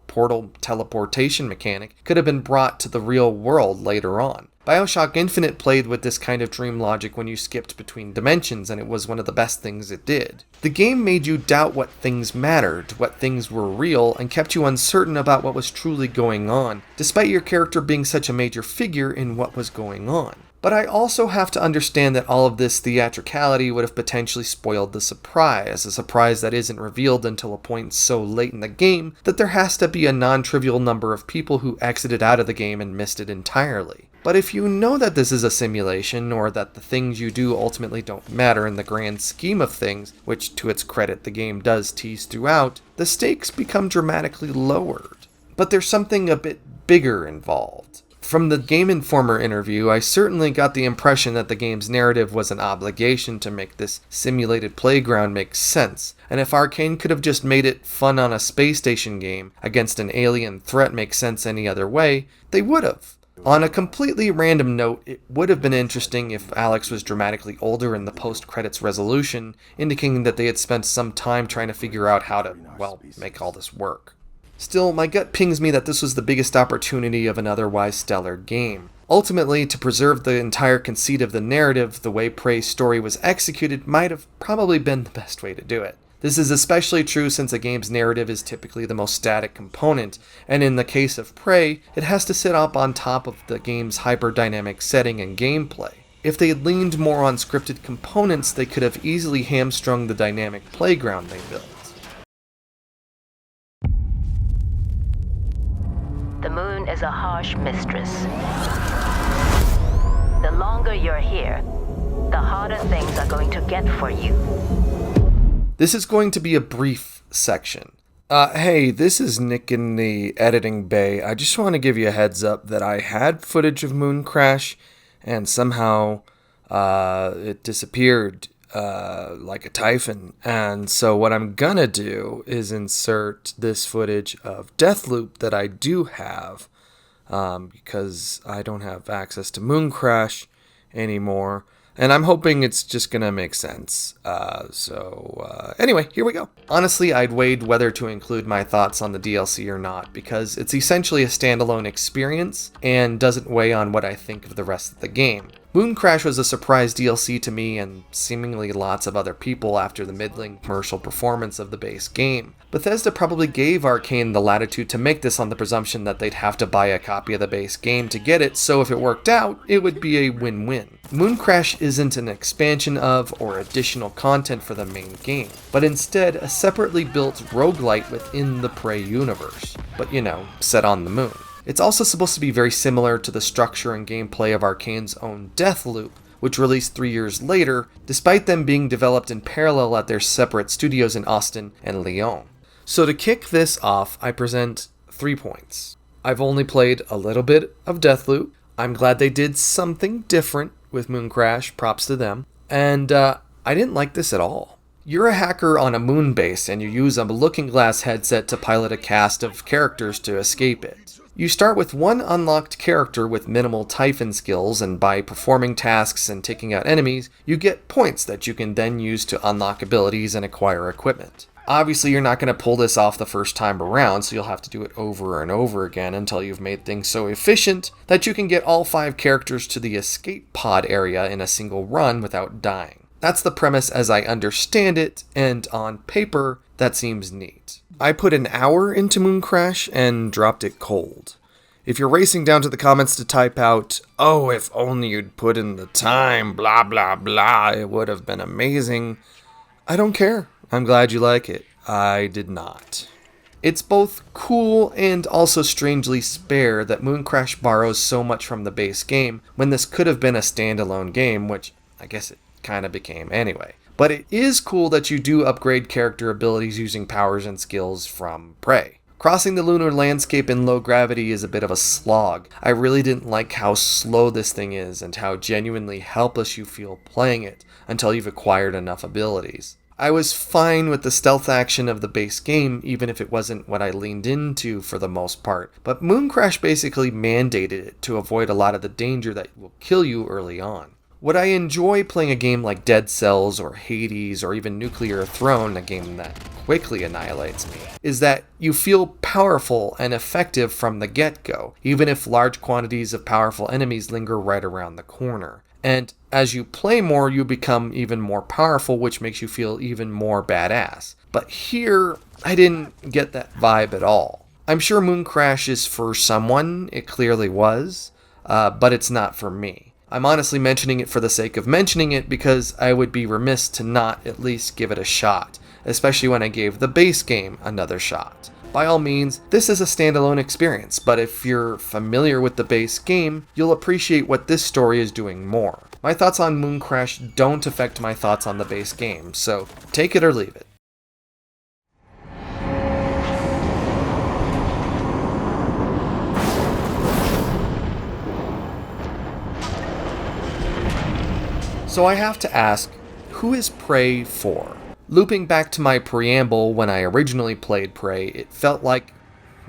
portal teleportation mechanic, could have been brought to the real world later on. BioShock Infinite played with this kind of dream logic when you skipped between dimensions, and it was one of the best things it did. The game made you doubt what things mattered, what things were real, and kept you uncertain about what was truly going on, despite your character being such a major figure in what was going on. But I also have to understand that all of this theatricality would have potentially spoiled the surprise, a surprise that isn't revealed until a point so late in the game that there has to be a non-trivial number of people who exited out of the game and missed it entirely. But if you know that this is a simulation, or that the things you do ultimately don't matter in the grand scheme of things, which to its credit the game does tease throughout, the stakes become dramatically lowered. But there's something a bit bigger involved. From the Game Informer interview, I certainly got the impression that the game's narrative was an obligation to make this simulated playground make sense, and if Arkane could have just made it fun on a space station game against an alien threat make sense any other way, they would have. On a completely random note, it would have been interesting if Alex was dramatically older in the post-credits resolution, indicating that they had spent some time trying to figure out how to, make all this work. Still, my gut pings me that this was the biggest opportunity of an otherwise stellar game. Ultimately, to preserve the entire conceit of the narrative, the way Prey's story was executed might have probably been the best way to do it. This is especially true since a game's narrative is typically the most static component, and in the case of Prey, it has to sit up on top of the game's hyper-dynamic setting and gameplay. If they had leaned more on scripted components, they could have easily hamstrung the dynamic playground they built. The moon is a harsh mistress. The longer you're here, the harder things are going to get for you. This is going to be a brief section. Hey, this is Nick in the editing bay. I just want to give you a heads up that I had footage of Mooncrash, and somehow it disappeared like a Typhon. And so what I'm gonna do is insert this footage of Deathloop that I do have, because I don't have access to Mooncrash anymore. And I'm hoping it's just gonna make sense. Anyway, here we go. Honestly, I'd weighed whether to include my thoughts on the DLC or not, because it's essentially a standalone experience and doesn't weigh on what I think of the rest of the game. Mooncrash was a surprise DLC to me and seemingly lots of other people after the middling commercial performance of the base game. Bethesda probably gave Arkane the latitude to make this on the presumption that they'd have to buy a copy of the base game to get it, so if it worked out, it would be a win-win. Mooncrash isn't an expansion of or additional content for the main game, but instead a separately built roguelite within the Prey universe, but set on the moon. It's also supposed to be very similar to the structure and gameplay of Arkane's own Deathloop, which released 3 years later, despite them being developed in parallel at their separate studios in Austin and Lyon. So to kick this off, I present 3 points. I've only played a little bit of Deathloop. I'm glad they did something different with Mooncrash, props to them. And I didn't like this at all. You're a hacker on a moon base and you use a looking glass headset to pilot a cast of characters to escape it. You start with one unlocked character with minimal Typhon skills, and by performing tasks and taking out enemies, you get points that you can then use to unlock abilities and acquire equipment. Obviously, you're not going to pull this off the first time around, so you'll have to do it over and over again until you've made things so efficient that you can get all 5 characters to the escape pod area in a single run without dying. That's the premise as I understand it, and on paper, that seems neat. I put an hour into Mooncrash and dropped it cold. If you're racing down to the comments to type out, "Oh, if only you'd put in the time, blah blah blah, it would have been amazing," I don't care. I'm glad you like it. I did not. It's both cool and also strangely spare that Mooncrash borrows so much from the base game when this could have been a standalone game, which I guess it kind of became anyway. But it is cool that you do upgrade character abilities using powers and skills from Prey. Crossing the lunar landscape in low gravity is a bit of a slog. I really didn't like how slow this thing is and how genuinely helpless you feel playing it until you've acquired enough abilities. I was fine with the stealth action of the base game, even if it wasn't what I leaned into for the most part, but Mooncrash basically mandated it to avoid a lot of the danger that will kill you early on. What I enjoy playing a game like Dead Cells or Hades or even Nuclear Throne, a game that quickly annihilates me, is that you feel powerful and effective from the get-go, even if large quantities of powerful enemies linger right around the corner. And as you play more, you become even more powerful, which makes you feel even more badass. But here, I didn't get that vibe at all. I'm sure Mooncrash is for someone, it clearly was, but it's not for me. I'm honestly mentioning it for the sake of mentioning it because I would be remiss to not at least give it a shot, especially when I gave the base game another shot. By all means, this is a standalone experience, but if you're familiar with the base game, you'll appreciate what this story is doing more. My thoughts on Mooncrash don't affect my thoughts on the base game, so take it or leave it. So I have to ask, who is Prey for? Looping back to my preamble when I originally played Prey, it felt like,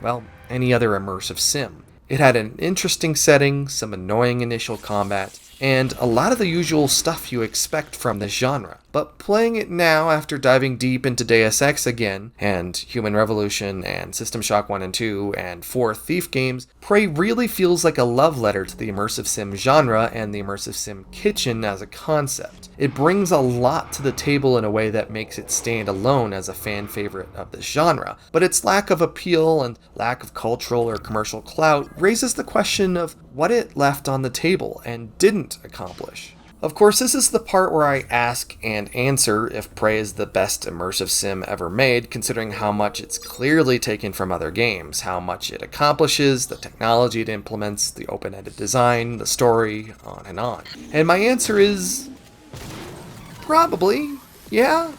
well, any other immersive sim. It had an interesting setting, some annoying initial combat, and a lot of the usual stuff you expect from this genre. But playing it now after diving deep into Deus Ex again, and Human Revolution, and System Shock 1 and 2, and 4 Thief games, Prey really feels like a love letter to the immersive sim genre and the immersive sim kitchen as a concept. It brings a lot to the table in a way that makes it stand alone as a fan favorite of this genre, but its lack of appeal and lack of cultural or commercial clout raises the question of what it left on the table and didn't accomplish. Of course, this is the part where I ask and answer if Prey is the best immersive sim ever made, considering how much it's clearly taken from other games, how much it accomplishes, the technology it implements, the open-ended design, the story, on and on. And my answer is probably, yeah.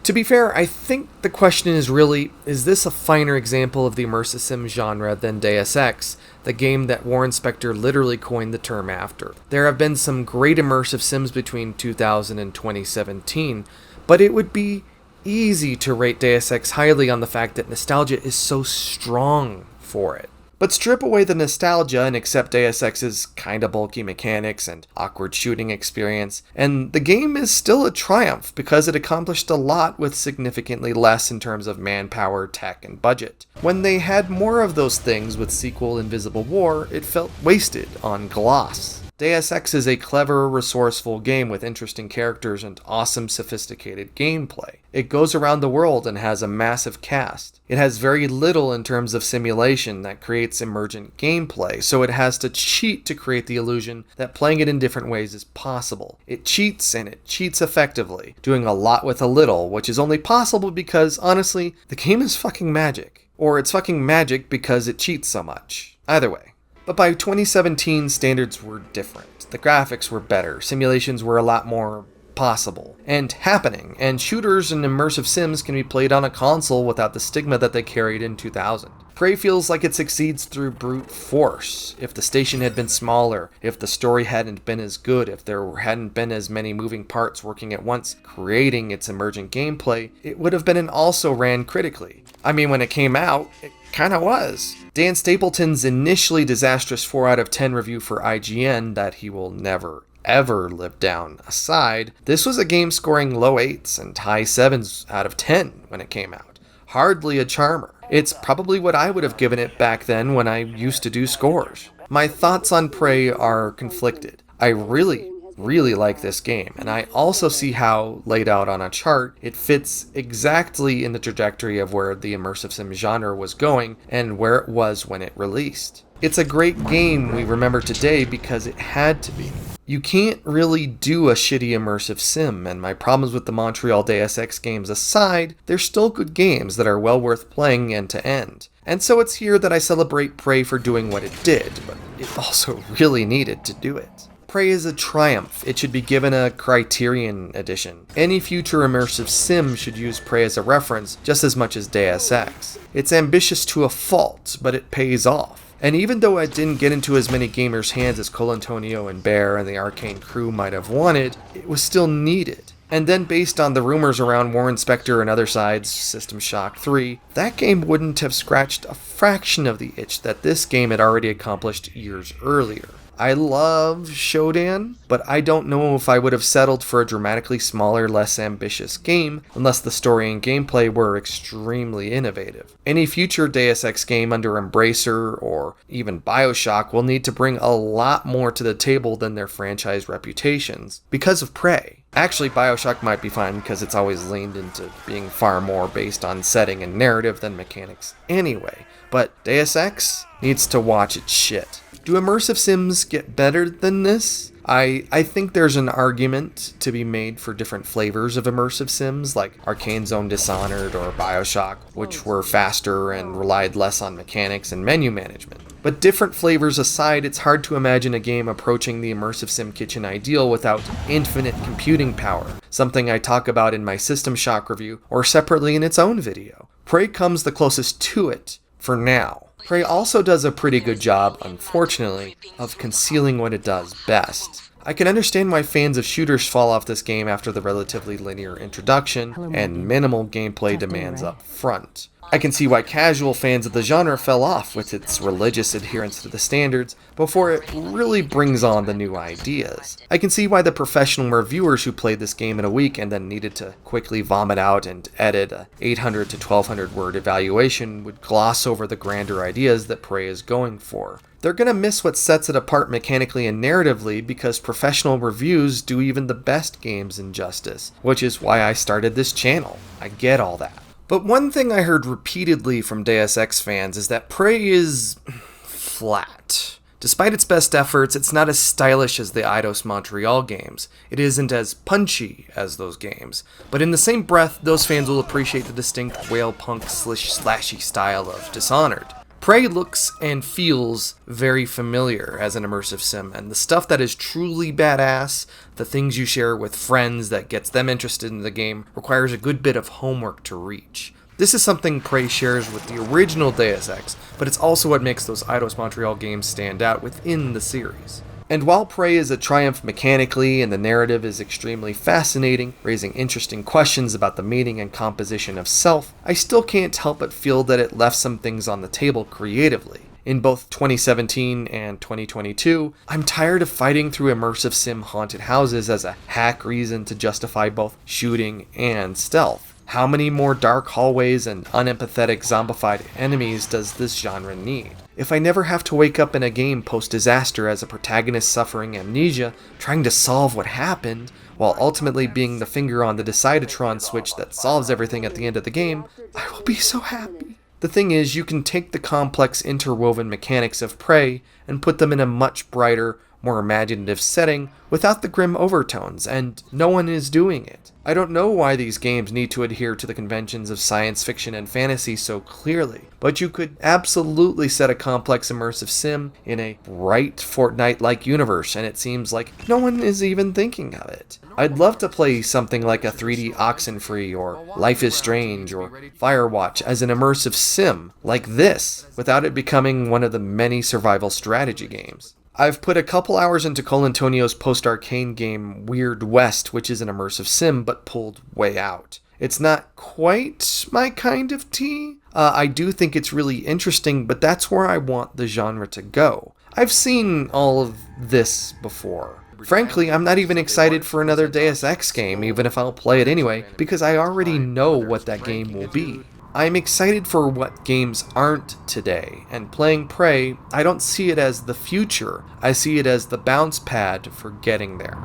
To be fair, I think the question is really, is this a finer example of the immersive sim genre than Deus Ex, the game that Warren Spector literally coined the term after? There have been some great immersive sims between 2000 and 2017, but it would be easy to rate Deus Ex highly on the fact that nostalgia is so strong for it. But strip away the nostalgia and accept Deus Ex's kinda bulky mechanics and awkward shooting experience, and the game is still a triumph because it accomplished a lot with significantly less in terms of manpower, tech, and budget. When they had more of those things with sequel Invisible War, it felt wasted on gloss. Deus Ex is a clever, resourceful game with interesting characters and awesome, sophisticated gameplay. It goes around the world and has a massive cast. It has very little in terms of simulation that creates emergent gameplay, so it has to cheat to create the illusion that playing it in different ways is possible. It cheats, and it cheats effectively, doing a lot with a little, which is only possible because, honestly, the game is fucking magic. Or it's fucking magic because it cheats so much. Either way. But by 2017, standards were different. The graphics were better, simulations were a lot more possible and happening, and shooters and immersive sims can be played on a console without the stigma that they carried in 2000. Prey feels like it succeeds through brute force. If the station had been smaller, if the story hadn't been as good, if there hadn't been as many moving parts working at once, creating its emergent gameplay, it would have been and also ran critically. I mean, when it came out, it kinda was. Dan Stapleton's initially disastrous 4 out of 10 review for IGN that he will never ever live down aside, this was a game scoring low 8s and high 7s out of 10 when it came out. Hardly a charmer. It's probably what I would have given it back then when I used to do scores. My thoughts on Prey are conflicted. I really like this game, and I also see how, laid out on a chart, it fits exactly in the trajectory of where the immersive sim genre was going and where it was when it released. It's a great game we remember today because it had to be. You can't really do a shitty immersive sim, and my problems with the Montreal Deus Ex games aside, they're still good games that are well worth playing end to end. And so it's here that I celebrate Prey for doing what it did, but it also really needed to do it. Prey is a triumph. It should be given a Criterion edition. Any future immersive sim should use Prey as a reference just as much as Deus Ex. It's ambitious to a fault, but it pays off. And even though it didn't get into as many gamers' hands as Colantonio and Bear and the Arkane crew might have wanted, it was still needed. And then based on the rumors around Warren Spector and other sides, System Shock 3, that game wouldn't have scratched a fraction of the itch that this game had already accomplished years earlier. I love Shodan, but I don't know if I would have settled for a dramatically smaller, less ambitious game unless the story and gameplay were extremely innovative. Any future Deus Ex game under Embracer or even BioShock will need to bring a lot more to the table than their franchise reputations because of Prey. Actually, BioShock might be fine because it's always leaned into being far more based on setting and narrative than mechanics anyway, but Deus Ex needs to watch its shit. Do immersive sims get better than this? I think there's an argument to be made for different flavors of immersive sims, like Arkane's own Dishonored or BioShock, which were faster and relied less on mechanics and menu management. But different flavors aside, it's hard to imagine a game approaching the immersive sim kitchen ideal without infinite computing power, something I talk about in my System Shock review or separately in its own video. Prey comes the closest to it, for now. Prey also does a pretty good job, unfortunately, of concealing what it does best. I can understand why fans of shooters fall off this game after the relatively linear introduction and minimal gameplay demands up front. I can see why casual fans of the genre fell off with its religious adherence to the standards before it really brings on the new ideas. I can see why the professional reviewers who played this game in a week and then needed to quickly vomit out and edit a 800 to 1200 word evaluation would gloss over the grander ideas that Prey is going for. They're gonna miss what sets it apart mechanically and narratively because professional reviews do even the best games injustice, which is why I started this channel. I get all that. But one thing I heard repeatedly from Deus Ex fans is that Prey is flat. Despite its best efforts, it's not as stylish as the Eidos Montreal games. It isn't as punchy as those games. But in the same breath, those fans will appreciate the distinct whale punk slashy style of Dishonored. Prey looks and feels very familiar as an immersive sim, and the stuff that is truly badass, the things you share with friends that gets them interested in the game, requires a good bit of homework to reach. This is something Prey shares with the original Deus Ex, but it's also what makes those Eidos Montreal games stand out within the series. And while Prey is a triumph mechanically and the narrative is extremely fascinating, raising interesting questions about the meaning and composition of self, I still can't help but feel that it left some things on the table creatively. In both 2017 and 2022, I'm tired of fighting through immersive sim haunted houses as a hack reason to justify both shooting and stealth. How many more dark hallways and unempathetic zombified enemies does this genre need? If I never have to wake up in a game post-disaster as a protagonist suffering amnesia, trying to solve what happened, while ultimately being the finger on the Decidetron switch that solves everything at the end of the game, I will be so happy. The thing is, you can take the complex interwoven mechanics of Prey and put them in a much brighter, more imaginative setting without the grim overtones, and no one is doing it. I don't know why these games need to adhere to the conventions of science fiction and fantasy so clearly, but you could absolutely set a complex immersive sim in a bright Fortnite-like universe, and it seems like no one is even thinking of it. I'd love to play something like a 3D Oxenfree or Life is Strange or Firewatch as an immersive sim like this, without it becoming one of the many survival strategy games. I've put a couple hours into Colantonio's post-Arkane game Weird West, which is an immersive sim, but pulled way out. It's not quite my kind of tea. I do think it's really interesting, but that's where I want the genre to go. I've seen all of this before. Frankly, I'm not even excited for another Deus Ex game, even if I'll play it anyway, because I already know what that game will be. I'm excited for what games aren't today, and playing Prey, I don't see it as the future, I see it as the bounce pad for getting there.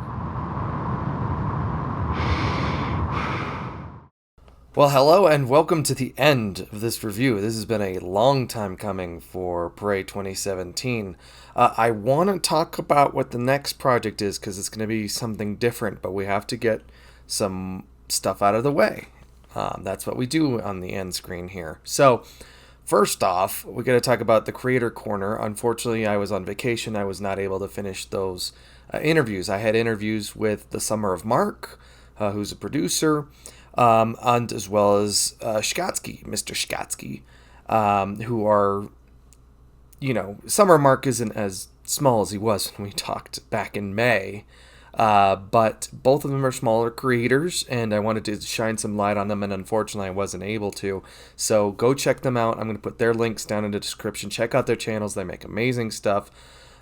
Well, hello and welcome to the end of this review. This has been a long time coming for Prey 2017. I want to talk about what the next project is because it's going to be something different, but we have to get some stuff out of the way. That's what we do on the end screen here. So, first off, we got to talk about the Creator Corner. Unfortunately, I was on vacation. I was not able to finish those interviews. I had interviews with thesummerofmark, who's a producer, and as well as Shkatsky, Mr. Shkatsky, who are, Summermark isn't as small as he was when we talked back in May. But both of them are smaller creators, and I wanted to shine some light on them, and unfortunately I wasn't able to. So go check them out. I'm going to put their links down in the description. Check out their channels. They make amazing stuff.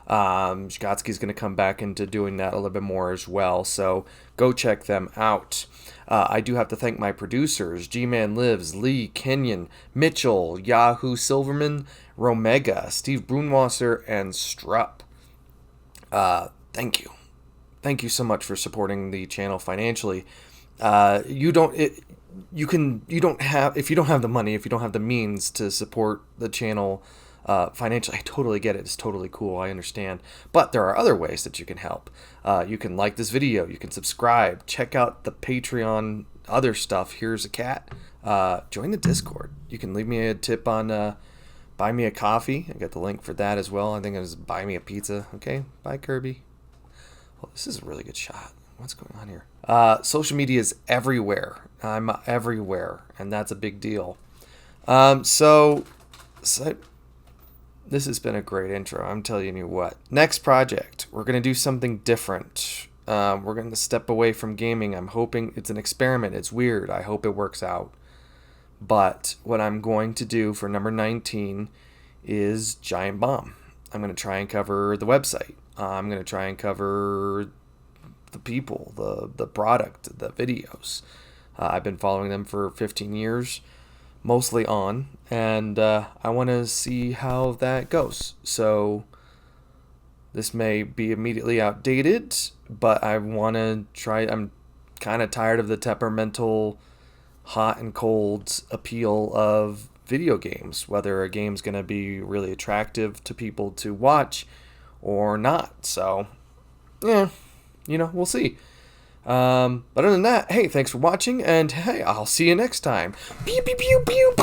Shkatsky's going to come back into doing that a little bit more as well, so go check them out. I do have to thank my producers, G-Man Lives, Lee, Kenyon, Mitchell, Yahoo Silverman, Romega, Steve Brunwasser, and Strupp. Thank you. Thank you so much for supporting the channel financially. If you don't have the money, if you don't have the means to support the channel financially, I totally get it. It's totally cool. I understand. But there are other ways that you can help. You can like this video. You can subscribe. Check out the Patreon other stuff. Here's a cat. Join the Discord. You can leave me a tip on buy me a coffee. I got the link for that as well. I think it was buy me a pizza. Okay. Bye, Kirby. Well, this is a really good shot. What's going on here? Social media is everywhere. I'm everywhere, and that's a big deal. So this has been a great intro. I'm telling you what. Next project, we're going to do something different. We're going to step away from gaming. I'm hoping it's an experiment. It's weird. I hope it works out. But what I'm going to do for number 19 is Giant Bomb. I'm going to try and cover the website. I'm going to try and cover the people, the product, the videos. I've been following them for 15 years, mostly on, and I want to see how that goes. So this may be immediately outdated, but I want to try. I'm kind of tired of the temperamental hot and cold appeal of video games, whether a game's going to be really attractive to people to watch or not. So, yeah, we'll see. But other than that, hey, thanks for watching, and hey, I'll see you next time. Pew, pew, pew, pew.